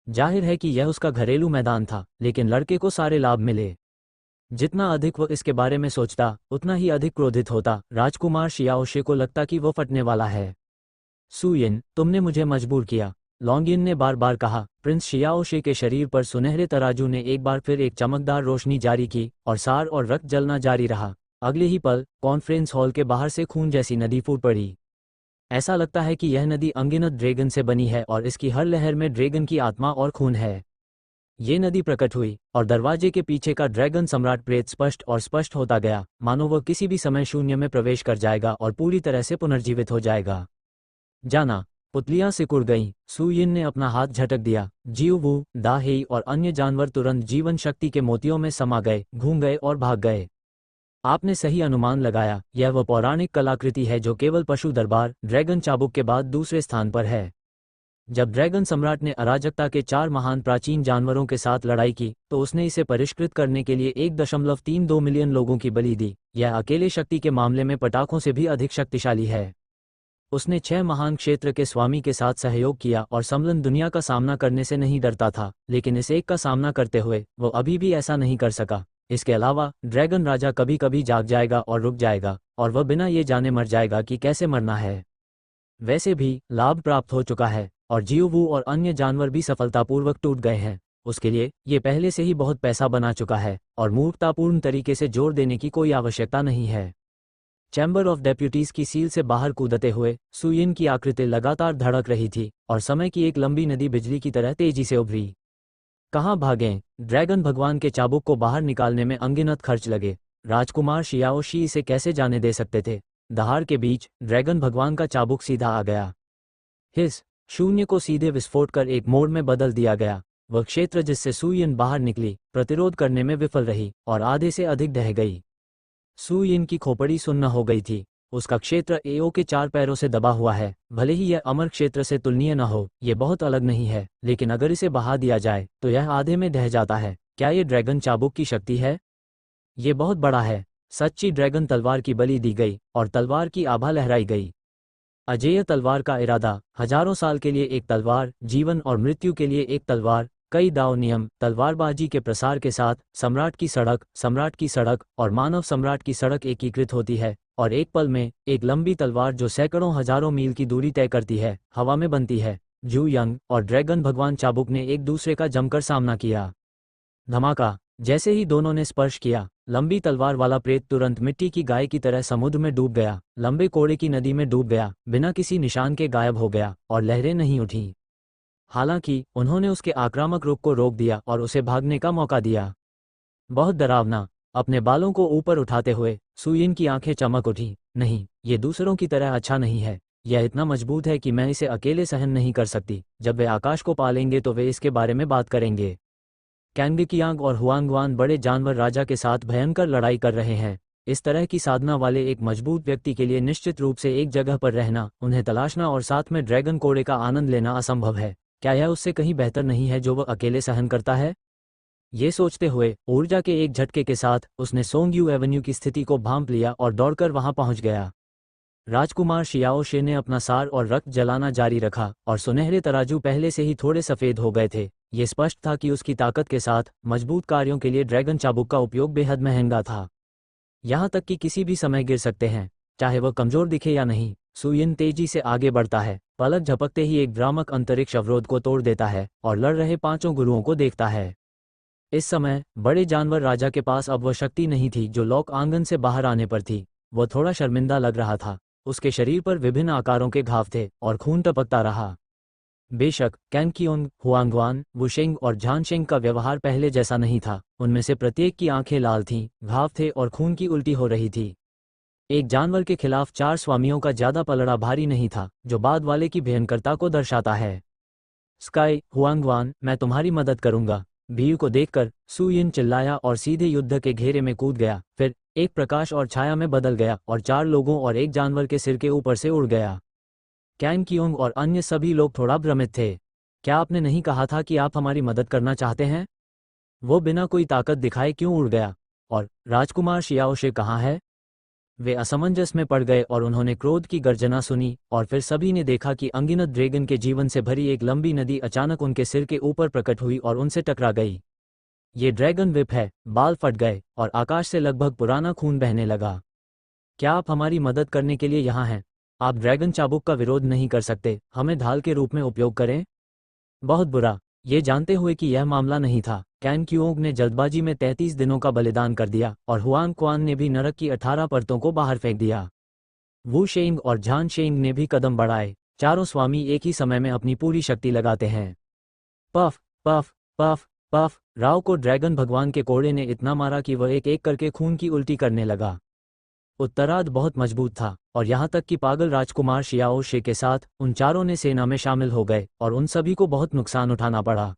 जाहिर है कि यह उसका घरेलू मैदान था, लेकिन लड़के को सारे लाभ मिले। जितना अधिक वह इसके बारे में सोचता उतना ही अधिक क्रोधित होता। राजकुमार शियाओशे को लगता कि वो फटने वाला है। सु यिन, तुमने मुझे मजबूर किया, लॉन्गिन ने बार बार कहा। प्रिंस शियाओशे के शरीर पर सुनहरे तराजू ने एक बार फिर एक चमकदार रोशनी जारी की और सार और रक्त जलना जारी रहा। अगले ही पल कॉन्फ्रेंस हॉल के बाहर से खून जैसी नदी फूट पड़ी। ऐसा लगता है कि यह नदी अनगिनत ड्रैगन से बनी है और इसकी हर लहर में ड्रैगन की आत्मा और खून है। ये नदी प्रकट हुई और दरवाजे के पीछे का ड्रैगन सम्राट प्रेत स्पष्ट होता गया, मानो वह किसी भी समय शून्य में प्रवेश कर जाएगा और पूरी तरह से पुनर्जीवित हो जाएगा। जाना। पुतलियां सिकुड़ गईं। सु यिन ने अपना हाथ झटक दिया। जियो वू, दा हेई और अन्य जानवर तुरंत जीवन शक्ति के मोतियों में समा गए, घूम गए और भाग गए। आपने सही अनुमान लगाया, यह वह पौराणिक कलाकृति है जो केवल पशु दरबार ड्रैगन चाबुक के बाद दूसरे स्थान पर है। जब ड्रैगन सम्राट ने अराजकता के 4 महान प्राचीन जानवरों के साथ लड़ाई की तो उसने इसे परिष्कृत करने के लिए 1.32 मिलियन लोगों की बलि दी। यह अकेले शक्ति के मामले में पटाखों से भी अधिक शक्तिशाली है। उसने 6 महान क्षेत्र के स्वामी के साथ सहयोग किया और समलन दुनिया का सामना करने से नहीं डरता था, लेकिन इस एक का सामना करते हुए वो अभी भी ऐसा नहीं कर सका। इसके अलावा ड्रैगन राजा कभी कभी जाग जाएगा और रुक जाएगा और वह बिना ये जाने मर जाएगा कि कैसे मरना है। वैसे भी लाभ प्राप्त हो चुका है और जियो वू और अन्य जानवर भी सफलतापूर्वक टूट गए हैं। उसके लिए ये पहले से ही बहुत पैसा बना चुका है और मूर्खतापूर्ण तरीके से जोर देने की कोई आवश्यकता नहीं है। चैम्बर ऑफ डेप्यूटीज की सील से बाहर कूदते हुए सु यिन की आकृति लगातार धड़क रही थी और समय की एक लंबी नदी बिजली की तरह तेजी से उभरी। कहाँ भागें? ड्रैगन भगवान के चाबुक को बाहर निकालने में अनगिनत खर्च लगे। राजकुमार शियाओ शी इसे कैसे जाने दे सकते थे? दहाड़ के बीच ड्रैगन भगवान का चाबुक सीधा आ गया। हिस। शून्य को सीधे विस्फोट कर एक मोड़ में बदल दिया गया। वह क्षेत्र जिससे सुयिन बाहर निकली प्रतिरोध करने में विफल रही और आधे से अधिक ढह गई। सुयिन की खोपड़ी सुन्न हो गई थी। उसका क्षेत्र एओ के 4 पैरों से दबा हुआ है। भले ही यह अमर क्षेत्र से तुलनीय न हो, ये बहुत अलग नहीं है, लेकिन अगर इसे बहा दिया जाए तो यह आधे में ढह जाता है। क्या ये ड्रैगन चाबुक की शक्ति है? ये बहुत बड़ा है। सच्ची ड्रैगन तलवार की बलि दी गई और तलवार की आभा लहराई गई। अजेय तलवार का इरादा, हजारों साल के लिए एक तलवार, जीवन और मृत्यु के लिए एक तलवार, कई दाव नियम, तलवारबाजी के प्रसार के साथ सम्राट की सड़क और मानव सम्राट की सड़क एकीकृत होती है, और एक पल में एक लंबी तलवार जो सैकड़ों हजारों मील की दूरी तय करती है, हवा में बनती है। जू यंग और ड्रैगन भगवान चाबुक ने एक दूसरे का जमकर सामना किया। धमाका! जैसे ही दोनों ने स्पर्श किया, लंबी तलवार वाला प्रेत तुरंत मिट्टी की गाय की तरह समुद्र में डूब गया, लंबे कोड़े की नदी में डूब गया, बिना किसी निशान के गायब हो गया और लहरें नहीं उठीं। हालांकि उन्होंने उसके आक्रामक रुख को रोक दिया और उसे भागने का मौका दिया। बहुत डरावना। अपने बालों को ऊपर उठाते हुए सुयिन की आंखें चमक उठी। नहीं, ये दूसरों की तरह अच्छा नहीं है। यह इतना मजबूत है कि मैं इसे अकेले सहन नहीं कर सकती। जब वे आकाश को पालेंगे तो वे इसके बारे में बात करेंगे। कैंगकियांग और हुआंगवान बड़े जानवर राजा के साथ भयंकर लड़ाई कर रहे हैं। इस तरह की साधना वाले एक मजबूत व्यक्ति के लिए निश्चित रूप से एक जगह पर रहना, उन्हें तलाशना और साथ में ड्रैगन कोड़े का आनंद लेना असंभव है। क्या यह उससे कहीं बेहतर नहीं है जो वह अकेले सहन करता है? ये सोचते हुए ऊर्जा के एक झटके के साथ उसने सोंगयू एवेन्यू की स्थिति को भांप लिया और दौड़कर वहां पहुंच गया। राजकुमार शियाओ शे ने अपना सार और रक्त जलाना जारी रखा और सुनहरे तराजू पहले से ही थोड़े सफ़ेद हो गए थे। ये स्पष्ट था कि उसकी ताकत के साथ मजबूत कार्यों के लिए ड्रैगन चाबुक का उपयोग बेहद महंगा था। यहाँ तक कि किसी भी समय गिर सकते हैं, चाहे वह कमजोर दिखे या नहीं। सुयिन तेजी से आगे बढ़ता है, पलक झपकते ही एक भ्रामक अंतरिक्ष अवरोध को तोड़ देता है और लड़ रहे 5 गुरुओं को देखता है। इस समय बड़े जानवर राजा के पास अब वह शक्ति नहीं थी जो लॉक आंगन से बाहर आने पर थी। वह थोड़ा शर्मिंदा लग रहा था। उसके शरीर पर विभिन्न आकारों के घाव थे और खून टपकता रहा। बेशक कैंगकियोंग, हुआंगवान, वुशेंग और झानशेंग का व्यवहार पहले जैसा नहीं था। उनमें से प्रत्येक की आंखें लाल थीं, घाव थे और खून की उल्टी हो रही थी। एक जानवर के खिलाफ 4 स्वामियों का ज्यादा पलड़ा भारी नहीं था, जो बाद वाले की भयंकरता को दर्शाता है। स्काई, हुआंगवान, मैं तुम्हारी मदद करूंगा। भीड़ को देखकर सुयिन चिल्लाया और सीधे युद्ध के घेरे में कूद गया। फिर एक प्रकाश और छाया में बदल गया और 4 लोगों और एक जानवर के सिर के ऊपर से उड़ गया। कैंगकियोंग और अन्य सभी लोग थोड़ा भ्रमित थे। क्या आपने नहीं कहा था कि आप हमारी मदद करना चाहते हैं? वो बिना कोई ताकत दिखाए क्यों उड़ गया? और राजकुमार शियाओशे कहाँ है? वे असमंजस में पड़ गए और उन्होंने क्रोध की गर्जना सुनी, और फिर सभी ने देखा कि अनगिनत ड्रैगन के जीवन से भरी एक लंबी नदी अचानक उनके सिर के ऊपर प्रकट हुई और उनसे टकरा गई। ये ड्रैगन विप है। बाल फट गए और आकाश से लगभग पुराना खून बहने लगा। क्या आप हमारी मदद करने के लिए यहाँ हैं? आप ड्रैगन चाबुक का विरोध नहीं कर सकते। हमें ढाल के रूप में उपयोग करें? बहुत बुरा। ये जानते हुए कि यह मामला नहीं था, कैंगकियोंग ने जल्दबाजी में 33 दिनों का बलिदान कर दिया और हुआंगक्वान ने भी नरक की 18 परतों को बाहर फेंक दिया। वू शेंग और झान शेंग ने भी कदम बढ़ाए। चारों स्वामी एक ही समय में अपनी पूरी शक्ति लगाते हैं। Puff puff puff puff. Rao को ड्रैगन भगवान के कोड़े ने इतना मारा कि वह एक एक करके खून की उल्टी करने लगा। उत्तरार्ध बहुत मजबूत था, और यहाँ तक कि पागल राजकुमार शियाओ शे के साथ उन चारों ने सेना में शामिल हो गए और उन सभी को बहुत नुकसान उठाना पड़ा।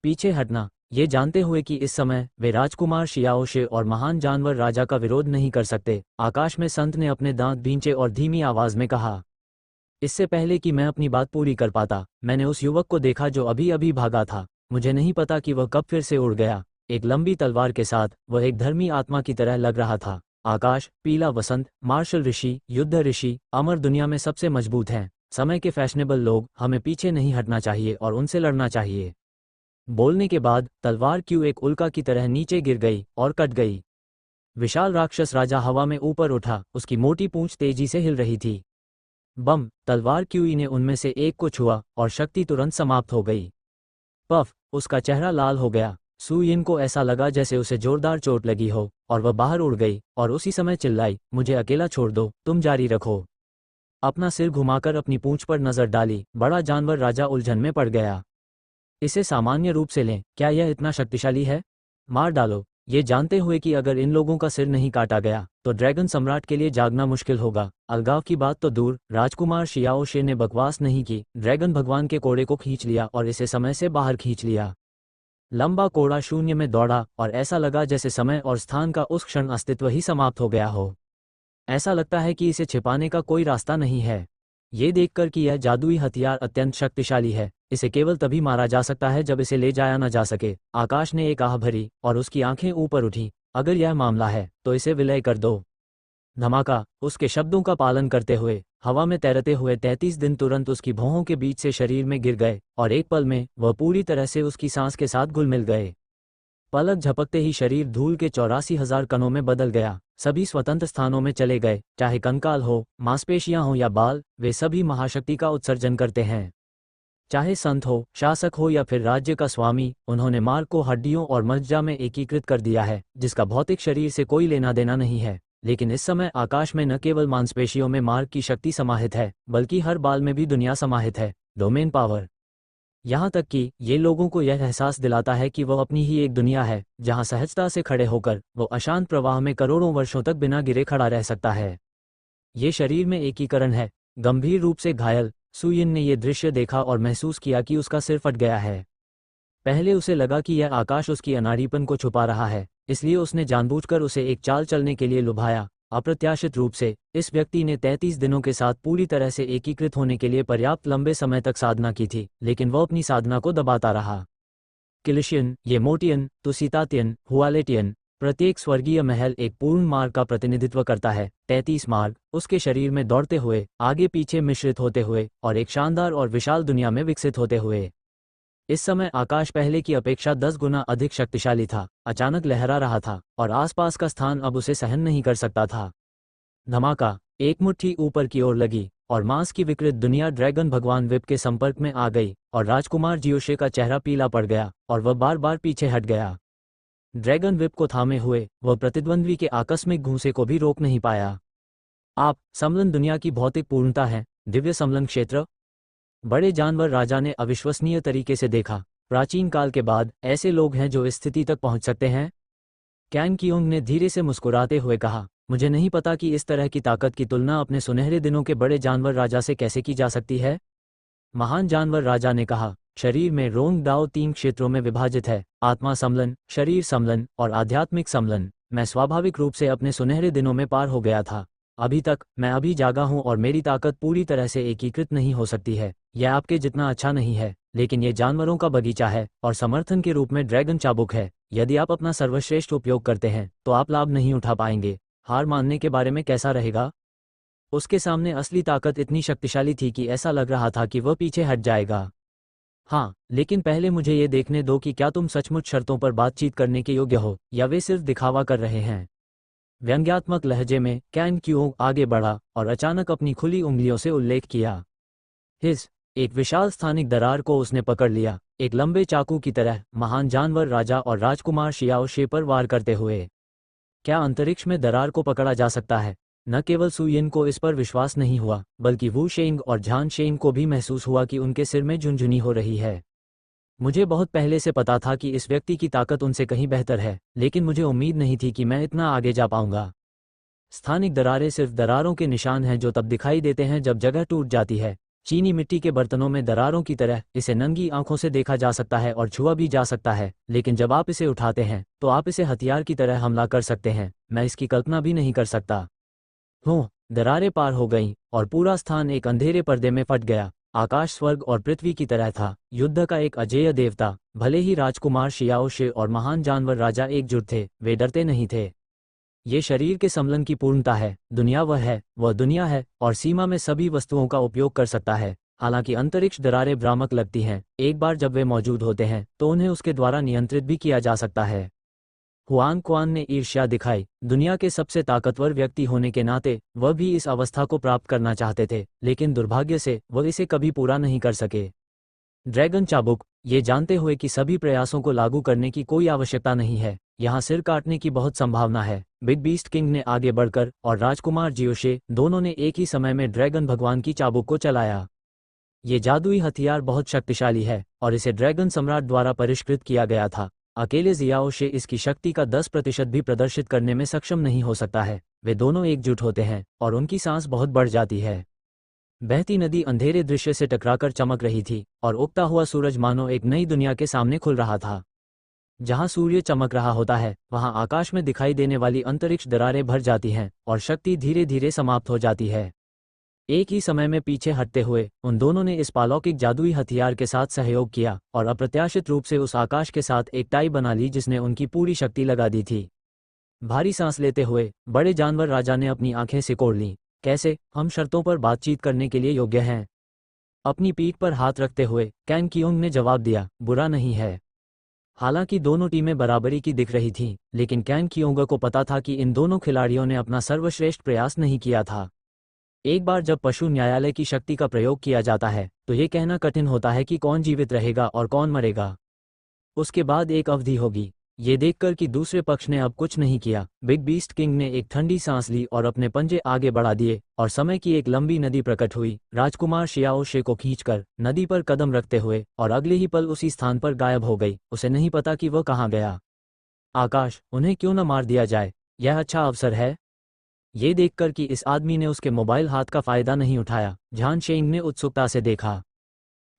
पीछे हटना, ये जानते हुए कि इस समय वे राजकुमार शियाओ शे और महान जानवर राजा का विरोध नहीं कर सकते, आकाश में संत ने अपने दांत भींचे और धीमी आवाज में कहा। इससे पहले कि मैं अपनी बात पूरी कर पाता, मैंने उस युवक को देखा जो अभी अभी भागा था। मुझे नहीं पता कि वह कब फिर से उड़ गया। एक लंबी तलवार के साथ वह एक धर्मी आत्मा की तरह लग रहा था। आकाश, पीला वसंत, मार्शल ऋषि, युद्ध ऋषि, अमर दुनिया में सबसे मजबूत हैं। समय के फैशनेबल लोग, हमें पीछे नहीं हटना चाहिए और उनसे लड़ना चाहिए। बोलने के बाद तलवार क्यू एक उल्का की तरह नीचे गिर गई और कट गई। विशाल राक्षस राजा हवा में ऊपर उठा, उसकी मोटी पूंछ तेजी से हिल रही थी। बम! तलवार क्यूई ने उनमें से एक को छुआ और शक्ति तुरंत समाप्त हो गई। पफ! उसका चेहरा लाल हो गया। सुयिन को ऐसा लगा जैसे उसे जोरदार चोट लगी हो, और वह बाहर उड़ गई और उसी समय चिल्लाई, मुझे अकेला छोड़ दो, तुम जारी रखो। अपना सिर घुमाकर अपनी पूंछ पर नजर डाली। बड़ा जानवर राजा उलझन में पड़ गया। इसे सामान्य रूप से लें, क्या यह इतना शक्तिशाली है? मार डालो। ये जानते हुए कि अगर इन लोगों का सिर नहीं काटा गया तो ड्रैगन सम्राट के लिए जागना मुश्किल होगा। अलगाव की बात तो दूर, राजकुमार शियाओ शे ने बकवास नहीं की, ड्रैगन भगवान के कोड़े को खींच लिया और इसे समय से बाहर खींच लिया। लंबा कोड़ा शून्य में दौड़ा और ऐसा लगा जैसे समय और स्थान का उस क्षण अस्तित्व ही समाप्त हो गया हो। ऐसा लगता है कि इसे छिपाने का कोई रास्ता नहीं है। ये देखकर कि यह जादुई हथियार अत्यंत शक्तिशाली है, इसे केवल तभी मारा जा सकता है जब इसे ले जाया न जा सके। आकाश ने एक आह भरी और उसकी आंखें ऊपर उठी। अगर यह मामला है तो इसे विलय कर दो। धमाका। उसके शब्दों का पालन करते हुए हवा में तैरते हुए 33 दिन तुरंत उसकी भौहों के बीच से शरीर में गिर गए और एक पल में वह पूरी तरह से उसकी सांस के साथ घुल मिल गए। पलक झपकते ही शरीर धूल के 84,000 कणों में बदल गया। सभी स्वतंत्र स्थानों में चले गए, चाहे कंकाल हो, मांसपेशियां हो या बाल, वे सभी महाशक्ति का उत्सर्जन करते हैं। चाहे संत हो, शासक हो या फिर राज्य का स्वामी, उन्होंने मार्ग को हड्डियों और मज्जा में एकीकृत कर दिया है, जिसका भौतिक शरीर से कोई लेना देना नहीं है। लेकिन इस समय आकाश में न केवल मांसपेशियों में मार्ग की शक्ति समाहित है, बल्कि हर बाल में भी दुनिया समाहित है, डोमेन पावर। यहाँ तक कि ये लोगों को यह एहसास दिलाता है कि वह अपनी ही एक दुनिया है, जहाँ सहजता से खड़े होकर वो अशांत प्रवाह में करोड़ों वर्षों तक बिना गिरे खड़ा रह सकता है। ये शरीर में एकीकरण है। गंभीर रूप से घायल सुयिन ने यह दृश्य देखा और महसूस किया कि उसका सिर फट गया है। पहले उसे लगा कि यह आकाश उसकी अनाड़ीपन को छुपा रहा है, इसलिए उसने जानबूझकर उसे एक चाल चलने के लिए लुभाया। अप्रत्याशित रूप से इस व्यक्ति ने 33 दिनों के साथ पूरी तरह से एकीकृत होने के लिए पर्याप्त लंबे समय तक साधना की थी, लेकिन वह अपनी साधना को दबाता रहा। किलिशियन, येमोटियन, तुसितातियन, हुआलेटियन, प्रत्येक स्वर्गीय महल एक पूर्ण मार्ग का प्रतिनिधित्व करता है। 33 मार्ग उसके शरीर में दौड़ते हुए, आगे पीछे मिश्रित होते हुए और एक शानदार और विशाल दुनिया में विकसित होते हुए। इस समय आकाश पहले की अपेक्षा 10 गुना अधिक शक्तिशाली था, अचानक लहरा रहा था और आसपास का स्थान अब उसे सहन नहीं कर सकता था। धमाका। एक मुट्ठी ऊपर की ओर लगी और मांस की विकृत दुनिया ड्रैगन भगवान विप के संपर्क में आ गई और राजकुमार जियोशे का चेहरा पीला पड़ गया और वह बार बार पीछे हट गया। ड्रैगन विप को थामे हुए वह प्रतिद्वंद्वी के आकस्मिक घूंसे को भी रोक नहीं पाया। आप समलन दुनिया की भौतिक पूर्णता है, दिव्य समलन क्षेत्र। बड़े जानवर राजा ने अविश्वसनीय तरीके से देखा। प्राचीन काल के बाद ऐसे लोग हैं जो इस स्थिति तक पहुंच सकते हैं। कैन कियोंग ने धीरे से मुस्कुराते हुए कहा, मुझे नहीं पता कि इस तरह की ताकत की तुलना अपने सुनहरे दिनों के बड़े जानवर राजा से कैसे की जा सकती है। महान जानवर राजा ने कहा, शरीर में रोंग दाओ 3 क्षेत्रों में विभाजित है, आत्मा समलन, शरीर समलन और आध्यात्मिक समलन। मैं स्वाभाविक रूप से अपने सुनहरे दिनों में पार हो गया था। अभी तक मैं अभी जागा हूं और मेरी ताकत पूरी तरह से एकीकृत नहीं हो सकती है। यह आपके जितना अच्छा नहीं है, लेकिन यह जानवरों का बगीचा है और समर्थन के रूप में ड्रैगन चाबुक है। यदि आप अपना सर्वश्रेष्ठ उपयोग करते हैं तो आप लाभ नहीं उठा पाएंगे। हार मानने के बारे में कैसा रहेगा? उसके सामने असली ताकत इतनी शक्तिशाली थी कि ऐसा लग रहा था कि वह पीछे हट जाएगा। हाँ, लेकिन पहले मुझे ये देखने दो कि क्या तुम सचमुच शर्तों पर बातचीत करने के योग्य हो या वे सिर्फ दिखावा कर रहे हैं। व्यंग्यात्मक लहजे में कैन क्योंग आगे बढ़ा और अचानक अपनी खुली उंगलियों से उल्लेख किया। हिज। एक विशाल स्थानिक दरार को उसने पकड़ लिया, एक लंबे चाकू की तरह, महान जानवर राजा और राजकुमार शियाओ शे पर वार करते हुए। क्या अंतरिक्ष में दरार को पकड़ा जा सकता है? न केवल सुयिन को इस पर विश्वास नहीं हुआ, बल्कि वू शेंग और झान शेंग को भी महसूस हुआ कि उनके सिर में झुनझुनी हो रही है। मुझे बहुत पहले से पता था कि इस व्यक्ति की ताकत उनसे कहीं बेहतर है, लेकिन मुझे उम्मीद नहीं थी कि मैं इतना आगे जा पाऊंगा। स्थानिक दरारें सिर्फ दरारों के निशान हैं जो तब दिखाई देते हैं जब जगह टूट जाती है। चीनी मिट्टी के बर्तनों में दरारों की तरह इसे नंगी आंखों से देखा जा सकता है और छुआ भी जा सकता है, लेकिन जब आप इसे उठाते हैं तो आप इसे हथियार की तरह हमला कर सकते हैं। मैं इसकी कल्पना भी नहीं कर सकता। दरारें पार हो गईं और पूरा स्थान एक अंधेरे पर्दे में फट गया। आकाश स्वर्ग और पृथ्वी की तरह था। युद्ध का एक अजेय देवता। भले ही राजकुमार शियाओ शे और महान जानवर राजा एकजुट थे, वे डरते नहीं थे। ये शरीर के समलन की पूर्णता है। दुनिया वह दुनिया है और सीमा में सभी वस्तुओं का उपयोग कर सकता है। हालांकि अंतरिक्ष दरारें भ्रामक लगती हैं, एक बार जब वे मौजूद होते हैं तो उन्हें उसके द्वारा नियंत्रित भी किया जा सकता है। हुआन क्वान ने ईर्ष्या दिखाई। दुनिया के सबसे ताकतवर व्यक्ति होने के नाते वह भी इस अवस्था को प्राप्त करना चाहते थे, लेकिन दुर्भाग्य से वह इसे कभी पूरा नहीं कर सके। ड्रैगन चाबुक। ये जानते हुए कि सभी प्रयासों को लागू करने की कोई आवश्यकता नहीं है, यहाँ सिर काटने की बहुत संभावना है। बिग बीस्ट किंग ने आगे बढ़कर और राजकुमार जियोशे दोनों ने एक ही समय में ड्रैगन भगवान की चाबुक को चलाया। ये जादुई हथियार बहुत शक्तिशाली है और इसे ड्रैगन सम्राट द्वारा परिष्कृत किया गया था। अकेले जियाओ शे इसकी शक्ति का 10% भी प्रदर्शित करने में सक्षम नहीं हो सकता है। वे दोनों एकजुट होते हैं और उनकी सांस बहुत बढ़ जाती है। बहती नदी अंधेरे दृश्य से टकराकर चमक रही थी और उगता हुआ सूरज मानो एक नई दुनिया के सामने खुल रहा था। जहां सूर्य चमक रहा होता है वहां आकाश में दिखाई देने वाली अंतरिक्ष दरारें भर जाती हैं और शक्ति धीरे धीरे समाप्त हो जाती है। एक ही समय में पीछे हटते हुए उन दोनों ने इस अलौकिक जादुई हथियार के साथ सहयोग किया और अप्रत्याशित रूप से उस आकाश के साथ एक टाई बना ली जिसने उनकी पूरी शक्ति लगा दी थी। भारी सांस लेते हुए बड़े जानवर राजा ने अपनी आंखें सिकोड़ लीं। कैसे हम शर्तों पर बातचीत करने के लिए योग्य हैं? अपनी पीठ पर हाथ रखते हुए कैन कियोंग ने जवाब दिया, बुरा नहीं है। हालांकि दोनों टीमें बराबरी की दिख रही थीं, लेकिन कैन कियोंग को पता था कि इन दोनों खिलाड़ियों ने अपना सर्वश्रेष्ठ प्रयास नहीं किया था। एक बार जब पशु न्यायालय की शक्ति का प्रयोग किया जाता है तो ये कहना कठिन होता है कि कौन जीवित रहेगा और कौन मरेगा। उसके बाद एक अवधि होगी। ये देखकर कि दूसरे पक्ष ने अब कुछ नहीं किया, बिग बीस्ट किंग ने एक ठंडी सांस ली और अपने पंजे आगे बढ़ा दिए और समय की एक लंबी नदी प्रकट हुई। राजकुमार शियाओ शे को खींचकर नदी पर कदम रखते हुए और अगले ही पल उसी स्थान पर गायब हो गई। उसे नहीं पता कि वह कहाँ गया। आकाश, उन्हें क्यों न मार दिया जाए? यह अच्छा अवसर है। ये देखकर कि इस आदमी ने उसके मोबाइल हाथ का फायदा नहीं उठाया, झान शेंग ने उत्सुकता से देखा।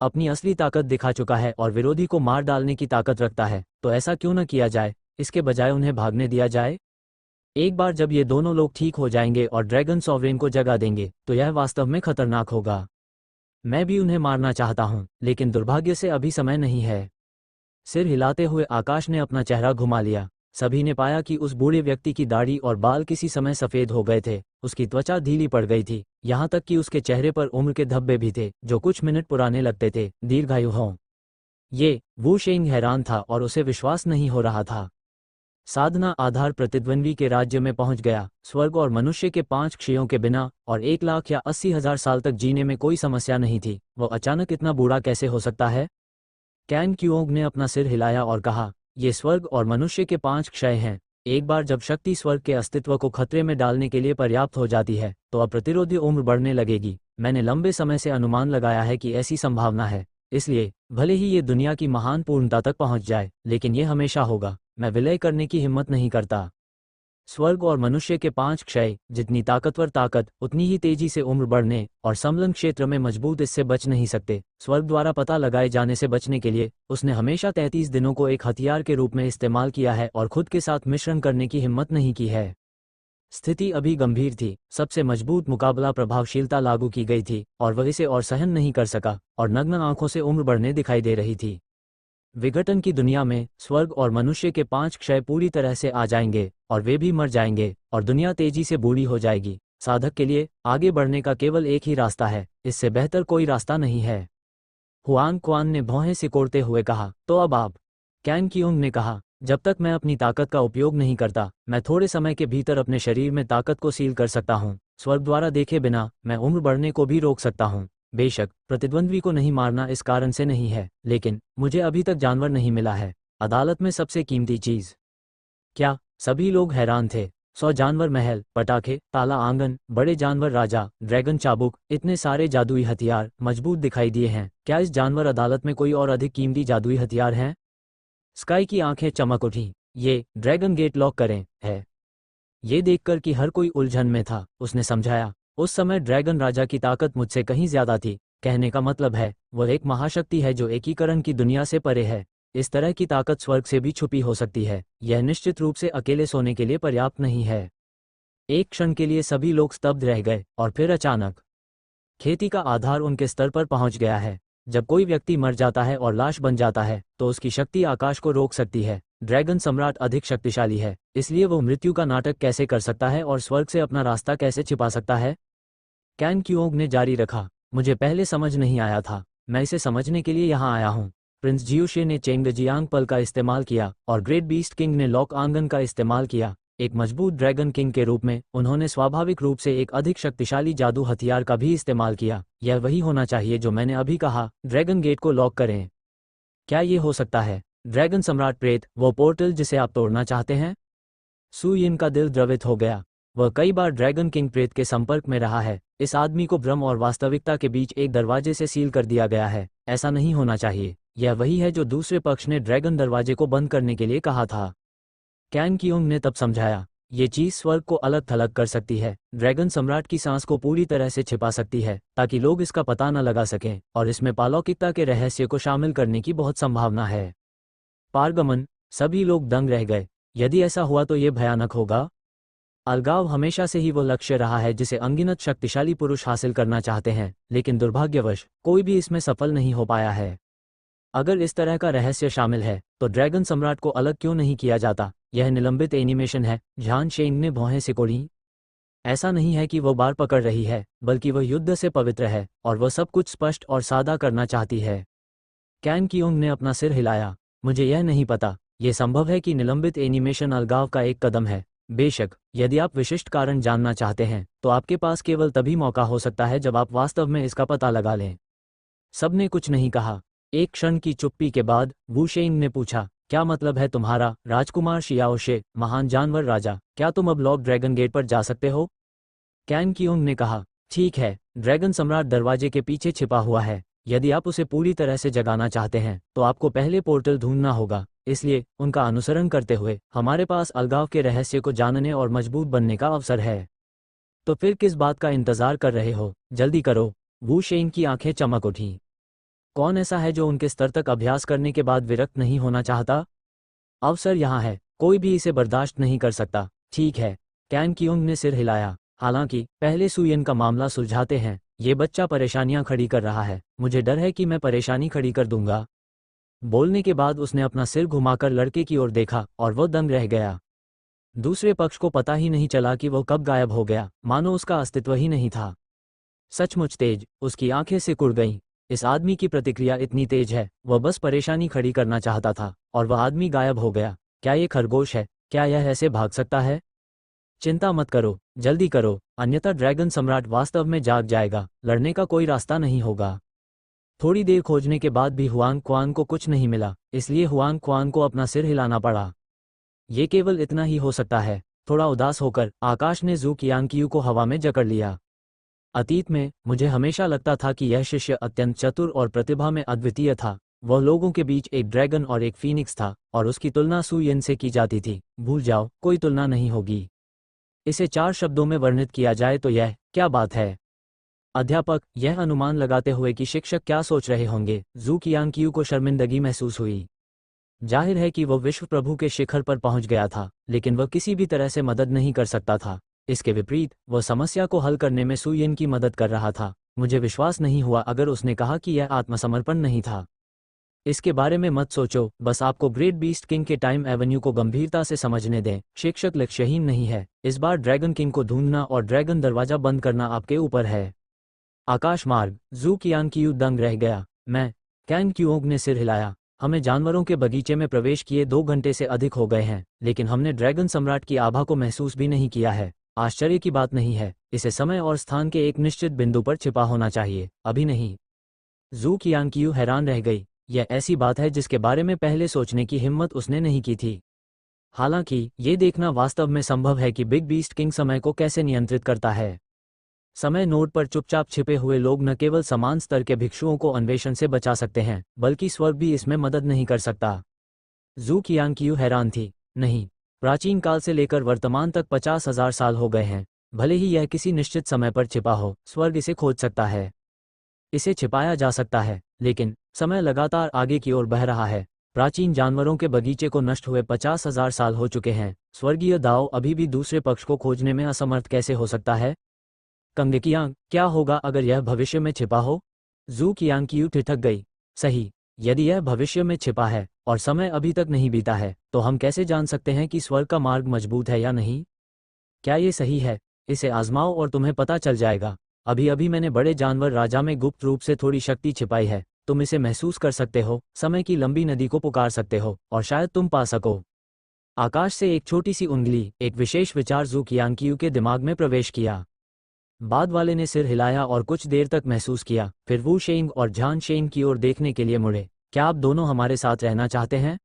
अपनी असली ताकत दिखा चुका है और विरोधी को मार डालने की ताकत रखता है, तो ऐसा क्यों न किया जाए? इसके बजाय उन्हें भागने दिया जाए। एक बार जब ये दोनों लोग ठीक हो जाएंगे और ड्रैगन सॉवरेन को जगा देंगे तो यह वास्तव में खतरनाक होगा। मैं भी उन्हें मारना चाहता हूं, लेकिन दुर्भाग्य से अभी समय नहीं है। सिर हिलाते हुए आकाश ने अपना चेहरा घुमा लिया। सभी ने पाया कि उस बूढ़े व्यक्ति की दाढ़ी और बाल किसी समय सफ़ेद हो गए थे। उसकी त्वचा ढीली पड़ गई थी, यहाँ तक कि उसके चेहरे पर उम्र के धब्बे भी थे जो कुछ मिनट पुराने लगते थे, दीर्घायु हों। ये वू शेंग हैरान था और उसे विश्वास नहीं हो रहा था। साधना आधार प्रतिद्वंद्वी के राज्य में पहुंच गया। स्वर्ग और मनुष्य के 5 क्षयों के बिना और 1 लाख या 80,000 साल तक जीने में कोई समस्या नहीं थी। वो अचानक इतना बूढ़ा कैसे हो सकता है? कैन क्यूओंग ने अपना सिर हिलाया और कहा, ये स्वर्ग और मनुष्य के 5 क्षय हैं। एक बार जब शक्ति स्वर्ग के अस्तित्व को खतरे में डालने के लिए पर्याप्त हो जाती है तो अप्रतिरोधी उम्र बढ़ने लगेगी। मैंने लंबे समय से अनुमान लगाया है कि ऐसी संभावना है, इसलिए भले ही ये दुनिया की महान पूर्णता तक पहुंच जाए, लेकिन ये हमेशा होगा। मैं विलय करने की हिम्मत नहीं करता। स्वर्ग और मनुष्य के 5 क्षय, जितनी ताकतवर ताकत उतनी ही तेजी से उम्र बढ़ने और समलन क्षेत्र में मजबूत, इससे बच नहीं सकते। स्वर्ग द्वारा पता लगाए जाने से बचने के लिए उसने हमेशा 33 दिनों को एक हथियार के रूप में इस्तेमाल किया है और खुद के साथ मिश्रण करने की हिम्मत नहीं की है। स्थिति अभी गंभीर थी। सबसे मजबूत मुकाबला प्रभावशीलता लागू की गई थी और वह इसे और सहन नहीं कर सका और नग्न आंखों से उम्र बढ़ने दिखाई दे रही थी। विघटन की दुनिया में स्वर्ग और मनुष्य के 5 क्षय पूरी तरह से आ जाएंगे और वे भी मर जाएंगे और दुनिया तेजी से बूढ़ी हो जाएगी। साधक के लिए आगे बढ़ने का केवल एक ही रास्ता है, इससे बेहतर कोई रास्ता नहीं है। हुआन क्वान ने भौहें सिकोड़ते हुए कहा, तो अब आप? कैन कियोंग ने कहा, जब तक मैं अपनी ताकत का उपयोग नहीं करता, मैं थोड़े समय के भीतर अपने शरीर में ताकत को सील कर सकता हूँ। स्वर्ग द्वारा देखे बिना मैं उम्र बढ़ने को भी रोक सकता हूँ। बेशक प्रतिद्वंद्वी को नहीं मारना इस कारण से नहीं है, लेकिन मुझे अभी तक जानवर नहीं मिला है। अदालत में सबसे कीमती चीज क्या? सभी लोग हैरान थे। 100 जानवर महल, पटाखे, ताला आंगन, बड़े जानवर राजा, ड्रैगन चाबुक, इतने सारे जादुई हथियार मजबूत दिखाई दिए हैं। क्या इस जानवर अदालत में कोई और अधिक कीमती जादुई हथियार हैं? स्काई की आंखें चमक उठी। ये ड्रैगन गेट लॉक करें है। ये देखकर कि हर कोई उलझन में था, उसने समझाया, उस समय ड्रैगन राजा की ताकत मुझसे कहीं ज्यादा थी। कहने का मतलब है वह एक महाशक्ति है जो एकीकरण की दुनिया से परे है। इस तरह की ताकत स्वर्ग से भी छुपी हो सकती है। यह निश्चित रूप से अकेले सोने के लिए पर्याप्त नहीं है। एक क्षण के लिए सभी लोग स्तब्ध रह गए और फिर अचानक खेती का आधार उनके स्तर पर पहुंच गया है। जब कोई व्यक्ति मर जाता है और लाश बन जाता है तो उसकी शक्ति आकाश को रोक सकती है। ड्रैगन सम्राट अधिक शक्तिशाली है, इसलिए वो मृत्यु का नाटक कैसे कर सकता है और स्वर्ग से अपना रास्ता कैसे छिपा सकता है? कैन क्यूओंग ने जारी रखा, मुझे पहले समझ नहीं आया था, मैं इसे समझने के लिए यहाँ आया हूँ। प्रिंस जियोशे ने चेंग जियांग पल का इस्तेमाल किया और ग्रेट बीस्ट किंग ने लॉक आंगन का इस्तेमाल किया। एक मजबूत ड्रैगन किंग के रूप में उन्होंने स्वाभाविक रूप से एक अधिक शक्तिशाली जादू हथियार का भी इस्तेमाल किया। यह वही होना चाहिए जो मैंने अभी कहा, ड्रैगन गेट को लॉक करें। क्या ये हो सकता है? ड्रैगन सम्राट प्रेत, वो पोर्टल जिसे आप तोड़ना चाहते हैं? सु यिन का दिल द्रवित हो गया। वह कई बार ड्रैगन किंग प्रेत के संपर्क में रहा है। इस आदमी को भ्रम और वास्तविकता के बीच एक दरवाजे से सील कर दिया गया है। ऐसा नहीं होना चाहिए। यह वही है जो दूसरे पक्ष ने ड्रैगन दरवाजे को बंद करने के लिए कहा था। कैन कियोंग ने तब समझाया, ये चीज स्वर्ग को अलग थलग कर सकती है, ड्रैगन सम्राट की सांस को पूरी तरह से छिपा सकती है ताकि लोग इसका पता न लगा सकें, और इसमें पालौकिकता के रहस्य को शामिल करने की बहुत संभावना है। पारगमन, सभी लोग दंग रह गए। यदि ऐसा हुआ तो ये भयानक होगा। अलगाव हमेशा से ही वो लक्ष्य रहा है जिसे अनगिनत शक्तिशाली पुरुष हासिल करना चाहते हैं, लेकिन दुर्भाग्यवश कोई भी इसमें सफल नहीं हो पाया है। अगर इस तरह का रहस्य शामिल है तो ड्रैगन सम्राट को अलग क्यों नहीं किया जाता? यह निलंबित एनिमेशन है, झान शेंग ने भौहें सिकोड़ी। ऐसा नहीं है कि वो बार पकड़ रही है, बल्कि वह युद्ध से पवित्र है और वह सब कुछ स्पष्ट और सादा करना चाहती है। कैन कियोंग ने अपना सिर हिलाया। मुझे यह नहीं पता। यह संभव है कि निलंबित एनिमेशन अलगाव का एक कदम है। बेशक, यदि आप विशिष्ट कारण जानना चाहते हैं तो आपके पास केवल तभी मौका हो सकता है जब आप वास्तव में इसका पता लगा लें। सबने कुछ नहीं कहा। एक क्षण की चुप्पी के बाद वू शेंग ने पूछा, क्या मतलब है तुम्हारा, राजकुमार शियाओशे, महान जानवर राजा? क्या तुम अब लॉक ड्रैगन गेट पर जा सकते हो? कैन कियोंग ने कहा, ठीक है, ड्रैगन सम्राट दरवाजे के पीछे छिपा हुआ है। यदि आप उसे पूरी तरह से जगाना चाहते हैं तो आपको पहले पोर्टल ढूंढना होगा। इसलिए उनका अनुसरण करते हुए हमारे पास अलगाव के रहस्य को जानने और मजबूत बनने का अवसर है। तो फिर किस बात का इंतजार कर रहे हो? जल्दी करो। वू शेंग की आंखें चमक उठीं। कौन ऐसा है जो उनके स्तर तक अभ्यास करने के बाद विरक्त नहीं होना चाहता? अवसर यहाँ है, कोई भी इसे बर्दाश्त नहीं कर सकता। ठीक है, कैन कियोंग ने सिर हिलाया। हालांकि पहले सुयन का मामला सुलझाते हैं। ये बच्चा परेशानियां खड़ी कर रहा है। मुझे डर है कि मैं परेशानी खड़ी कर दूंगा। बोलने के बाद उसने अपना सिर घुमाकर लड़के की ओर देखा और वो दंग रह गया। दूसरे पक्ष को पता ही नहीं चला कि वो कब गायब हो गया, मानो उसका अस्तित्व ही नहीं था। सचमुच तेज, उसकी आंखें सिकुड़ गईं। इस आदमी की प्रतिक्रिया इतनी तेज है, वह बस परेशानी खड़ी करना चाहता था और वह आदमी गायब हो गया। क्या ये खरगोश है? क्या यह ऐसे भाग सकता है? चिंता मत करो, जल्दी करो, अन्यथा ड्रैगन सम्राट वास्तव में जाग जाएगा। लड़ने का कोई रास्ता नहीं होगा। थोड़ी देर खोजने के बाद भी हुआंग क्वान को कुछ नहीं मिला, इसलिए हुआंग क्वान को अपना सिर हिलाना पड़ा। ये केवल इतना ही हो सकता है। थोड़ा उदास होकर आकाश ने जू कियांग को हवा में जकड़ लिया। अतीत में मुझे हमेशा लगता था कि यह शिष्य अत्यंत चतुर और प्रतिभा में अद्वितीय था। वह लोगों के बीच एक ड्रैगन और एक फीनिक्स था और उसकी तुलना सू यिन से की जाती थी। भूल जाओ, कोई तुलना नहीं होगी। इसे 4 शब्दों में वर्णित किया जाए तो यह क्या बात है? अध्यापक, यह अनुमान लगाते हुए कि शिक्षक क्या सोच रहे होंगे, जू कियांग को शर्मिंदगी महसूस हुई। जाहिर है कि वह विश्व प्रभु के शिखर पर पहुंच गया था, लेकिन वह किसी भी तरह से मदद नहीं कर सकता था। इसके विपरीत वह समस्या को हल करने में सू यिन की मदद कर रहा था। मुझे विश्वास नहीं हुआ अगर उसने कहा कि यह आत्मसमर्पण नहीं था। इसके बारे में मत सोचो, बस आपको ग्रेट बीस्ट किंग के टाइम एवेन्यू को गंभीरता से समझने दें। शिक्षक लक्ष्यहीन नहीं है। इस बार ड्रैगन किंग को ढूंढना और ड्रैगन दरवाजा बंद करना आपके ऊपर है। आकाश मार्ग, जू कियांग दंग रह गया। मैं, कैन कियोंग ने सिर हिलाया। हमें जानवरों के बगीचे में प्रवेश किए 2 घंटे से अधिक हो गए हैं, लेकिन हमने ड्रैगन सम्राट की आभा को महसूस भी नहीं किया है। आश्चर्य की बात नहीं है, इसे समय और स्थान के एक निश्चित बिंदु पर छिपा होना चाहिए, अभी नहीं। जू कियांग हैरान रह गई। यह ऐसी बात है जिसके बारे में पहले सोचने की हिम्मत उसने नहीं की थी। हालांकि ये देखना वास्तव में संभव है कि बिग बीस्ट किंग समय को कैसे नियंत्रित करता है। समय नोड पर चुपचाप छिपे हुए लोग न केवल समान स्तर के भिक्षुओं को अन्वेषण से बचा सकते हैं, बल्कि स्वर्ग भी इसमें मदद नहीं कर सकता। जू कियांग हैरान थी। नहीं, प्राचीन काल से लेकर वर्तमान तक 50,000 साल हो गए हैं। भले ही यह किसी निश्चित समय पर छिपा हो, स्वर्ग इसे खोज सकता है। इसे छिपाया जा सकता है, लेकिन समय लगातार आगे की ओर बह रहा है। प्राचीन जानवरों के बगीचे को नष्ट हुए 50,000 साल हो चुके हैं। स्वर्गीय दाओ अभी भी दूसरे पक्ष को खोजने में असमर्थ कैसे हो सकता है? कंग कियांग, क्या होगा अगर यह भविष्य में छिपा हो? जू कियांग ठिठक गई। सही, यदि यह भविष्य में छिपा है और समय अभी तक नहीं बीता है, तो हम कैसे जान सकते हैं कि स्वर्ग का मार्ग मजबूत है या नहीं? क्या ये सही है? इसे आजमाओ और तुम्हें पता चल जाएगा। अभी अभी मैंने बड़े जानवर राजा में गुप्त रूप से थोड़ी शक्ति छिपाई है। तुम इसे महसूस कर सकते हो, समय की लंबी नदी को पुकार सकते हो, और शायद तुम पा सको। आकाश से एक छोटी सी उंगली, एक विशेष विचार जू कियांग के दिमाग में प्रवेश किया। बाद वाले ने सिर हिलाया और कुछ देर तक महसूस किया, फिर वू शेंग और झान शेंग की ओर देखने के लिए मुड़े। क्या आप दोनों हमारे साथ रहना चाहते हैं?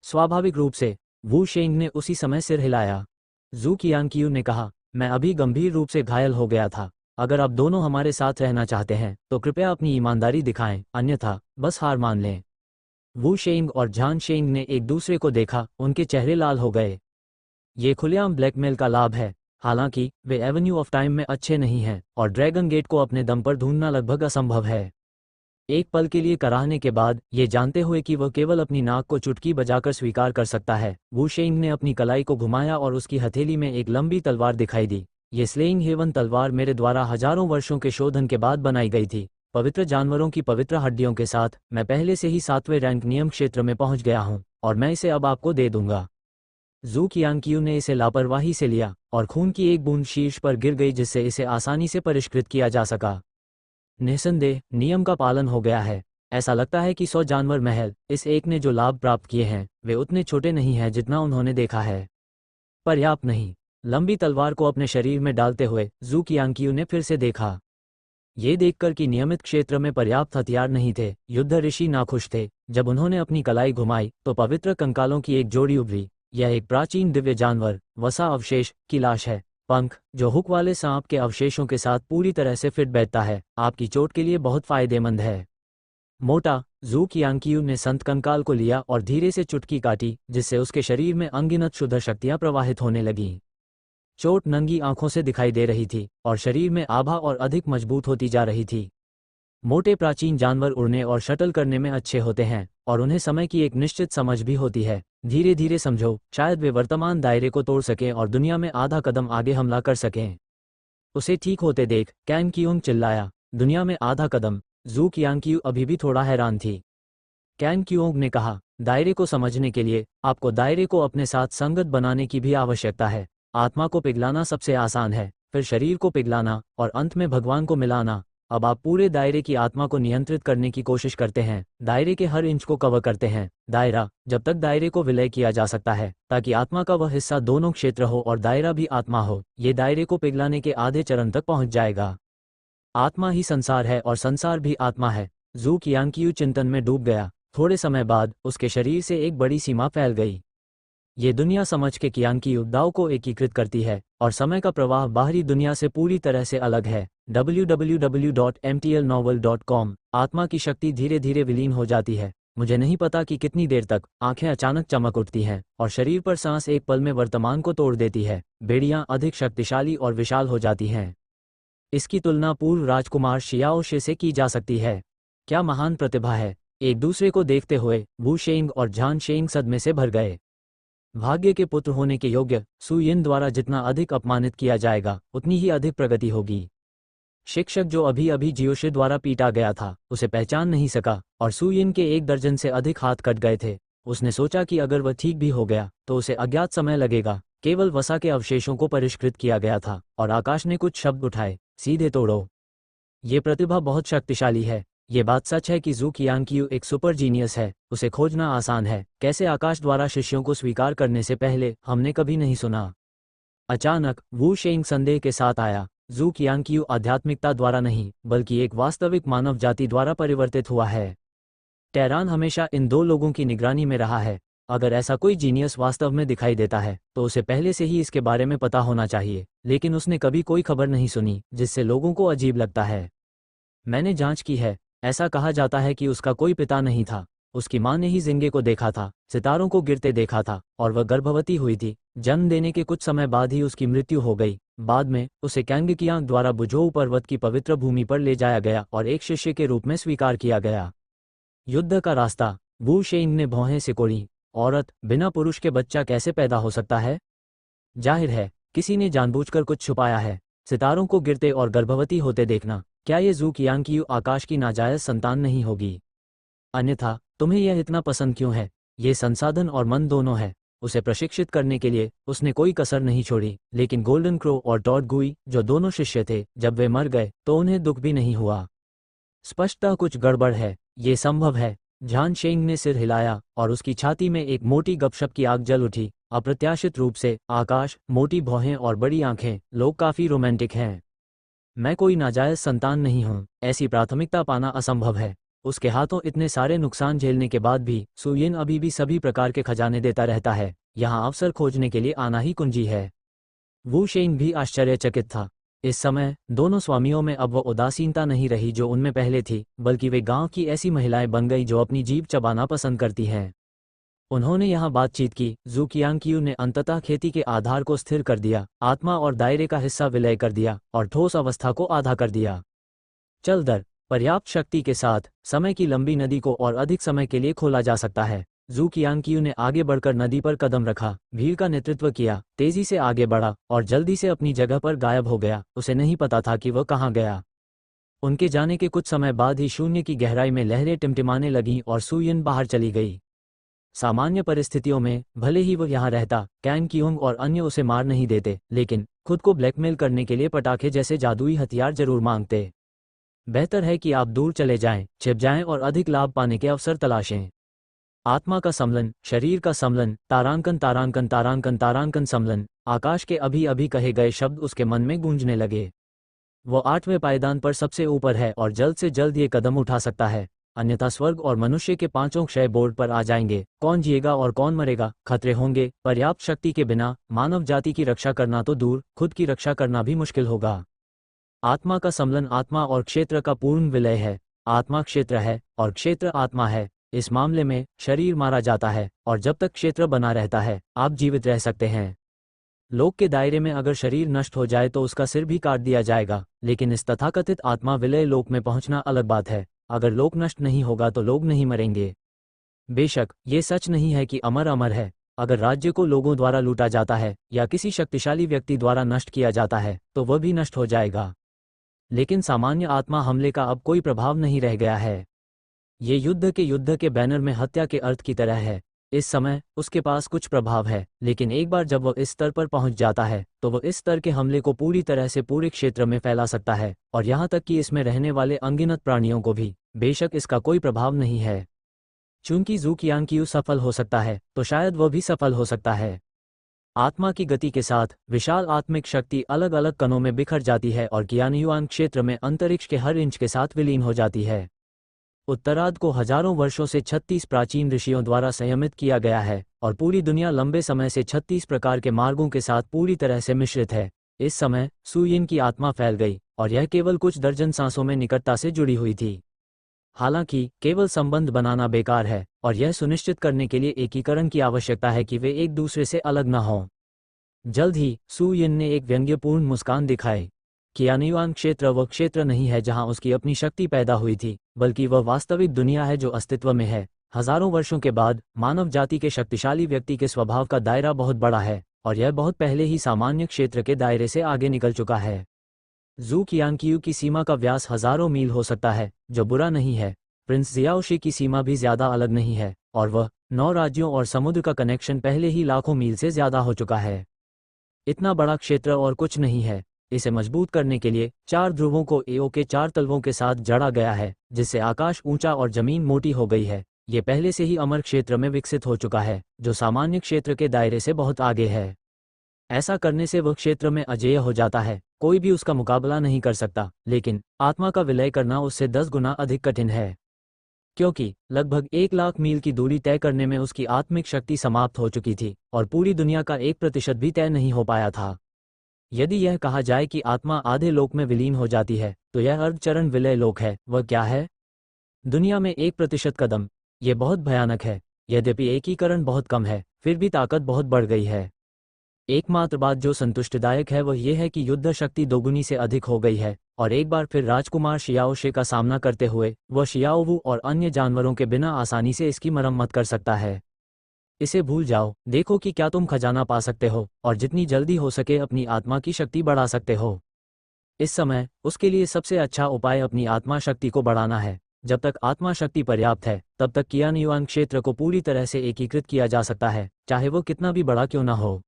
स्वाभाविक रूप से वू शेंग ने उसी समय सिर हिलाया। जू कियांग ने कहा, मैं अभी गंभीर रूप से घायल हो गया था। अगर आप दोनों हमारे साथ रहना चाहते हैं तो कृपया अपनी ईमानदारी दिखाएं, अन्यथा बस हार मान लें। वू शेंग और झान शेंग ने एक दूसरे को देखा, उनके चेहरे लाल हो गए। ये खुलेआम ब्लैकमेल का लाभ है। हालांकि वे एवेन्यू ऑफ टाइम में अच्छे नहीं हैं और ड्रैगन गेट को अपने दम पर ढूंढना लगभग असंभव है। एक पल के लिए कराहने के बाद, ये जानते हुए कि वह केवल अपनी नाक को चुटकी बजाकर स्वीकार कर सकता है, वू शेंग ने अपनी कलाई को घुमाया और उसकी हथेली में एक लंबी तलवार दिखाई दी। ये स्लेइंग हेवन तलवार मेरे द्वारा हजारों वर्षों के शोधन के बाद बनाई गई थी। पवित्र जानवरों की पवित्र हड्डियों के साथ मैं पहले से ही 7वें रैंक नियम क्षेत्र में पहुंच गया हूं और मैं इसे अब आपको दे दूंगा। जू कियांग ने इसे लापरवाही से लिया और खून की एक बूंद शीर्ष पर गिर गई, जिससे इसे आसानी से परिष्कृत किया जा सका। निस्संदेह नियम का पालन हो गया है। ऐसा लगता है कि 100 जानवर महल, इस एक ने जो लाभ प्राप्त किए हैं वे उतने छोटे नहीं हैं जितना उन्होंने देखा है। पर्याप्त नहीं। लंबी तलवार को अपने शरीर में डालते हुए जू कियांग ने फिर से देखा। ये देखकर कि नियमित क्षेत्र में पर्याप्त हथियार नहीं थे, युद्ध ऋषि नाखुश थे। जब उन्होंने अपनी कलाई घुमाई तो पवित्र कंकालों की एक जोड़ी उभरी। यह एक प्राचीन दिव्य जानवर, वसा अवशेष की लाश है। पंख जो हुक वाले सांप के अवशेषों के साथ पूरी तरह से फिट बैठता है, आपकी चोट के लिए बहुत फायदेमंद है। मोटा जू कियांग ने संत कंकाल को लिया और धीरे से चुटकी काटी, जिससे उसके शरीर में अनगिनत शुद्ध शक्तियां प्रवाहित होने लगीं। चोट नंगी आंखों से दिखाई दे रही थी और शरीर में आभा और अधिक मजबूत होती जा रही थी। मोटे प्राचीन जानवर उड़ने और शटल करने में अच्छे होते हैं और उन्हें समय की एक निश्चित समझ भी होती है। धीरे धीरे समझो, शायद वे वर्तमान दायरे को तोड़ सकें और दुनिया में आधा कदम आगे हमला कर सकें। उसे ठीक होते देख कैन कियोंग चिल्लाया, दुनिया में आधा कदम। जू कियांग अभी भी थोड़ा हैरान थी। कैन कियोंग ने कहा, दायरे को समझने के लिए आपको दायरे को अपने साथ संगत बनाने की भी आवश्यकता है। आत्मा को पिघलाना सबसे आसान है, फिर शरीर को पिघलाना और अंत में भगवान को मिलाना। अब आप पूरे दायरे की आत्मा को नियंत्रित करने की कोशिश करते हैं, दायरे के हर इंच को कवर करते हैं। दायरा जब तक दायरे को विलय किया जा सकता है ताकि आत्मा का वह हिस्सा दोनों क्षेत्र हो और दायरा भी आत्मा हो, ये दायरे को पिघलाने के आधे चरण तक पहुंच जाएगा। आत्मा ही संसार है और संसार भी आत्मा है। जू कियांग चिंतन में डूब गया। थोड़े समय बाद उसके शरीर से एक बड़ी सीमा फैल गई। ये दुनिया समझ के कियांग की उपदाओं को एकीकृत करती है और समय का प्रवाह बाहरी दुनिया से पूरी तरह से अलग है। www.mtlnovel.com। आत्मा की शक्ति धीरे धीरे विलीन हो जाती है। मुझे नहीं पता कि कितनी देर तक। आंखें अचानक चमक उठती हैं और शरीर पर सांस एक पल में वर्तमान को तोड़ देती है। बेड़ियां अधिक शक्तिशाली और विशाल हो जाती हैं। इसकी तुलना पूर्व राजकुमार शियाओ शे से की जा सकती है। क्या महान प्रतिभा है। एक दूसरे को देखते हुए वू शेंग और झान शेंग सदमे से भर गए। भाग्य के पुत्र होने के योग्य सु यिन द्वारा जितना अधिक अपमानित किया जाएगा उतनी ही अधिक प्रगति होगी। शिक्षक जो अभी अभी जियोशे द्वारा पीटा गया था उसे पहचान नहीं सका और सु यिन के 1 दर्जन से अधिक हाथ कट गए थे। उसने सोचा कि अगर वह ठीक भी हो गया तो उसे अज्ञात समय लगेगा। केवल वसा के अवशेषों को परिष्कृत किया गया था और आकाश ने कुछ शब्द उठाए, सीधे तोड़ो। ये प्रतिभा बहुत शक्तिशाली है। ये बात सच है कि जू कियांग एक सुपर जीनियस है। उसे खोजना आसान है। कैसे आकाश द्वारा शिष्यों को स्वीकार करने से पहले हमने कभी नहीं सुना। अचानक वू शेंग संदेह के साथ आया। जू कियांग आध्यात्मिकता द्वारा नहीं बल्कि एक वास्तविक मानव जाति द्वारा परिवर्तित हुआ है। टेरान हमेशा इन 2 लोगों की निगरानी में रहा है। अगर ऐसा कोई जीनियस वास्तव में दिखाई देता है तो उसे पहले से ही इसके बारे में पता होना चाहिए, लेकिन उसने कभी कोई खबर नहीं सुनी, जिससे लोगों को अजीब लगता है। मैंने जांच की है। ऐसा कहा जाता है कि उसका कोई पिता नहीं था। उसकी मां ने ही जिंगे को देखा था, सितारों को गिरते देखा था और वह गर्भवती हुई थी। जन्म देने के कुछ समय बाद ही उसकी मृत्यु हो गई। बाद में उसे कैंग कियांग द्वारा बुझोउ पर्वत की पवित्र भूमि पर ले जाया गया और एक शिष्य के रूप में स्वीकार किया गया। युद्ध का रास्ता। वू शेंग ने भौहें सिकोड़ी। औरत बिना पुरुष के बच्चा कैसे पैदा हो सकता है। जाहिर है किसी ने जानबूझकर कुछ छुपाया है। सितारों को गिरते और गर्भवती होते देखना, क्या ये जू कियांग आकाश की नाजायज संतान नहीं होगी। अन्यथा तुम्हें यह इतना पसंद क्यों है। ये संसाधन और मन दोनों है। उसे प्रशिक्षित करने के लिए उसने कोई कसर नहीं छोड़ी। लेकिन गोल्डन क्रो और टॉड गुई जो दोनों शिष्य थे, जब वे मर गए तो उन्हें दुख भी नहीं हुआ। स्पष्टतः कुछ गड़बड़ है। ये संभव है। झान शेंग ने सिर हिलाया और उसकी छाती में एक मोटी गपशप की आग जल उठी। अप्रत्याशित रूप से आकाश, मोटी भौहें और बड़ी आंखें, लोग काफी रोमांटिक हैं। मैं कोई नाजायज संतान नहीं हूँ। ऐसी प्राथमिकता पाना असंभव है। उसके हाथों इतने सारे नुकसान झेलने के बाद भी सु यिन अभी भी सभी प्रकार के खजाने देता रहता है। यहाँ अवसर खोजने के लिए आना ही कुंजी है। वू शेंग भी आश्चर्यचकित था। इस समय दोनों स्वामियों में अब वो उदासीनता नहीं रही जो उनमें पहले थी, बल्कि वे गांव की ऐसी महिलाएं बन गई जो अपनी जीभ चबाना पसंद करती हैं। उन्होंने यहाँ बातचीत की। जू कियांग ने अंततः खेती के आधार को स्थिर कर दिया, आत्मा और दायरे का हिस्सा विलय कर दिया और ठोस अवस्था को आधा कर दिया। चल दर पर्याप्त शक्ति के साथ समय की लंबी नदी को और अधिक समय के लिए खोला जा सकता है। जू कियांग ने आगे बढ़कर नदी पर कदम रखा, भीड़ का नेतृत्व किया, तेजी से आगे बढ़ा और जल्दी से अपनी जगह पर गायब हो गया। उसे नहीं पता था कि वह कहाँ गया। उनके जाने के कुछ समय बाद ही शून्य की गहराई में लहरें टिमटिमाने लगीं और सुयिन बाहर चली गई। सामान्य परिस्थितियों में भले ही वह यहाँ रहता, कैंग कियोंग और अन्य उसे मार नहीं देते, लेकिन खुद को ब्लैकमेल करने के लिए पटाखे जैसे जादुई हथियार जरूर मांगते। बेहतर है कि आप दूर चले जाएं, छिप जाएं और अधिक लाभ पाने के अवसर तलाशें। आत्मा का सम्मिलन, शरीर का सम्मिलन, तारांकन तारांकन तारांकन तारांकन सम्मिलन। आकाश के अभी अभी कहे गए शब्द उसके मन में गूंजने लगे। वो 8वें पायदान पर सबसे ऊपर है और जल्द से जल्द ये कदम उठा सकता है, अन्यथा स्वर्ग और मनुष्य के 5 क्षय बोर्ड पर आ जाएंगे। कौन जिएगा और कौन मरेगा, खतरे होंगे। पर्याप्त शक्ति के बिना मानव जाति की रक्षा करना तो दूर, खुद की रक्षा करना भी मुश्किल होगा। आत्मा का सम्मिलन आत्मा और क्षेत्र का पूर्ण विलय है। आत्मा क्षेत्र है और क्षेत्र आत्मा है। इस मामले में शरीर मारा जाता है और जब तक क्षेत्र बना रहता है आप जीवित रह सकते हैं। लोक के दायरे में अगर शरीर नष्ट हो जाए तो उसका सिर भी काट दिया जाएगा, लेकिन इस तथाकथित आत्मा विलय लोक में पहुंचना अलग बात है। अगर लोक नष्ट नहीं होगा तो लोग नहीं मरेंगे। बेशक ये सच नहीं है कि अमर अमर है। अगर राज्य को लोगों द्वारा लूटा जाता है या किसी शक्तिशाली व्यक्ति द्वारा नष्ट किया जाता है तो वह भी नष्ट हो जाएगा, लेकिन सामान्य आत्मा हमले का अब कोई प्रभाव नहीं रह गया है। ये युद्ध के बैनर में हत्या के अर्थ की तरह है। इस समय उसके पास कुछ प्रभाव है, लेकिन एक बार जब वह इस स्तर पर पहुंच जाता है तो वह इस स्तर के हमले को पूरी तरह से पूरे क्षेत्र में फैला सकता है, और यहाँ तक कि इसमें रहने वाले अनगिनत प्राणियों को भी। बेशक इसका कोई प्रभाव नहीं है। चूंकि जू कियांग सफल हो सकता है तो शायद वह भी सफल हो सकता है। आत्मा की गति के साथ विशाल आत्मिक शक्ति अलग अलग कणों में बिखर जाती है और कियानयुआन क्षेत्र में अंतरिक्ष के हर इंच के साथ विलीन हो जाती है। उत्तरार्ध को हजारों वर्षों से 36 प्राचीन ऋषियों द्वारा संयमित किया गया है और पूरी दुनिया लंबे समय से 36 प्रकार के मार्गों के साथ पूरी तरह से मिश्रित है। इस समय सुयिन की आत्मा फैल गई और यह केवल कुछ दर्जन सांसों में निकटता से जुड़ी हुई थी। हालांकि केवल संबंध बनाना बेकार है और यह सुनिश्चित करने के लिए एकीकरण की आवश्यकता है कि वे एक दूसरे से अलग न हों। जल्द ही सुयिन ने एक व्यंग्यपूर्ण मुस्कान दिखाई। कियानयुआन क्षेत्र वह क्षेत्र नहीं है जहां उसकी अपनी शक्ति पैदा हुई थी, बल्कि वह वास्तविक दुनिया है जो अस्तित्व में है। हजारों वर्षों के बाद मानव जाति के शक्तिशाली व्यक्ति के स्वभाव का दायरा बहुत बड़ा है और यह बहुत पहले ही सामान्य क्षेत्र के दायरे से आगे निकल चुका है। जू कियांग की सीमा का व्यास हजारों मील हो सकता है, जो बुरा नहीं है। प्रिंस जियाओशी की सीमा भी ज्यादा अलग नहीं है और वह 9 राज्यों और समुद्र का कनेक्शन पहले ही लाखों मील से ज्यादा हो चुका है। इतना बड़ा क्षेत्र और कुछ नहीं है। इसे मजबूत करने के लिए 4 ध्रुवों को एओ के 4 तलवों के साथ जड़ा गया है, जिससे आकाश ऊंचा और जमीन मोटी हो गई है। ये पहले से ही अमर क्षेत्र में विकसित हो चुका है, जो सामान्य क्षेत्र के दायरे से बहुत आगे है। ऐसा करने से वह क्षेत्र में अजेय हो जाता है, कोई भी उसका मुकाबला नहीं कर सकता। लेकिन आत्मा का विलय करना उससे 10 गुना अधिक कठिन है, क्योंकि लगभग 1 लाख मील की दूरी तय करने में उसकी आत्मिक शक्ति समाप्त हो चुकी थी और पूरी दुनिया का 1% भी तय नहीं हो पाया था। यदि यह कहा जाए कि आत्मा आधे लोक में विलीन हो जाती है तो यह अर्धचरण विलय लोक है। वह क्या है? दुनिया में 1% कदम। यह बहुत भयानक है। यद्यपि एकीकरण बहुत कम है, फिर भी ताकत बहुत बढ़ गई है। एकमात्र बात जो संतुष्टिदायक है वह यह है कि युद्ध शक्ति दोगुनी से अधिक हो गई है और एक बार फिर राजकुमार शियाओशे का सामना करते हुए वह शियाओवू और अन्य जानवरों के बिना आसानी से इसकी मरम्मत कर सकता है। इसे भूल जाओ, देखो कि क्या तुम खजाना पा सकते हो और जितनी जल्दी हो सके अपनी आत्मा की शक्ति बढ़ा सकते हो। इस समय उसके लिए सबसे अच्छा उपाय अपनी आत्मा शक्ति को बढ़ाना है। जब तक आत्मा शक्ति पर्याप्त है तब तक कियानयुआन क्षेत्र को पूरी तरह से एकीकृत किया जा सकता है, चाहे वो कितना भी बड़ा क्यों न हो।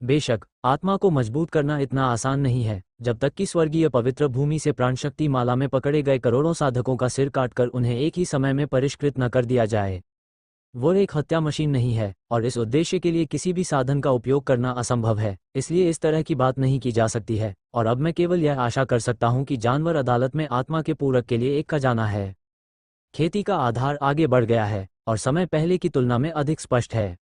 बेशक आत्मा को मजबूत करना इतना आसान नहीं है जब तक कि स्वर्गीय पवित्र भूमि से प्राणशक्ति माला में पकड़े गए करोड़ों साधकों का सिर काटकर उन्हें एक ही समय में परिष्कृत न कर दिया जाए। वो एक हत्या मशीन नहीं है और इस उद्देश्य के लिए किसी भी साधन का उपयोग करना असंभव है, इसलिए इस तरह की बात नहीं की जा सकती है। और अब मैं केवल यह आशा कर सकता हूं कि जानवर अदालत में आत्मा के पूरक के लिए एक खजाना है। खेती का आधार आगे बढ़ गया है और समय पहले की तुलना में अधिक स्पष्ट है।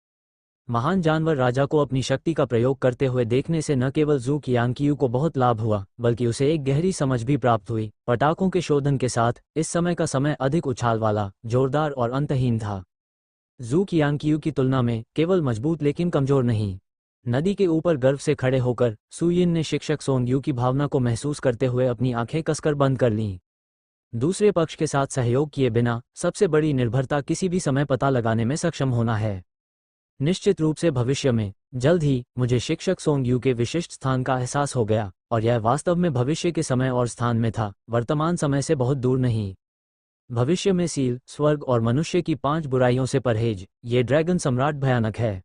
महान जानवर राजा को अपनी शक्ति का प्रयोग करते हुए देखने से न केवल जू कियांग को बहुत लाभ हुआ, बल्कि उसे एक गहरी समझ भी प्राप्त हुई। पटाखों के शोधन के साथ इस समय का समय अधिक उछाल वाला, जोरदार और अंतहीन था। जू कियांग की तुलना में केवल मजबूत लेकिन कमजोर नहीं। नदी के ऊपर गर्व से खड़े होकर सुयिन ने शिक्षक सोंग यू की भावना को महसूस करते हुए अपनी आंखें कसकर बंद कर लीं। दूसरे पक्ष के साथ सहयोग किए बिना सबसे बड़ी निर्भरता किसी भी समय पता लगाने में सक्षम होना है। निश्चित रूप से भविष्य में जल्द ही मुझे शिक्षक सोंग यू के विशिष्ट स्थान का एहसास हो गया, और यह वास्तव में भविष्य के समय और स्थान में था, वर्तमान समय से बहुत दूर नहीं। भविष्य में सील, स्वर्ग और मनुष्य की 5 बुराइयों से परहेज। ये ड्रैगन सम्राट भयानक है।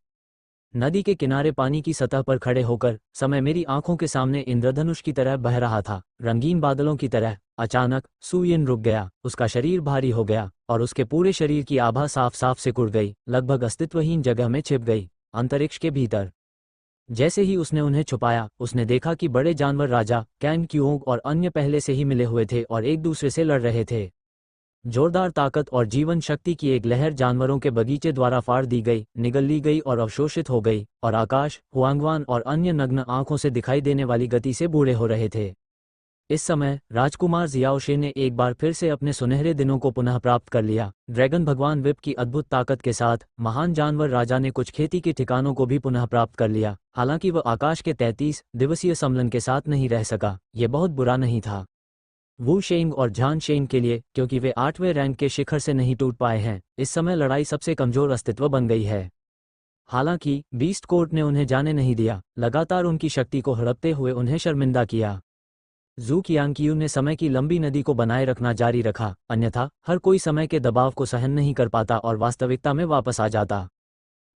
नदी के किनारे पानी की सतह पर खड़े होकर समय मेरी आंखों के सामने इंद्रधनुष की तरह बह रहा था, रंगीन बादलों की तरह। अचानक सुयिन रुक गया, उसका शरीर भारी हो गया और उसके पूरे शरीर की आभा साफ साफ सिकुड़ गई, लगभग अस्तित्वहीन जगह में छिप गई, अंतरिक्ष के भीतर। जैसे ही उसने उन्हें छुपाया, उसने देखा कि बड़े जानवर राजा कैन क्यूओंग और अन्य पहले से ही मिले हुए थे और एक दूसरे से लड़ रहे थे। जोरदार ताकत और जीवन शक्ति की एक लहर जानवरों के बगीचे द्वारा फाड़ दी गई, निगल ली गई और अवशोषित हो गई, और आकाश, हुआंगवान और अन्य नग्न आंखों से दिखाई देने वाली गति से बूढ़े हो रहे थे। इस समय राजकुमार जियाओशे ने एक बार फिर से अपने सुनहरे दिनों को पुनः प्राप्त कर लिया। ड्रैगन भगवान विप की अद्भुत ताकत के साथ महान जानवर राजा ने कुछ खेती के ठिकानों को भी पुनः प्राप्त कर लिया। हालांकि वह आकाश के 33 दिवसीय सम्मेलन के साथ नहीं रह सका। यह बहुत बुरा नहीं था वू शेंग और झान शेंग के लिए, क्योंकि वे 8वें रैंक के शिखर से नहीं टूट पाए हैं। इस समय लड़ाई सबसे कमजोर अस्तित्व बन गई है। हालांकि बीस्ट कोर्ट ने उन्हें जाने नहीं दिया, लगातार उनकी शक्ति को हड़पते हुए उन्हें शर्मिंदा किया। जू कियांग ने समय की लंबी नदी को बनाए रखना जारी रखा, अन्यथा हर कोई समय के दबाव को सहन नहीं कर पाता और वास्तविकता में वापस आ जाता।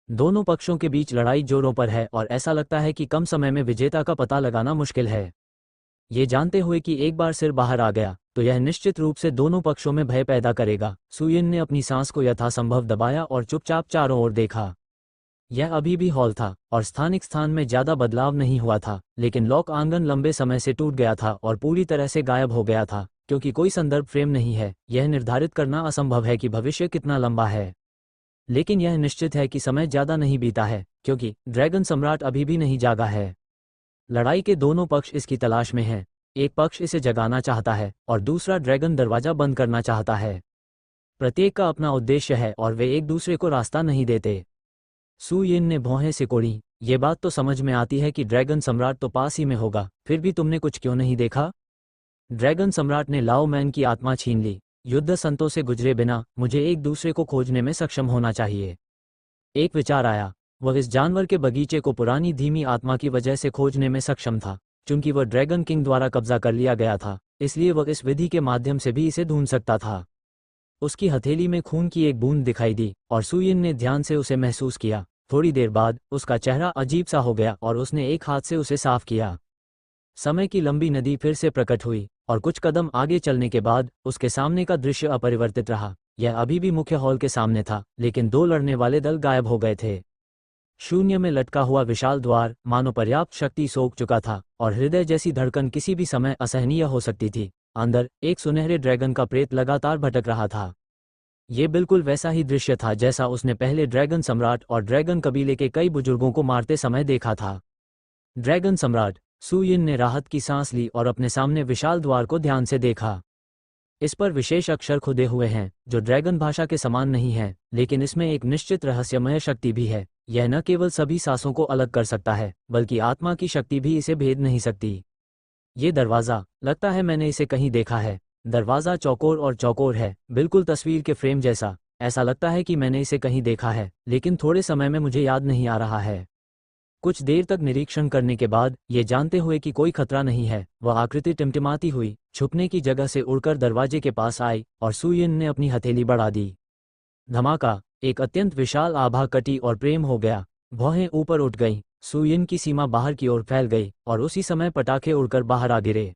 दोनों पक्षों के बीच लड़ाई जोरों पर है और ऐसा लगता है कि कम समय में विजेता का पता लगाना मुश्किल है। ये जानते हुए कि एक बार सिर बाहर आ गया तो यह निश्चित रूप से दोनों पक्षों में भय पैदा करेगा, सुयिन ने अपनी सांस को यथासंभव दबाया और चुपचाप चारों ओर देखा। यह अभी भी हॉल था और स्थानिक स्थान में ज्यादा बदलाव नहीं हुआ था, लेकिन लॉक आंगन लंबे समय से टूट गया था और पूरी तरह से गायब हो गया था। क्योंकि कोई संदर्भ फ्रेम नहीं है, यह निर्धारित करना असंभव है कि भविष्य कितना लंबा है। लेकिन यह निश्चित है कि समय ज्यादा नहीं बीता है, क्योंकि ड्रैगन सम्राट अभी भी नहीं जागा है। लड़ाई के दोनों पक्ष इसकी तलाश में हैं। एक पक्ष इसे जगाना चाहता है और दूसरा ड्रैगन दरवाजा बंद करना चाहता है। प्रत्येक का अपना उद्देश्य है और वे एक दूसरे को रास्ता नहीं देते। सुयिन ने भौहें सिकोड़ी। ये बात तो समझ में आती है कि ड्रैगन सम्राट तो पास ही में होगा, फिर भी तुमने कुछ क्यों नहीं देखा? ड्रैगन सम्राट ने लाओ मैन की आत्मा छीन ली। युद्ध संतों से गुजरे बिना मुझे एक दूसरे को खोजने में सक्षम होना चाहिए। एक विचार आया। वह इस जानवर के बगीचे को पुरानी धीमी आत्मा की वजह से खोजने में सक्षम था। चूंकि वह ड्रैगन किंग द्वारा कब्जा कर लिया गया था, इसलिए वह इस विधि के माध्यम से भी इसे ढूंढ सकता था। उसकी हथेली में खून की एक बूंद दिखाई दी और सुयिन ने ध्यान से उसे महसूस किया। थोड़ी देर बाद उसका चेहरा अजीब सा हो गया और उसने एक हाथ से उसे साफ किया। समय की लंबी नदी फिर से प्रकट हुई और कुछ कदम आगे चलने के बाद उसके सामने का दृश्य अपरिवर्तित रहा। यह अभी भी मुख्य हॉल के सामने था, लेकिन 2 लड़ने वाले दल गायब हो गए थे। शून्य में लटका हुआ विशाल द्वार मानो पर्याप्त शक्ति सोख चुका था और हृदय जैसी धड़कन किसी भी समय असहनीय हो सकती थी। अंदर एक सुनहरे ड्रैगन का प्रेत लगातार भटक रहा था। ये बिल्कुल वैसा ही दृश्य था जैसा उसने पहले ड्रैगन सम्राट और ड्रैगन कबीले के कई बुजुर्गों को मारते समय देखा था। ड्रैगन सम्राट, सुयिन ने राहत की सांस ली और अपने सामने विशाल द्वार को ध्यान से देखा। इस पर विशेष अक्षर खुदे हुए हैं जो ड्रैगन भाषा के समान नहीं है, लेकिन इसमें एक निश्चित रहस्यमय शक्ति भी है। यह न केवल सभी सांसों को अलग कर सकता है, बल्कि आत्मा की शक्ति भी इसे भेद नहीं सकती। ये दरवाज़ा, लगता है मैंने इसे कहीं देखा है। दरवाज़ा चौकोर और चौकोर है, बिल्कुल तस्वीर के फ्रेम जैसा। ऐसा लगता है कि मैंने इसे कहीं देखा है, लेकिन थोड़े समय में मुझे याद नहीं आ रहा है। कुछ देर तक निरीक्षण करने के बाद, ये जानते हुए कि कोई खतरा नहीं है, वह आकृति टिमटिमाती हुई छुपने की जगह से उड़कर दरवाजे के पास आई और सुयिन ने अपनी हथेली बढ़ा दी। धमाका! एक अत्यंत विशाल आभा कटी और प्रेम हो गया। भौहें ऊपर उठ गईं, सुयिन की सीमा बाहर की ओर फैल गई और उसी समय पटाखे उड़कर बाहर आ गिरे।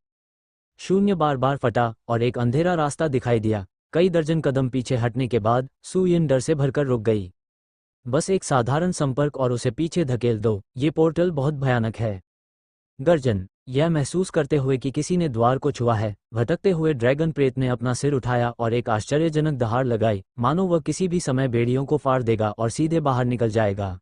शून्य बार बार फटा और एक अंधेरा रास्ता दिखाई दिया। कई दर्जन कदम पीछे हटने के बाद सुयिन डर से भरकर रुक गई। बस एक साधारण संपर्क और उसे पीछे धकेल दो। ये पोर्टल बहुत भयानक है। गर्जन! यह महसूस करते हुए कि किसी ने द्वार को छुआ है, भटकते हुए ड्रैगन प्रेत ने अपना सिर उठाया और एक आश्चर्यजनक दहाड़ लगाई, मानो वह किसी भी समय बेड़ियों को फाड़ देगा और सीधे बाहर निकल जाएगा।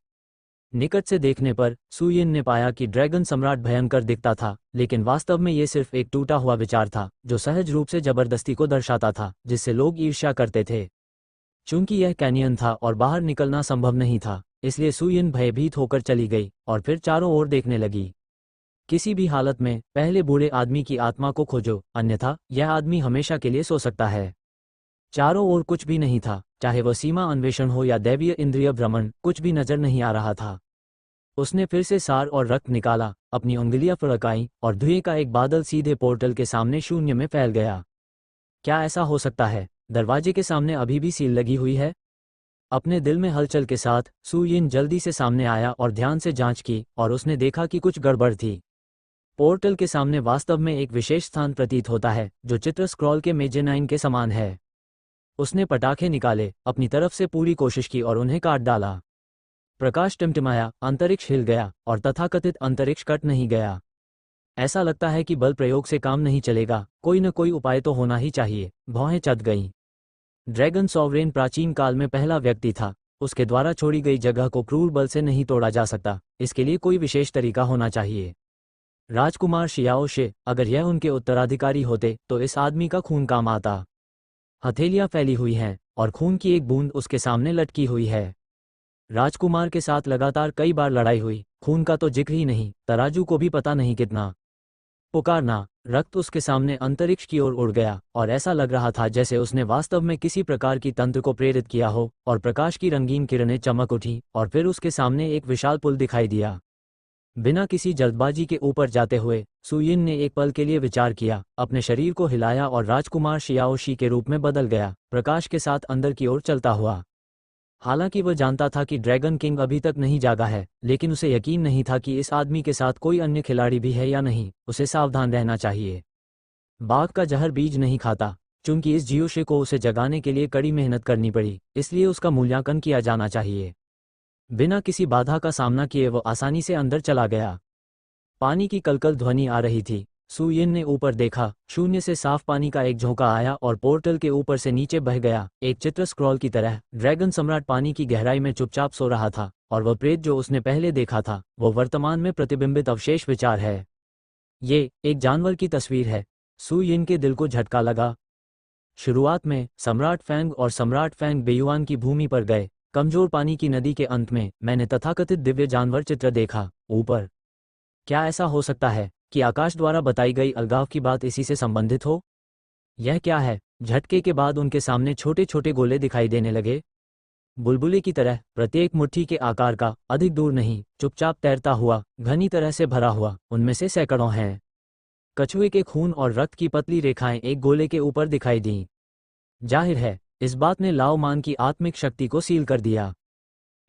निकट से देखने पर सुयिन ने पाया कि ड्रैगन सम्राट भयंकर दिखता था, लेकिन वास्तव में ये सिर्फ एक टूटा हुआ विचार था जो सहज रूप से जबरदस्ती को दर्शाता था, जिससे लोग ईर्ष्या करते थे। चूंकि यह कैनियन था और बाहर निकलना संभव नहीं था, इसलिए सुयिन भयभीत होकर चली गई और फिर चारों ओर देखने लगी। किसी भी हालत में पहले बूढ़े आदमी की आत्मा को खोजो, अन्यथा यह आदमी हमेशा के लिए सो सकता है। चारों ओर कुछ भी नहीं था, चाहे वह सीमा अन्वेषण हो या दैवीय इंद्रिय भ्रमण, कुछ भी नजर नहीं आ रहा था। उसने फिर से सार और रक्त निकाला, अपनी उंगलियां फड़काईं और धुएं का एक बादल सीधे पोर्टल के सामने शून्य में फैल गया। क्या ऐसा हो सकता है? दरवाजे के सामने अभी भी सील लगी हुई है? अपने दिल में हलचल के साथ सुयिन जल्दी से सामने आया और ध्यान से जांच की, और उसने देखा कि कुछ गड़बड़ थी। पोर्टल के सामने वास्तव में एक विशेष स्थान प्रतीत होता है जो चित्र स्क्रॉल के मेजेनाइन के समान है। उसने पटाखे निकाले, अपनी तरफ से पूरी कोशिश की और उन्हें काट डाला। प्रकाश टिमटिमाया, अंतरिक्ष हिल गया और तथाकथित अंतरिक्ष कट नहीं गया। ऐसा लगता है कि बल प्रयोग से काम नहीं चलेगा, कोई न कोई उपाय तो होना ही चाहिए। भौहें चढ़ गईं। ड्रैगन सॉवरेन प्राचीन काल में पहला व्यक्ति था, उसके द्वारा छोड़ी गई जगह को क्रूर बल से नहीं तोड़ा जा सकता, इसके लिए कोई विशेष तरीका होना चाहिए। राजकुमार शियाओ शे, अगर यह उनके उत्तराधिकारी होते तो इस आदमी का खून काम आता। हथेलियां फैली हुई हैं और खून की एक बूंद उसके सामने लटकी हुई है। राजकुमार के साथ लगातार कई बार लड़ाई हुई, खून का तो जिक्र ही नहीं, तराजू को भी पता नहीं कितना। पुकारना, रक्त उसके सामने अंतरिक्ष की ओर उड़ गया और ऐसा लग रहा था जैसे उसने वास्तव में किसी प्रकार की तंत्र को प्रेरित किया हो, और प्रकाश की रंगीन किरणें चमक उठी और फिर उसके सामने एक विशाल पुल दिखाई दिया। बिना किसी जल्दबाजी के ऊपर जाते हुए सुयिन ने एक पल के लिए विचार किया, अपने शरीर को हिलाया और राजकुमार शियाओशी के रूप में बदल गया, प्रकाश के साथ अंदर की ओर चलता हुआ। हालांकि वह जानता था कि ड्रैगन किंग अभी तक नहीं जागा है, लेकिन उसे यकीन नहीं था कि इस आदमी के साथ कोई अन्य खिलाड़ी भी है या नहीं। उसे सावधान रहना चाहिए। बाघ का जहर बीज नहीं खाता। चूंकि इस जियोशे को उसे जगाने के लिए कड़ी मेहनत करनी पड़ी, इसलिए उसका मूल्यांकन किया जाना चाहिए। बिना किसी बाधा का सामना किए वो आसानी से अंदर चला गया। पानी की कलकल ध्वनि आ रही थी। सुयिन ने ऊपर देखा, शून्य से साफ पानी का एक झोंका आया और पोर्टल के ऊपर से नीचे बह गया, एक चित्र स्क्रॉल की तरह। ड्रैगन सम्राट पानी की गहराई में चुपचाप सो रहा था, और वह प्रेत जो उसने पहले देखा था वो वर्तमान में प्रतिबिंबित अवशेष विचार है। ये एक जानवर की तस्वीर है। सुयिन के दिल को झटका लगा। शुरुआत में सम्राट फैंग और सम्राट फैंग बेयुआन की भूमि पर गए। कमजोर पानी की नदी के अंत में मैंने तथाकथित दिव्य जानवर चित्र देखा। ऊपर क्या ऐसा हो सकता है कि आकाश द्वारा बताई गई अलगाव की बात इसी से संबंधित हो? यह क्या है? झटके के बाद उनके सामने छोटे छोटे गोले दिखाई देने लगे, बुलबुले की तरह, प्रत्येक मुट्ठी के आकार का, अधिक दूर नहीं, चुपचाप तैरता हुआ, घनी तरह से भरा हुआ। उनमें से सैकड़ों हैं। कछुए के खून और रक्त की पतली रेखाएं एक गोले के ऊपर दिखाई दीं। जाहिर है इस बात ने लाओ मान की आत्मिक शक्ति को सील कर दिया।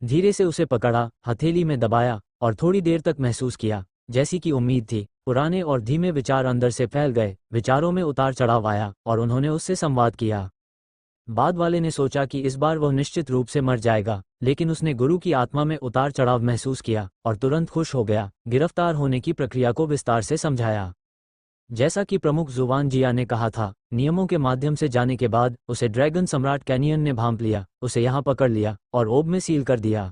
धीरे से उसे पकड़ा, हथेली में दबाया और थोड़ी देर तक महसूस किया, जैसी कि उम्मीद थी। पुराने और धीमे विचार अंदर से फैल गए। विचारों में उतार चढ़ाव आया और उन्होंने उससे संवाद किया। बाद वाले ने सोचा कि इस बार वह निश्चित रूप से मर जाएगा, लेकिन उसने गुरु की आत्मा में उतार चढ़ाव महसूस किया और तुरंत खुश हो गया। गिरफ्तार होने की प्रक्रिया को विस्तार से समझाया। जैसा कि प्रमुख जुवान जिया ने कहा था, नियमों के माध्यम से जाने के बाद उसे ड्रैगन सम्राट कैनियन ने भांप लिया, उसे यहाँ पकड़ लिया और ओब में सील कर दिया।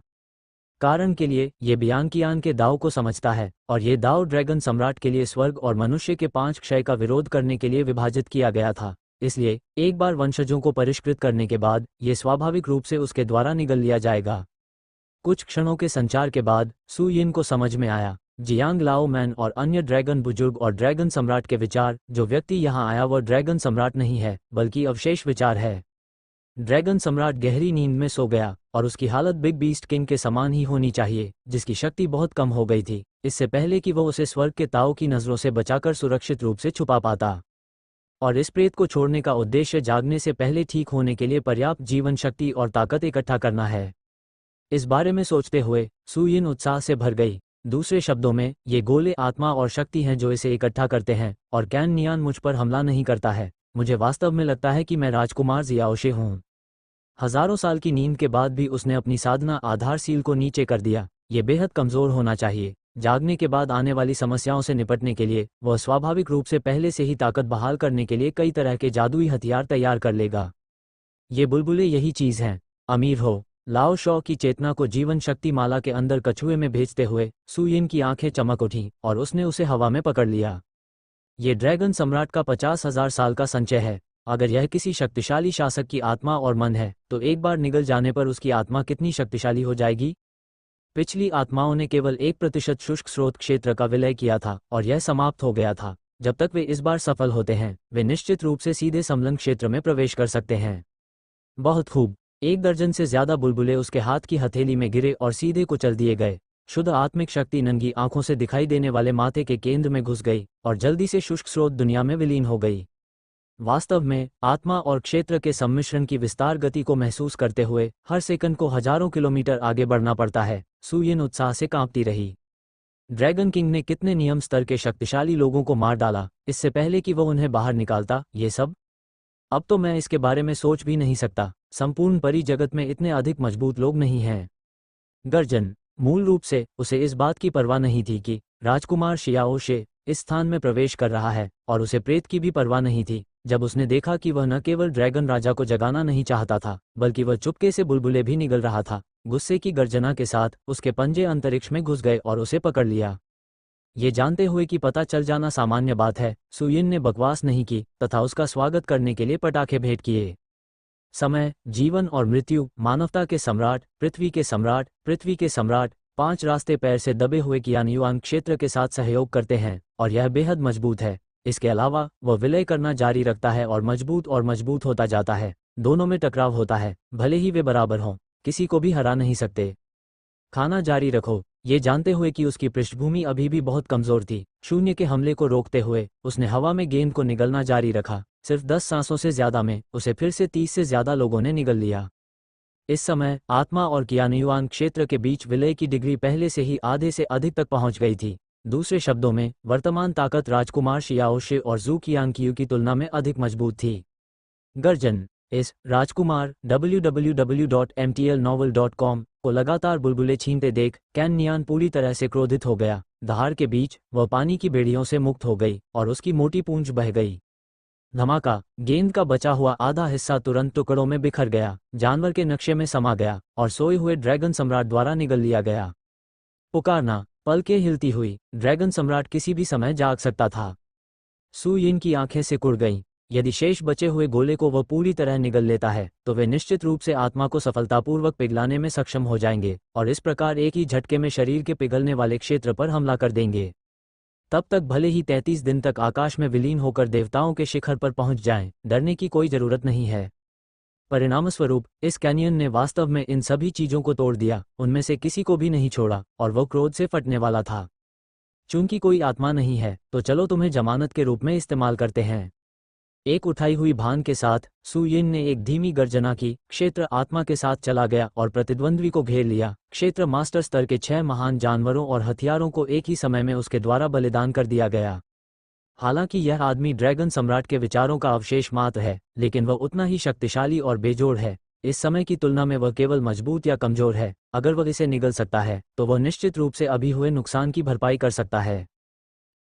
कारण के लिए ये बियांकियान के दाव को समझता है, और ये दाव ड्रैगन सम्राट के लिए स्वर्ग और मनुष्य के 5 क्षय का विरोध करने के लिए विभाजित किया गया था। इसलिए एक बार वंशजों को परिष्कृत करने के बाद ये स्वाभाविक रूप से उसके द्वारा निगल लिया जाएगा। कुछ क्षणों के संचार के बाद सुयिन को समझ में आया, जियांग लाओ मैन और अन्य ड्रैगन बुजुर्ग और ड्रैगन सम्राट के विचार। जो व्यक्ति यहाँ आया वह ड्रैगन सम्राट नहीं है, बल्कि अवशेष विचार है। ड्रैगन सम्राट गहरी नींद में सो गया और उसकी हालत बिग बीस्ट किंग के समान ही होनी चाहिए, जिसकी शक्ति बहुत कम हो गई थी, इससे पहले कि वह उसे स्वर्ग के ताऊ की नजरों से बचाकर सुरक्षित रूप से छुपा पाता। और इस प्रेत को छोड़ने का उद्देश्य जागने से पहले ठीक होने के लिए पर्याप्त जीवन शक्ति और ताकत इकट्ठा करना है। इस बारे में सोचते हुए सुयिन उत्साह से भर गई। दूसरे शब्दों में, ये गोले आत्मा और शक्ति हैं जो इसे इकट्ठा करते हैं, और कैन नियान मुझ पर हमला नहीं करता है। मुझे वास्तव में लगता है कि मैं राजकुमार जियाओशे हूँ। हजारों साल की नींद के बाद भी उसने अपनी साधना आधार सील को नीचे कर दिया। ये बेहद कमजोर होना चाहिए। जागने के बाद आने वाली समस्याओं से निपटने के लिए वह स्वाभाविक रूप से पहले से ही ताकत बहाल करने के लिए कई तरह के जादुई हथियार तैयार कर लेगा। ये बुलबुले यही चीज हैं। अमीर हो, लाओ शॉ की चेतना को जीवन शक्ति माला के अंदर कछुए में भेजते हुए सु यिन की आंखें चमक उठीं और उसने उसे हवा में पकड़ लिया। ये ड्रैगन सम्राट का 50,000 साल का संचय है। अगर यह किसी शक्तिशाली शासक की आत्मा और मन है तो एक बार निगल जाने पर उसकी आत्मा कितनी शक्तिशाली हो जाएगी। पिछली आत्माओं ने केवल 1% शुष्क स्रोत क्षेत्र का विलय किया था और यह समाप्त हो गया था। जब तक वे इस बार सफल होते हैं वे निश्चित रूप से सीधे समलंग क्षेत्र में प्रवेश कर सकते हैं। बहुत खूब। 1 दर्जन से ज्यादा बुलबुले उसके हाथ की हथेली में गिरे और सीधे कुचल दिए गए। शुद्ध आत्मिक शक्ति नंगी आंखों से दिखाई देने वाले माथे के केंद्र में घुस गई और जल्दी से शुष्क स्रोत दुनिया में विलीन हो गई। वास्तव में आत्मा और क्षेत्र के सम्मिश्रण की विस्तार गति को महसूस करते हुए हर सेकंड को हजारों किलोमीटर आगे बढ़ना पड़ता है। सु यिन उत्साह से कांपती रही। ड्रैगन किंग ने कितने नियम स्तर के शक्तिशाली लोगों को मार डाला इससे पहले कि वह उन्हें बाहर निकालता। ये सब अब तो मैं इसके बारे में सोच भी नहीं सकता। संपूर्ण परी जगत में इतने अधिक मजबूत लोग नहीं हैं। गर्जन। मूल रूप से उसे इस बात की परवाह नहीं थी कि राजकुमार शियाओ शे इस स्थान में प्रवेश कर रहा है और उसे प्रेत की भी परवाह नहीं थी। जब उसने देखा कि वह न केवल ड्रैगन राजा को जगाना नहीं चाहता था बल्कि वह चुपके से बुलबुले भी निगल रहा था, गुस्से की गर्जना के साथ उसके पंजे अंतरिक्ष में घुस गए और उसे पकड़ लिया। ये जानते हुए कि पता चल जाना सामान्य बात है सु यिन ने बकवास नहीं की तथा उसका स्वागत करने के लिए पटाखे भेंट किए। समय, जीवन और मृत्यु, मानवता के सम्राट, पृथ्वी के सम्राट, पृथ्वी के सम्राट 5 रास्ते पैर से दबे हुए कियान युआन क्षेत्र के साथ सहयोग करते हैं और यह बेहद मजबूत है। इसके अलावा वह विलय करना जारी रखता है और मजबूत होता जाता है। दोनों में टकराव होता है, भले ही वे बराबर हों, किसी को भी हरा नहीं सकते। खाना जारी रखो। ये जानते हुए कि उसकी पृष्ठभूमि अभी भी बहुत कमजोर थी, शून्य के हमले को रोकते हुए उसने हवा में गेंद को निगलना जारी रखा। सिर्फ 10 सांसों से ज्यादा में उसे फिर से 30 से ज्यादा लोगों ने निगल लिया। इस समय आत्मा और कियानयुआन क्षेत्र के बीच विलय की डिग्री पहले से ही आधे से अधिक तक पहुंच गई थी। दूसरे शब्दों में वर्तमान ताकत राजकुमार शियाओ शे और जू कियांग की तुलना में अधिक मजबूत थी। गर्जन। इस राजकुमार www.mtlnovel.com को लगातार बुलबुले छीनते देख कैन नियान पूरी तरह से क्रोधित हो गया। दहाड़ के बीच वह पानी की बेड़ियों से मुक्त हो गई और उसकी मोटी पूंछ बह गई। धमाका। गेंद का बचा हुआ आधा हिस्सा तुरंत टुकड़ों में बिखर गया, जानवर के नक्शे में समा गया और सोए हुए ड्रैगन सम्राट द्वारा निगल लिया गया। पुकारना। पलकें हिलती हुई ड्रैगन सम्राट किसी भी समय जाग सकता था। सु यिन की आंखें सिकुड़ गईं। यदि शेष बचे हुए गोले को वह पूरी तरह निगल लेता है तो वे निश्चित रूप से आत्मा को सफलतापूर्वक पिघलाने में सक्षम हो जाएंगे और इस प्रकार एक ही झटके में शरीर के पिघलने वाले क्षेत्र पर हमला कर देंगे। तब तक भले ही 33 दिन तक आकाश में विलीन होकर देवताओं के शिखर पर पहुंच जाएं, डरने की कोई जरूरत नहीं है। परिणामस्वरूप इस कैनियन ने वास्तव में इन सभी चीजों को तोड़ दिया, उनमें से किसी को भी नहीं छोड़ा और वह क्रोध से फटने वाला था। चूंकि कोई आत्मा नहीं है तो चलो तुम्हें जमानत के रूप में इस्तेमाल करते हैं। एक उठाई हुई भान के साथ सु यिन ने एक धीमी गर्जना की। क्षेत्र आत्मा के साथ चला गया और प्रतिद्वंद्वी को घेर लिया। क्षेत्र मास्टर स्तर के 6 महान जानवरों और हथियारों को एक ही समय में उसके द्वारा बलिदान कर दिया गया। हालांकि यह आदमी ड्रैगन सम्राट के विचारों का अवशेष मात्र है, लेकिन वह उतना ही शक्तिशाली और बेजोड़ है। इस समय की तुलना में वह केवल मजबूत या कमजोर है। अगर वह इसे निगल सकता है तो वह निश्चित रूप से अभी हुए नुकसान की भरपाई कर सकता है।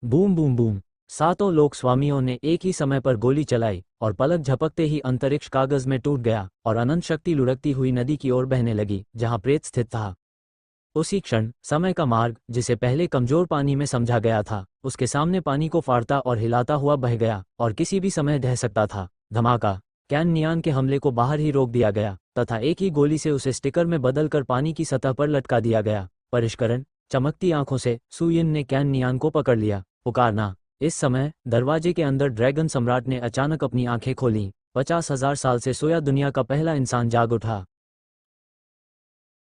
Boom boom boom. 7 लोक स्वामियों ने एक ही समय पर गोली चलाई और पलक झपकते ही अंतरिक्ष कागज में टूट गया और अनंत शक्ति लुढ़कती हुई नदी की ओर बहने लगी जहां प्रेत स्थित था। उसी क्षण समय का मार्ग, जिसे पहले कमजोर पानी में समझा गया था, उसके सामने पानी को फाड़ता और हिलाता हुआ बह गया और किसी भी समय ढह सकता था। धमाका। कैन नियान के हमले को बाहर ही रोक दिया गया तथा एक ही गोली से उसे स्टिकर में बदलकर पानी की सतह पर लटका दिया गया। परिष्करण। चमकती आंखों से सु यिन ने कैन नियान को पकड़ लिया। पुकारना। इस समय दरवाजे के अंदर ड्रैगन सम्राट ने अचानक अपनी आंखें खोलीं। 50,000 साल से सोया दुनिया का पहला इंसान जाग उठा।